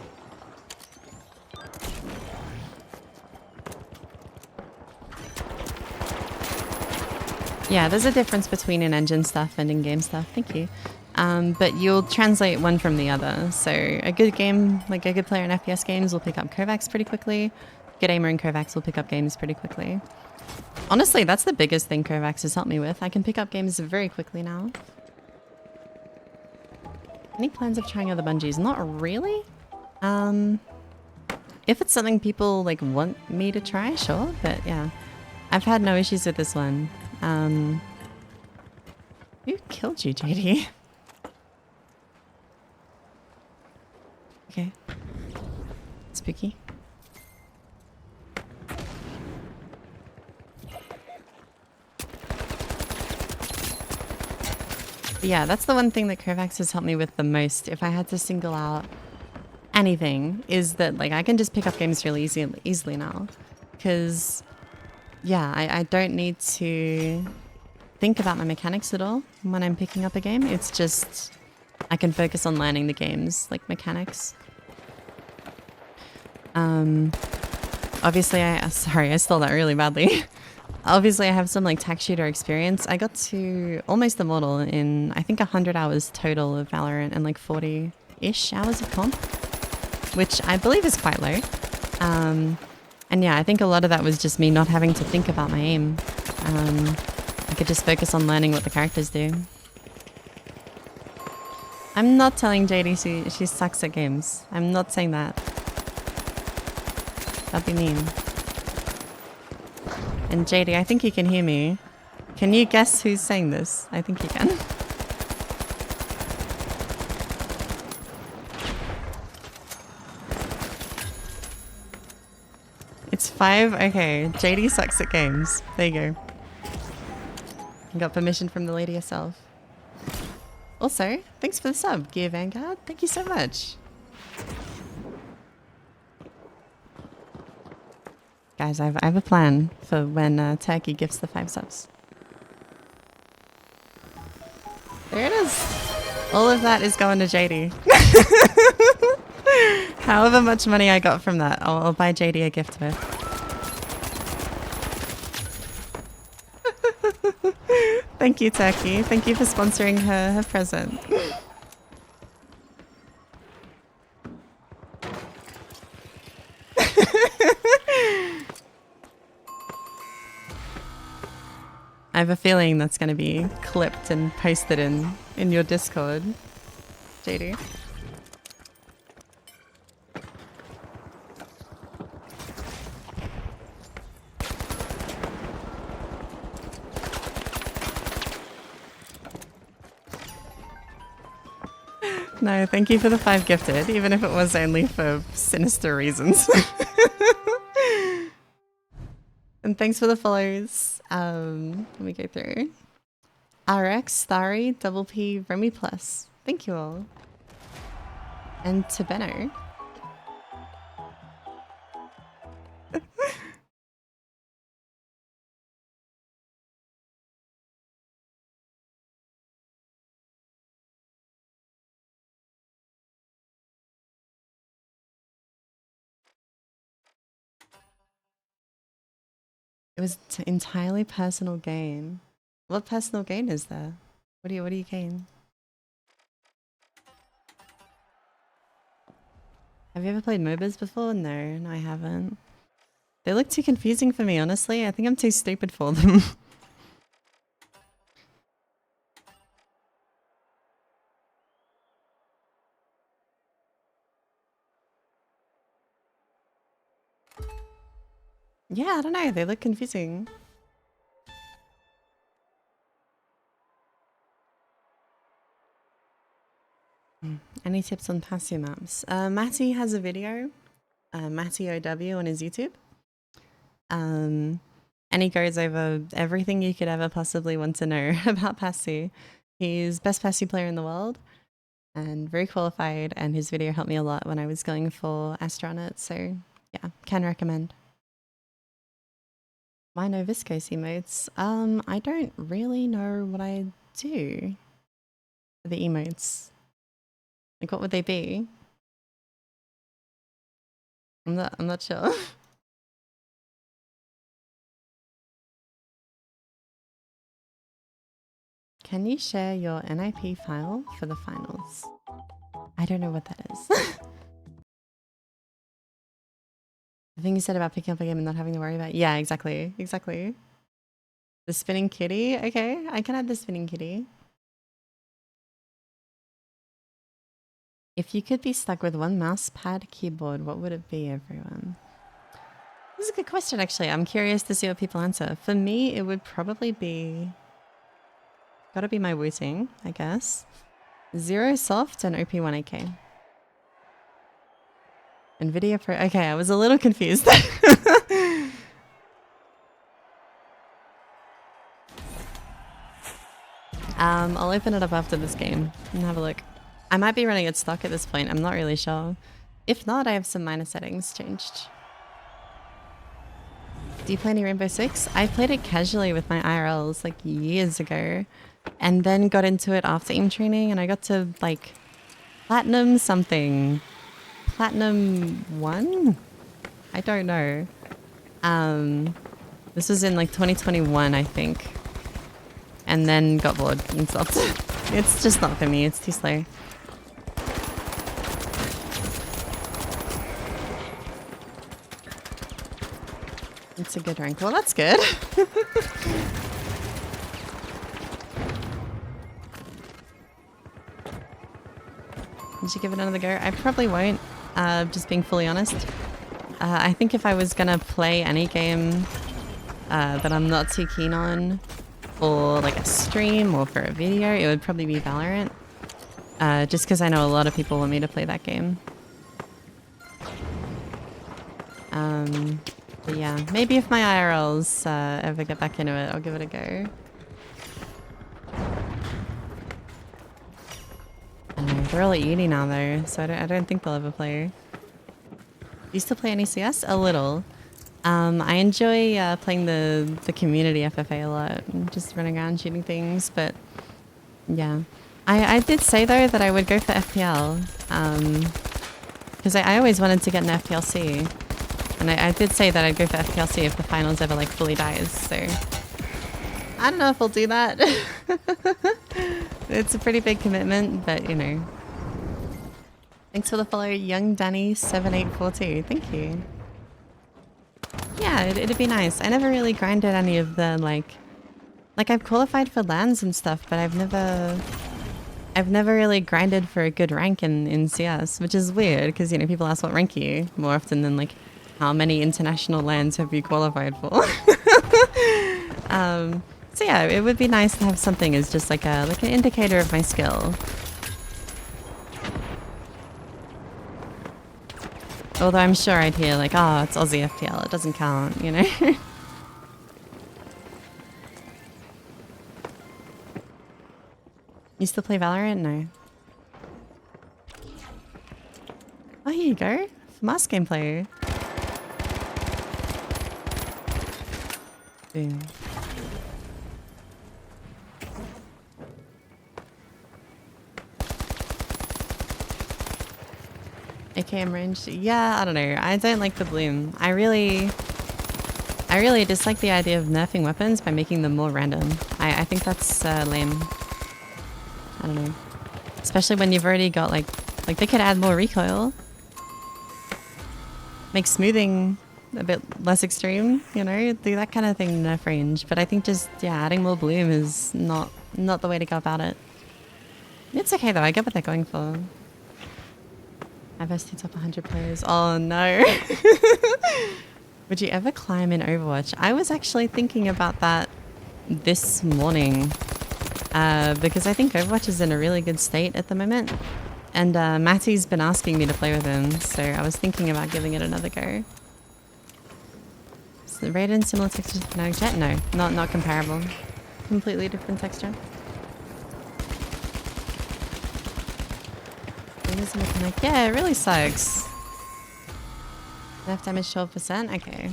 Yeah, there's a difference between in-engine stuff and in-game stuff. Thank you. But you'll translate one from the other. So a good game, like a good player in FPS games, will pick up Curvax pretty quickly. Good aimer in Curvax will pick up games pretty quickly. Honestly, that's the biggest thing Curvax has helped me with. I can pick up games very quickly now. Any plans of trying other bungees? Not really. If it's something people like want me to try, sure. But yeah, I've had no issues with this one. Who killed you, JD? Okay. Spooky. But yeah, that's the one thing that Curvax has helped me with the most. If I had to single out anything, is that like I can just pick up games really easily now. Because yeah, I don't need to think about my mechanics at all when I'm picking up a game. It's just I can focus on learning the game's like mechanics. Obviously sorry, I stole that really badly. Obviously I have some like tack shooter experience. I got to almost immortal in I think 100 hours total of Valorant and like 40-ish hours of comp, which I believe is quite low. And yeah, I think a lot of that was just me not having to think about my aim. I could just focus on learning what the characters do. I'm not telling JD she sucks at games. I'm not saying that. That'd be mean. And JD, I think you can hear me. Can you guess who's saying this? I think you can. It's 5? Okay, JD sucks at games. There you go. You got permission from the lady herself. Also, thanks for the sub, Gear Vanguard. Thank you so much. Guys, I have a plan for when Turkey gifts the 5 subs. There it is. All of that is going to JD. However much money I got from that, I'll buy JD a gift with. Thank you, Turkey. Thank you for sponsoring her present. I have a feeling that's going to be clipped and posted in your Discord, JD. No, thank you for the 5 gifted, even if it was only for sinister reasons. And thanks for the follows. Let me go through. RX, Starry, Double P, Remy Plus. Thank you all. And Tabeno. It was entirely personal gain. What personal gain is there? What do you gain? Have you ever played MOBAs before? No, I haven't. They look too confusing for me, honestly. I think I'm too stupid for them. Yeah, I don't know. They look confusing. Any tips on Passy maps? Matty has a video, Matty OW on his YouTube. And he goes over everything you could ever possibly want to know about Passy. He's best Passy player in the world and very qualified, and his video helped me a lot when I was going for astronaut, so yeah, can recommend. Why no viscose emotes? I don't really know what I do for the emotes. Like, what would they be? I'm not sure. Can you share your NIP file for the finals? I don't know what that is. The thing you said about picking up a game and not having to worry about. Yeah, exactly. Exactly. The spinning kitty. Okay, I can add the spinning kitty. If you could be stuck with one mouse pad keyboard, what would it be, everyone? This is a good question, actually. I'm curious to see what people answer. For me, it would probably be... Gotta be my Wu-Ting, I guess. Zero soft and OP1AK. NVIDIA Pro... Okay, I was a little confused. I'll open it up after this game and have a look. I might be running it stock at this point. I'm not really sure. If not, I have some minor settings changed. Do you play any Rainbow Six? I played it casually with my IRLs like years ago, and then got into it after aim training, and I got to like platinum something. Platinum 1? I don't know. This was in like 2021, I think. And then got bored and stopped. It's just not for me, it's too slow. It's a good rank. Well, that's good. Did you give it another go? I probably won't, just being fully honest. I think if I was gonna play any game that I'm not too keen on for like a stream or for a video, it would probably be Valorant. Just because I know a lot of people want me to play that game. But yeah, maybe if my IRLs ever get back into it, I'll give it a go. I know, they're all at uni now though, so I don't think they'll ever play. Used to play any CS? A little. I enjoy playing the community FFA a lot, just running around shooting things, but yeah. I did say though that I would go for FPL, because I always wanted to get an FPLC, and I did say that I'd go for FPLC if the finals ever like fully dies, so I don't know if I'll do that. It's a pretty big commitment, but you know. Thanks for the follow, Young Danny 7842. Thank you. Yeah, it'd be nice. I never really grinded any of the like I've qualified for LANs and stuff, but I've never really grinded for a good rank in CS, which is weird because, you know, people ask what rank are you more often than like how many international LANs have you qualified for. So yeah, it would be nice to have something as just like an indicator of my skill. Although I'm sure I'd hear like, oh, it's Aussie FPL, it doesn't count, you know? You still play Valorant? No. Oh, here you go. Mask gameplay. Boom. AKM range? Yeah, I don't know. I don't like the bloom. I really dislike the idea of nerfing weapons by making them more random. I think that's lame. I don't know. Especially when you've already got like they could add more recoil. Make smoothing a bit less extreme, you know? Do that kind of thing nerf range. But I think just, yeah, adding more bloom is not the way to go about it. It's okay though, I get what they're going for. IVST top 100 players. Oh no. Would you ever climb in Overwatch? I was actually thinking about that this morning. Because I think Overwatch is in a really good state at the moment. And Matty's been asking me to play with him, so I was thinking about giving it another go. Is the Raiden similar texture to Kinetic Jet? No, not comparable. Completely different texture. Yeah, it really sucks. Left damage 12%? Okay.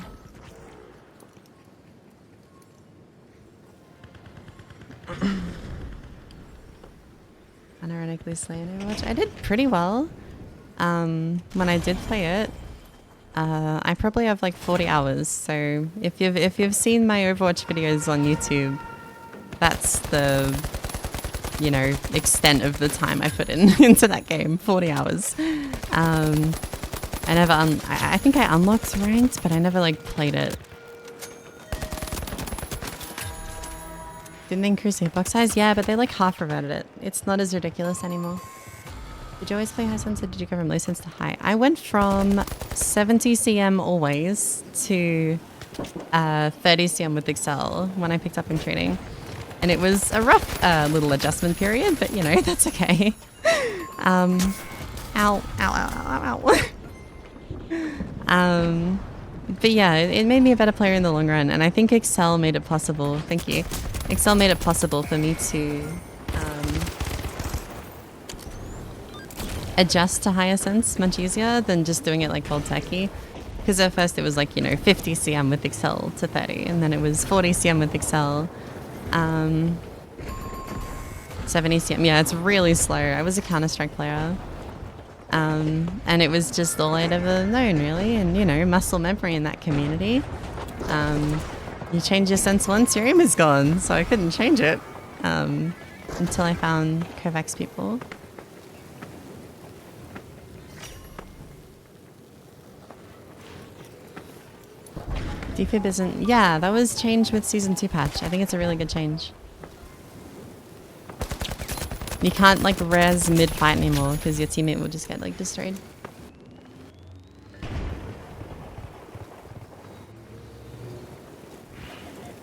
Unironically slaying Overwatch. I did pretty well. When I did play it. I probably have like 40 hours, so if you've seen my Overwatch videos on YouTube, that's the, you know, extent of the time I put in into that game. 40 hours. I think I unlocked ranked, but I never like played it. Didn't they increase the hitbox size? Yeah, but they like half reverted it. It's not as ridiculous anymore. Did you always play high sense or did you go from low sense to high? I went from 70 cm always to 30 cm with Excel when I picked up in training. And it was a rough little adjustment period, but you know, that's okay. Ow, ow, ow, ow, ow. But yeah, it made me a better player in the long run. And I think Excel made it possible. Thank you. Excel made it possible for me to adjust to higher sense much easier than just doing it like cold turkey. Because at first it was like, you know, 50 cm with Excel to 30, and then it was 40 cm with Excel, 70 cm. Yeah, it's really slow. I was a Counter-Strike player. And it was just all I'd ever known, really. And, you know, muscle memory in that community. You change your sense once, your aim is gone. So I couldn't change it until I found Kovacs people. Defib isn't... Yeah, that was changed with Season 2 patch. I think it's a really good change. You can't, like, res mid-fight anymore because your teammate will just get, like, destroyed.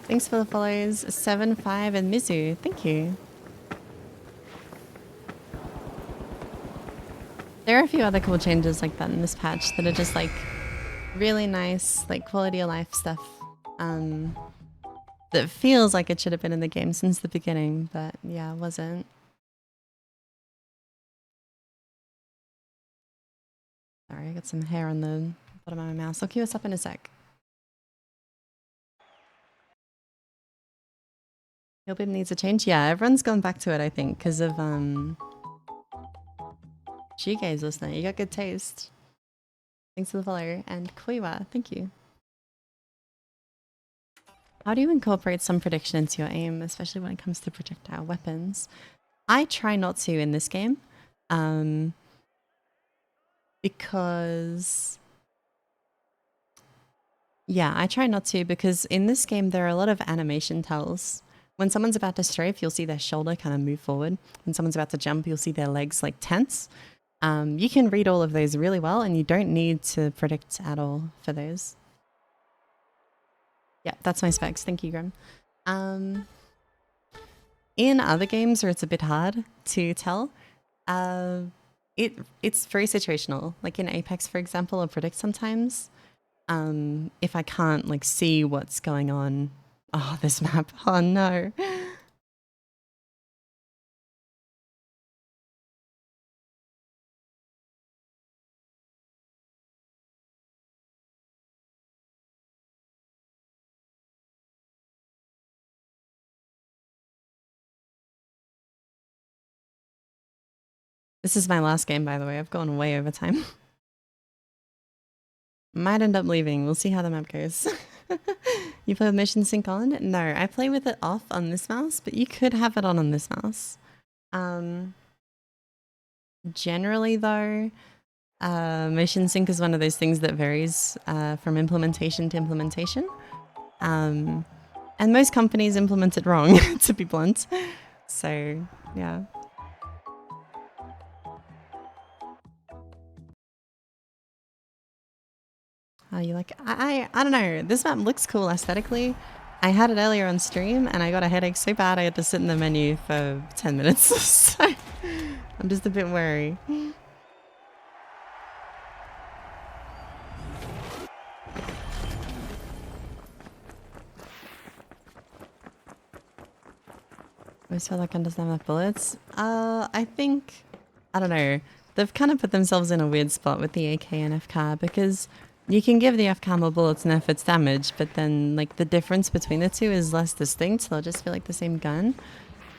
Thanks for the follows. 7-5 and Mizu. Thank you. There are a few other cool changes like that in this patch that are just, like, really nice, like, quality of life stuff. That feels like it should have been in the game since the beginning, but yeah, it wasn't. Sorry, I got some hair on the bottom of my mouse. I'll cue us up in a sec. Hillbib needs a change? Yeah, everyone's gone back to it, I think, because of, Shigei's listening. You got good taste. Thanks for the follow. And Kuiwa, thank you. How do you incorporate some prediction into your aim, especially when it comes to projectile weapons? I try not to in this game. Because... Yeah, I try not to because in this game there are a lot of animation tells. When someone's about to strafe, you'll see their shoulder kind of move forward. When someone's about to jump, you'll see their legs like tense. You can read all of those really well and you don't need to predict at all for those. Yeah, that's my specs. Thank you, Grim. In other games where it's a bit hard to tell, it's very situational. Like in Apex, for example, I'll predict sometimes. If I can't like see what's going on. Oh, this map. Oh no. This is my last game, by the way. I've gone way over time. Might end up leaving. We'll see how the map goes. You play with motion sync on? No, I play with it off on this mouse, but you could have it on this mouse. Generally though, motion sync is one of those things that varies from implementation to implementation. And most companies implement it wrong, to be blunt. So, yeah. You like I don't know. This map looks cool aesthetically. I had it earlier on stream and I got a headache so bad I had to sit in the menu for 10 minutes. So I'm just a bit wary. always feel like I doesn't have enough bullets. I think, I don't know. They've kind of put themselves in a weird spot with the AK and FCAR because you can give the FCAR more bullets and nerf its damage, but then like the difference between the two is less distinct. They'll just feel like the same gun.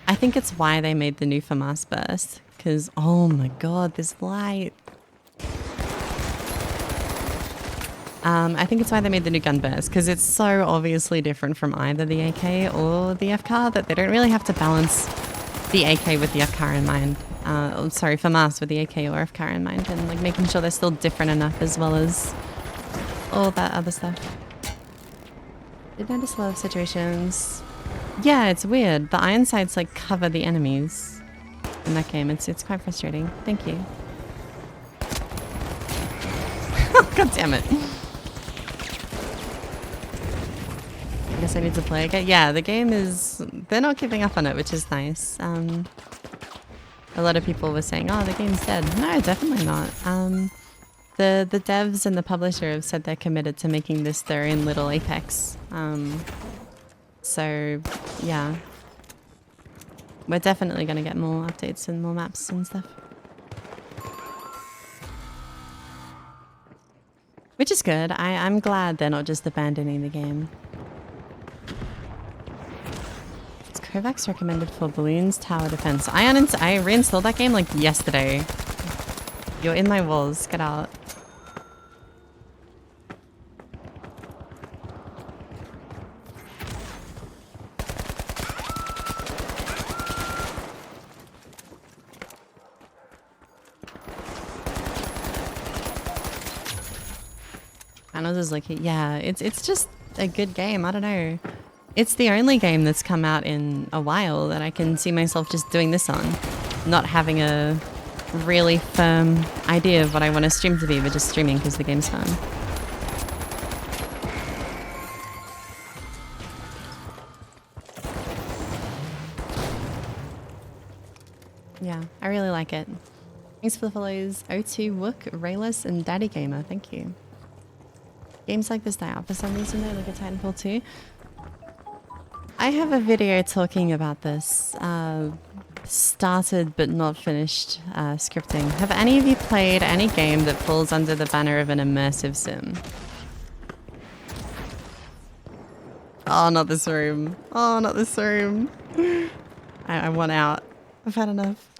I think it's why they made the new FAMAS burst. Because, oh my god, this light. I think it's why they made the new gun burst, because it's so obviously different from either the AK or the FCAR that they don't really have to balance the AK with the FCAR in mind. Sorry, FAMAS with the AK or FCAR in mind, and like making sure they're still different enough as well as all that other stuff. Did notice a lot of situations. Yeah, it's weird. The iron sights like cover the enemies in that game. It's quite frustrating. Thank you. God damn it. I guess I need to play again. Yeah, the game is... They're not giving up on it, which is nice. A lot of people were saying, oh, the game's dead. No, definitely not. The devs and the publisher have said they're committed to making this their own little Apex. So, yeah. We're definitely going to get more updates and more maps and stuff. Which is good. I'm glad they're not just abandoning the game. It's Kovacs recommended for Balloons Tower Defense. I reinstalled that game like yesterday. You're in my walls. Get out. Panos is like, yeah, it's just a good game. I don't know. It's the only game that's come out in a while that I can see myself just doing this on. Not having a really firm idea of what I want to stream to be, but just streaming because the game's fun. Yeah, I really like it. Thanks for the follows, O2, Wook, Rayless, and Daddy Gamer. Thank you. Games like this die out for some reason though, like a Titanfall 2. I have a video talking about this. Started but not finished scripting. Have any of you played any game that falls under the banner of an immersive sim? Oh, not this room. Oh, not this room. I want out. I've had enough.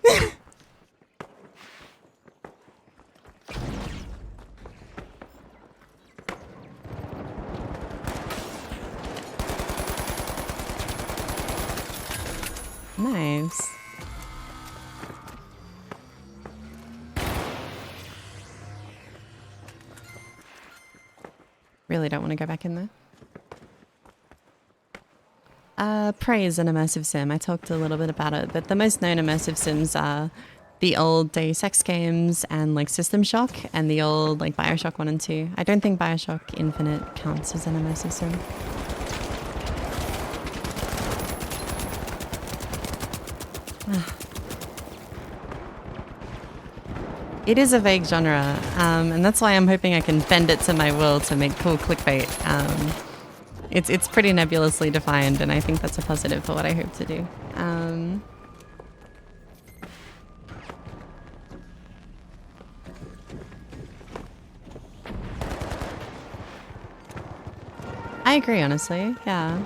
Nice. Really don't want to go back in there. Prey is an immersive sim. I talked a little bit about it, but the most known immersive sims are the old Deus Ex games and like System Shock and the old like Bioshock 1 and 2. I don't think Bioshock Infinite counts as an immersive sim. It is a vague genre, and that's why I'm hoping I can bend it to my will to make cool clickbait. It's pretty nebulously defined, and I think that's a positive for what I hope to do. I agree, honestly. Yeah.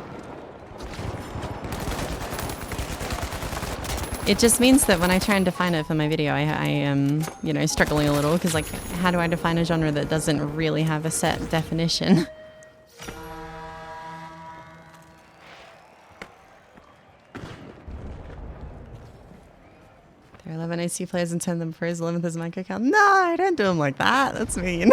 It just means that when I try and define it for my video, I am, you know, struggling a little because, like, how do I define a genre that doesn't really have a set definition? There are 11 AC players and 10 of them pros, 11th is my account. No, I don't do them like that. That's mean.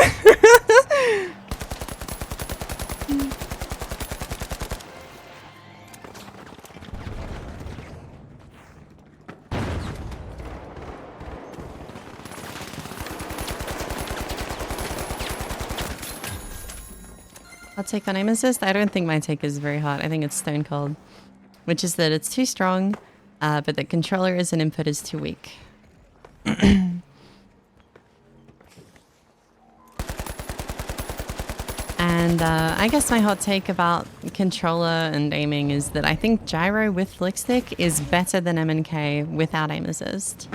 I'll take on aim assist. I don't think my take is very hot. I think it's stone cold, which is that it's too strong, but the controller as an input is too weak. And And I guess my hot take about controller and aiming is that I think gyro with flick stick is better than MNK without aim assist.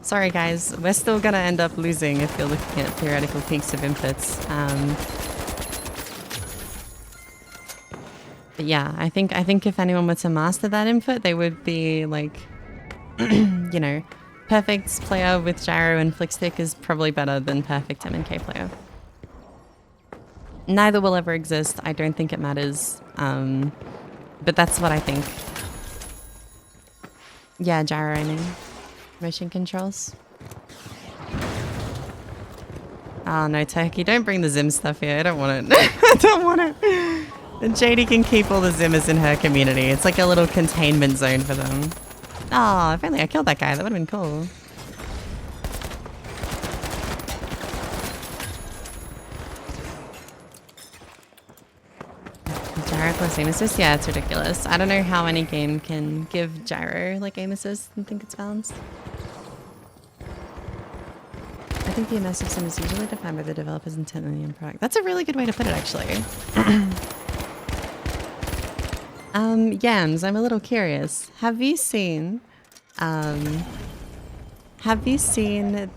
Sorry guys, we're still gonna end up losing if you're looking at theoretical peaks of inputs. But yeah, I think if anyone were to master that input, they would be like, you know, perfect player with gyro and flick stick is probably better than perfect MNK player. Neither will ever exist. I don't think it matters. But that's what I think. Yeah, gyro aiming. Motion controls. Oh no, Turkey, don't bring the Zim stuff here. I don't want it. I don't want it. And JD can keep all the Zimmers in her community. It's like a little containment zone for them. Oh, if only I killed that guy. That would have been cool. Gyro plus aim assist? Yeah, it's ridiculous. I don't know how any game can give gyro like aim assist and think it's balanced. I think the immersive sim is usually defined by the developer's intent in the end product. That's a really good way to put it, actually. Yams, I'm a little curious. Have you seen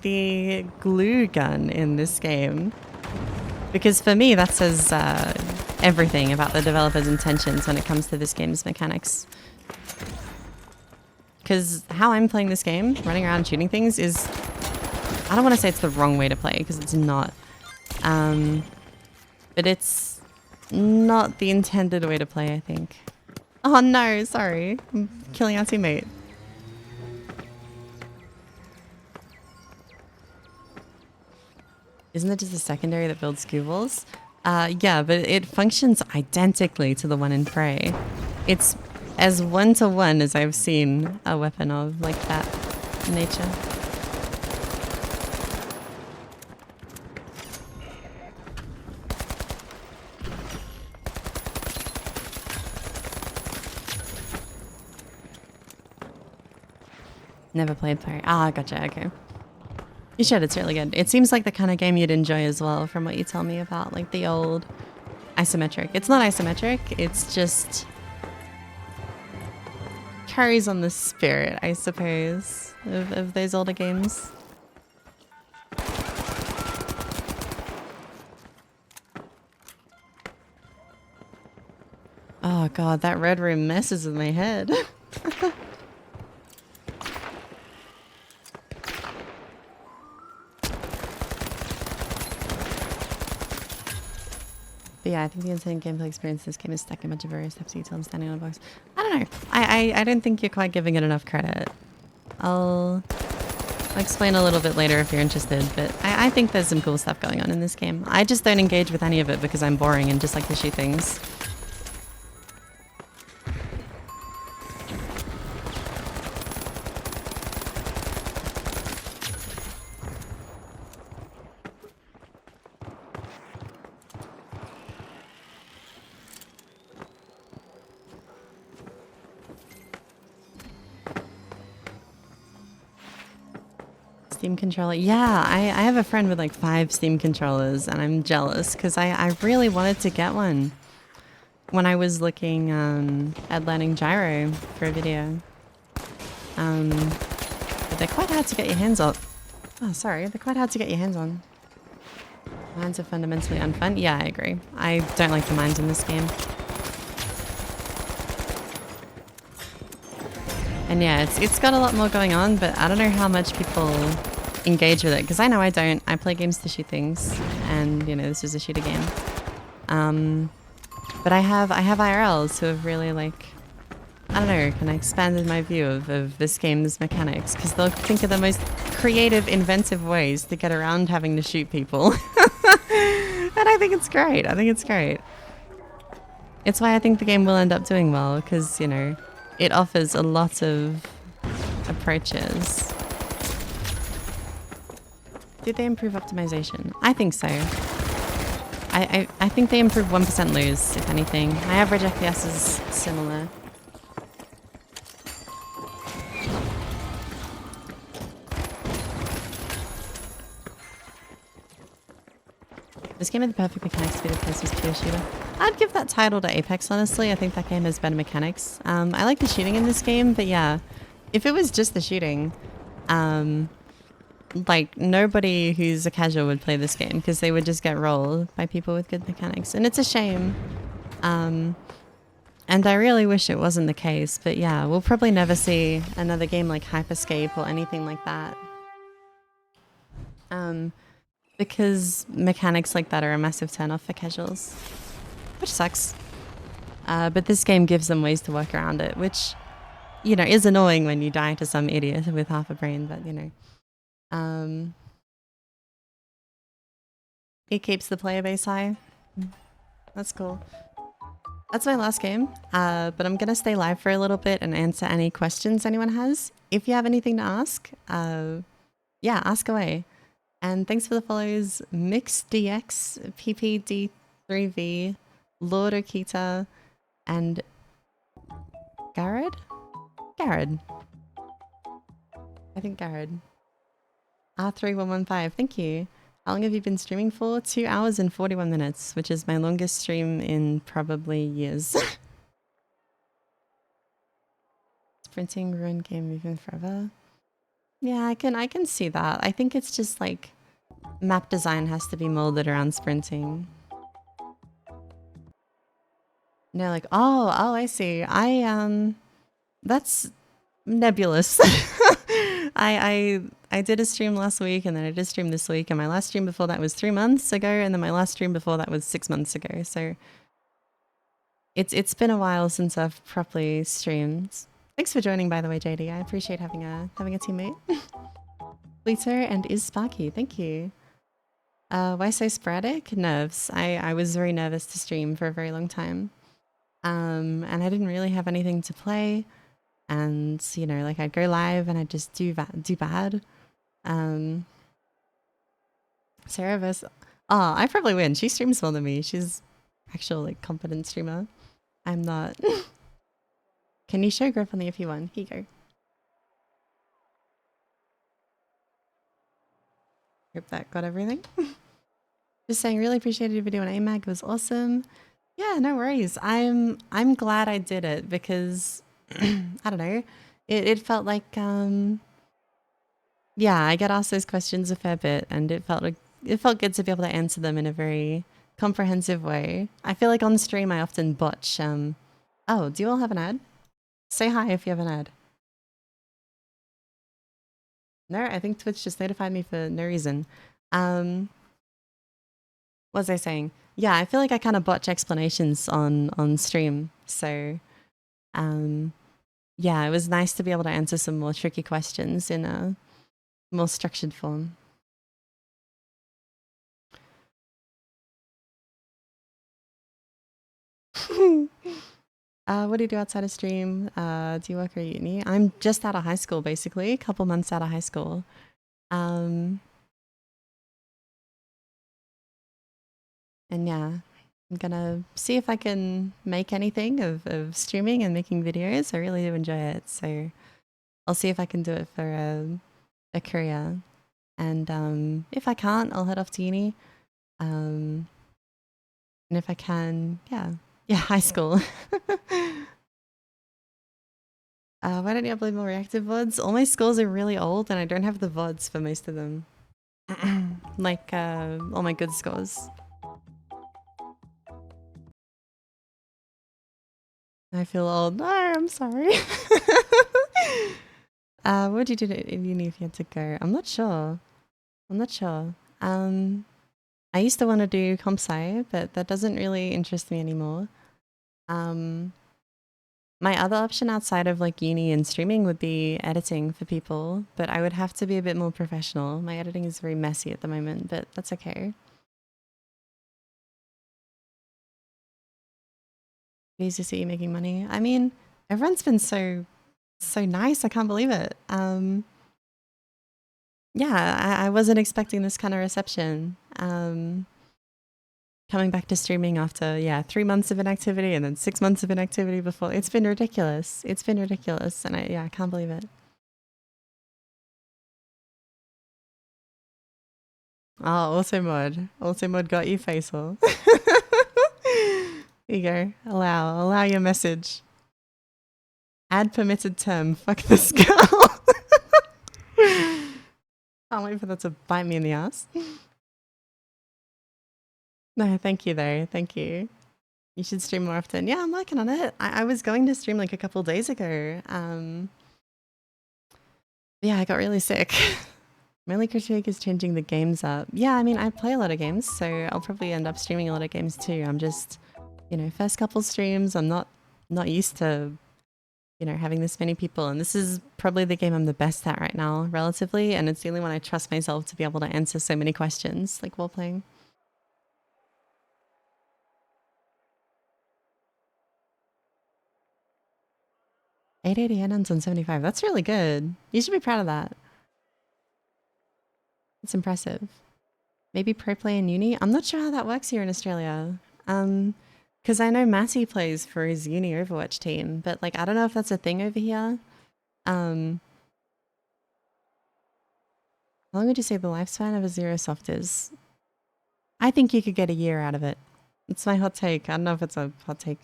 the glue gun in this game? Because for me, that says everything about the developer's intentions when it comes to this game's mechanics. Because how I'm playing this game, running around shooting things, is... I don't want to say it's the wrong way to play, because it's not. But it's not the intended way to play, I think. Oh no, sorry. I'm killing our teammate. Isn't it just a secondary that builds scoobbles? Yeah, but it functions identically to the one in Prey. It's as one-to-one as I've seen a weapon of like that nature. Never played Prey. Ah, gotcha, okay. You should, it's really good. It seems like the kind of game you'd enjoy as well from what you tell me about like the old isometric. It's not isometric, it's just carries on the spirit, I suppose, of those older games. Oh god, that red room messes with my head. But yeah, I think the insane gameplay experience in this game is stacking a bunch of various types of detail and standing on a box. I don't know. I don't think you're quite giving it enough credit. I'll explain a little bit later if you're interested, but I think there's some cool stuff going on in this game. I just don't engage with any of it because I'm boring and just like to shoot things. Steam controller. Yeah, I have a friend with like 5 Steam controllers and I'm jealous because I really wanted to get one when I was looking at learning gyro for a video. But they're quite hard to get your hands on. Oh, sorry. They're quite hard to get your hands on. Mines are fundamentally unfun. Yeah, I agree. I don't like the mines in this game. And yeah, it's got a lot more going on, but I don't know how much people engage with it, because I know I don't. I play games to shoot things, and you know, this is a shooter game. But I have IRLs who have really like, I don't know, kind of expanded my view of this game's mechanics, because they'll think of the most creative, inventive ways to get around having to shoot people. And I think it's great. I think it's great. It's why I think the game will end up doing well, because, you know, it offers a lot of approaches. Did they improve optimization? I think so. I think they improve 1% lose, if anything. My average FPS is similar. This game had the perfect mechanics to be the closest pure shooter. I'd give that title to Apex, honestly. I think that game has better mechanics. I like the shooting in this game, but yeah, if it was just the shooting, like nobody who's a casual would play this game because they would just get rolled by people with good mechanics. And it's a shame. And I really wish it wasn't the case, but yeah, we'll probably never see another game like Hyperscape or anything like that. Because mechanics like that are a massive turn off for casuals, which sucks. But this game gives them ways to work around it, which, you know, is annoying when you die to some idiot with half a brain, but you know. It keeps the player base high. That's cool. That's my last game, but I'm gonna stay live for a little bit and answer any questions anyone has. If you have anything to ask, yeah, ask away. And thanks for the follows, MixDX, PPD3V, Lord Okita, and Garrod? Garrod. I think Garrod. R3115, thank you. How long have you been streaming for? 2 hours and 41 minutes, which is my longest stream in probably years. Sprinting ruined game movement forever. Yeah, I can see that. I think it's just like map design has to be molded around sprinting. No, like, oh, I see. That's nebulous. I did a stream last week, and then I did a stream this week, and my last stream before that was 3 months ago, and then my last stream before that was 6 months ago. So it's been a while since I've properly streamed. Thanks for joining, by the way, JD. I appreciate having a teammate. Lito and is Sparky, thank you. Why so sporadic? Nerves. I was very nervous to stream for a very long time. And I didn't really have anything to play. And, you know, like I'd go live and I'd just do bad. Sarah versus... Oh, I probably win. She streams more than me. She's actual, like, competent streamer. I'm not. Can you show growth on the FE1? Here you go. Hope that got everything. Just saying, really appreciated your video on AMAG. It was awesome. Yeah, no worries. I'm glad I did it because I don't know. It felt like yeah, I get asked those questions a fair bit, and it felt good to be able to answer them in a very comprehensive way. I feel like on stream I often botch. Oh, do you all have an ad? Say hi if you have an ad. No, I think Twitch just notified me for no reason. What was I saying? Yeah, I feel like I kind of botch explanations on stream. So, yeah, it was nice to be able to answer some more tricky questions in a more structured form. What do you do outside of stream? Do you work or uni? I'm just out of high school, basically. A couple months out of high school. And yeah, I'm gonna see if I can make anything of streaming and making videos. I really do enjoy it. So I'll see if I can do it for a career. And if I can't, I'll head off to uni. And if I can, yeah, high school. Why don't you upload more reactive VODs? All my scores are really old and I don't have the VODs for most of them. Like, all my good scores. I feel old. No, I'm sorry. What would you do in uni if you had to go? I'm not sure. I used to want to do comp sci, but that doesn't really interest me anymore. My other option outside of like uni and streaming would be editing for people, but I would have to be a bit more professional. My editing is very messy at the moment, but that's okay. Easy to see you making money. I mean, everyone's been so nice. I can't believe it. Yeah, I wasn't expecting this kind of reception. Coming back to streaming after, yeah, 3 months of inactivity and then 6 months of inactivity before. It's been ridiculous. And I can't believe it. Oh, also mod got you, Faisal. Here you go. Allow your message. Add permitted term. Fuck this girl. Can't wait for that to bite me in the ass. No, thank you though. Thank you. You should stream more often. Yeah, I'm working on it. I was going to stream like a couple days ago. Yeah, I got really sick. Mainly critique is changing the games up. Yeah, I mean, I play a lot of games, so I'll probably end up streaming a lot of games too. I'm just, you know, first couple streams, I'm not used to, you know, having this many people. And this is probably the game I'm the best at right now, relatively. And it's the only one I trust myself to be able to answer so many questions, like while playing. 880 add-ons on 75. That's really good. You should be proud of that. It's impressive. Maybe pro play in uni? I'm not sure how that works here in Australia. Because I know Matty plays for his uni Overwatch team, but like I don't know if that's a thing over here. How long would you say the lifespan of a zero soft is? I think you could get a year out of it. It's my hot take. I don't know if it's a hot take.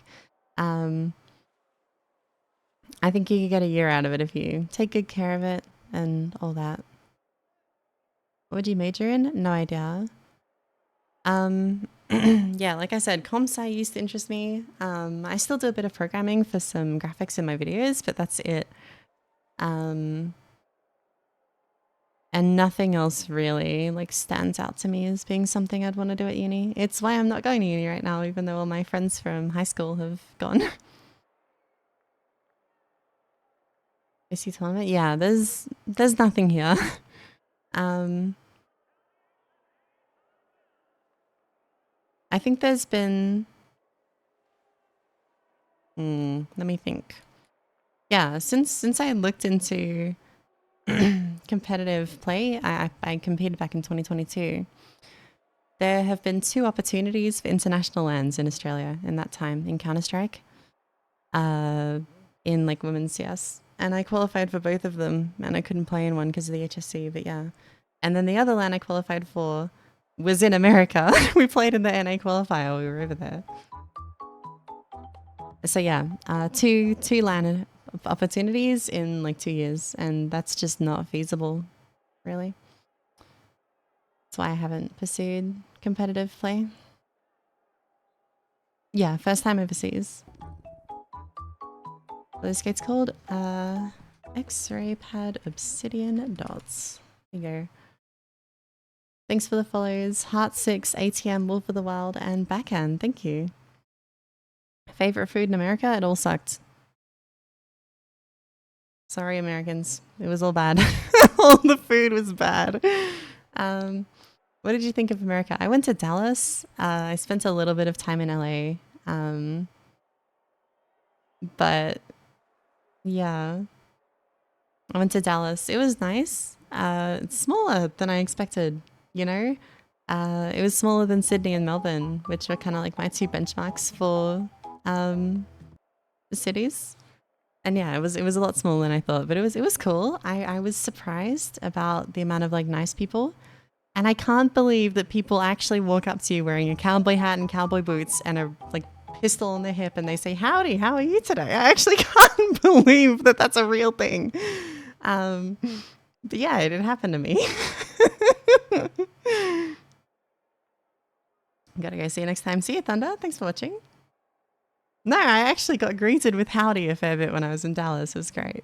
I think you could get a year out of it if you take good care of it and all that. What would you major in? No idea. Yeah, like I said, comp sci used to interest me. I still do a bit of programming for some graphics in my videos, but that's it. And nothing else really like stands out to me as being something I'd want to do at uni. It's why I'm not going to uni right now, even though all my friends from high school have gone. Is he telling me? Yeah, there's nothing here. I think there's been, let me think. Yeah, since I looked into competitive play, I competed back in 2022. There have been 2 opportunities for international lands in Australia in that time in Counter-Strike, in like women's CS. And I qualified for both of them, and I couldn't play in one because of the HSC, but yeah. And then the other LAN I qualified for was in America. We played in the NA qualifier while we were over there. So yeah, two LAN opportunities in like 2 years, and that's just not feasible, really. That's why I haven't pursued competitive play. Yeah, first time overseas. What are those skates called? X-ray pad obsidian dots. There you go. Thanks for the follows. Heart6, ATM, Wolf of the Wild, and Backhand. Thank you. Favorite food in America? It all sucked. Sorry, Americans. It was all bad. All the food was bad. What did you think of America? I went to Dallas. I spent a little bit of time in LA. But yeah, I went to Dallas. It was nice. It's smaller than I expected, you know? It was smaller than Sydney and Melbourne, which were kind of like my 2 benchmarks for the cities. And yeah, it was a lot smaller than I thought, but it was cool. I was surprised about the amount of like nice people. And I can't believe that people actually walk up to you wearing a cowboy hat and cowboy boots and a like pistol on their hip and they say, "Howdy, how are you today?" I actually can't believe that that's a real thing. But yeah, it did happen to me. Gotta go. See you next time. See you, Thunder. Thanks for watching. No, I actually got greeted with howdy a fair bit when I was in Dallas. It was great.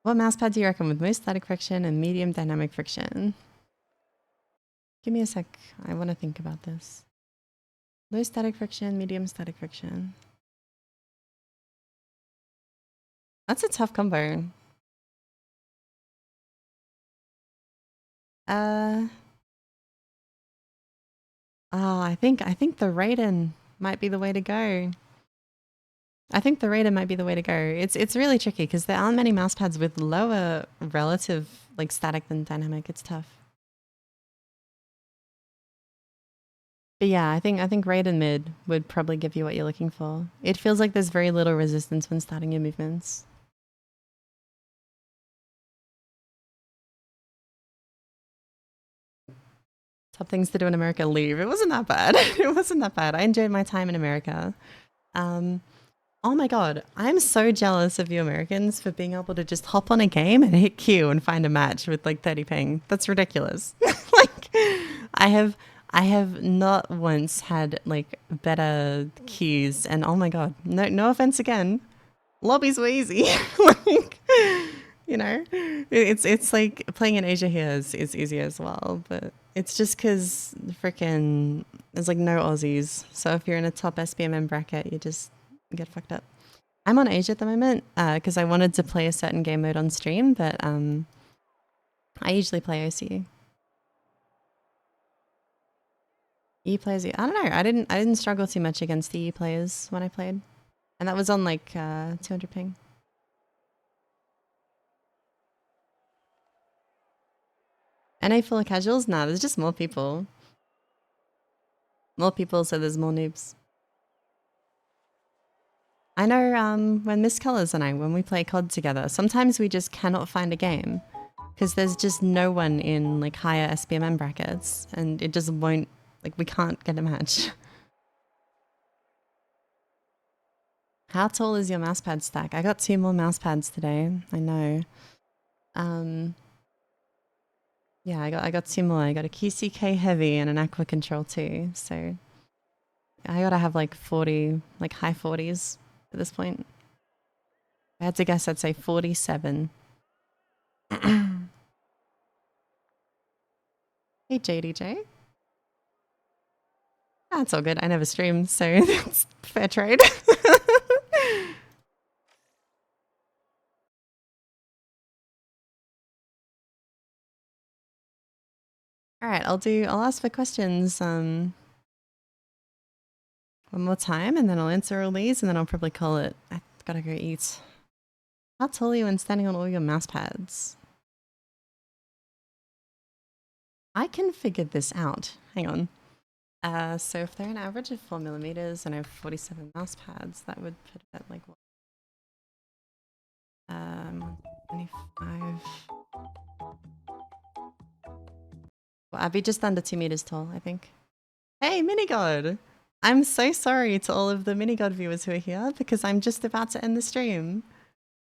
What mousepad do you reckon with most static friction and medium dynamic friction? Give me a sec. I want to think about this. Low static friction, medium static friction. That's a tough combo. I think the Raiden might be the way to go. It's really tricky because there aren't many mouse pads with lower relative like static than dynamic. It's tough. But yeah, I think Raiden mid would probably give you what you're looking for. It feels like there's very little resistance when starting your movements. Top things to do in America, leave. It wasn't that bad. It wasn't that bad. I enjoyed my time in America. Oh my god, I'm so jealous of you Americans for being able to just hop on a game and hit Q and find a match with like 30 ping. That's ridiculous. Like, I have not once had like better queues, and oh my god, no offense again, lobbies were easy. Like, you know, it's like playing in Asia here is easy as well, but it's just because freaking there's like no Aussies. So if you're in a top SBMM bracket, you just get fucked up. I'm on Asia at the moment because I wanted to play a certain game mode on stream, but I usually play OCU. EU players, I don't know. I didn't struggle too much against the EU players when I played, and that was on like 200 ping. NA full of casuals? Nah, there's just more people. More people, so there's more noobs. I know when Miss Colors and I, when we play COD together, sometimes we just cannot find a game because there's just no one in like higher SBMM brackets, and it just won't, like we can't get a match. How tall is your mousepad stack? I got 2 more mousepads today. I know. Yeah, I got 2 more. I got a QCK heavy and an aqua control too. So I gotta have like 40, like high 40s at this point. If I had to guess, I'd say 47. Hey JDJ. That's all good. I never stream, so it's fair trade. All right, I'll ask for questions one more time, and then I'll answer all these, and then I'll probably call it. I've gotta go eat. How tall are you when standing on all your mouse pads? I can figure this out. Hang on. So if they're an average of 4 millimeters and I have 47 mouse pads, that would put it at like what? 25. Well, I'd be just under 2 meters tall, I think. Hey, Minigod! I'm so sorry to all of the Minigod viewers who are here because I'm just about to end the stream.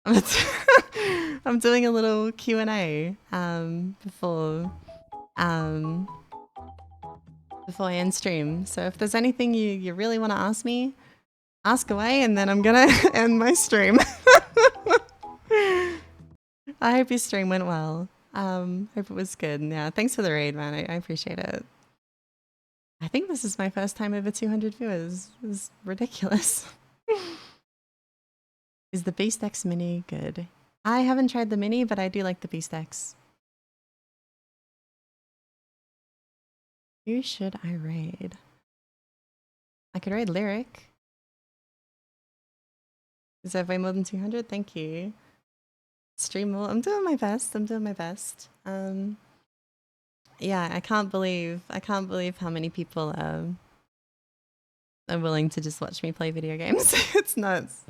I'm doing a little Q&A before I end stream. So if there's anything you really want to ask me, ask away, and then I'm gonna end my stream. I hope your stream went well. Hope it was good. Yeah, thanks for the raid, man. I appreciate it. I think this is my first time over 200 viewers. It was ridiculous. Is the Beast X Mini good? I haven't tried the Mini, but I do like the Beast X. Who should I raid? I could raid Lyric. Is that way more than 200? Thank you. Stream more. I'm doing my best. Yeah, I can't believe how many people are willing to just watch me play video games. It's nuts.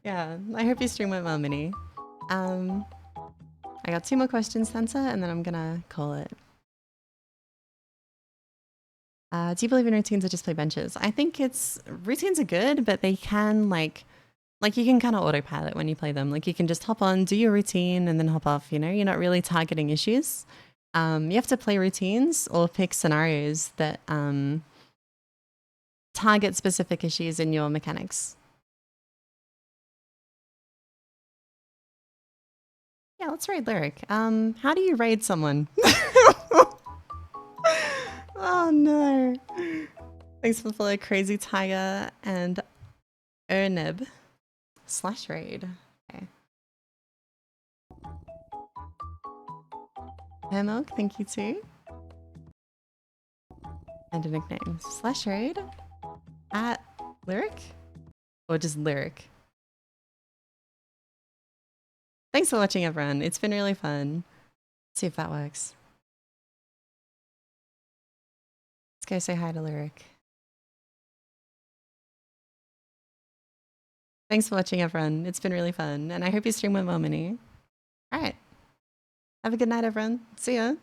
Yeah, I hope your stream went well, Minnie. I got 2 more questions to answer, and then I'm gonna call it. Do you believe in routines or just play benches? I think routines are good, but they can like you can kind of autopilot when you play them. Like you can just hop on, do your routine, and then hop off, you know? You're not really targeting issues. You have to play routines or pick scenarios that target specific issues in your mechanics. Yeah, let's raid Lyric. How do you raid someone? Oh no. Thanks for the follow, Crazy Tiger and Erneb / raid. Okay. Milk, thank you too. And a nickname / raid at Lyric or just Lyric. Thanks for watching, everyone. It's been really fun. Let's see if that works. Let's go say hi to Lyric. Thanks for watching, everyone. It's been really fun, and I hope your stream went well, Minnie. All right. Have a good night, everyone. See ya.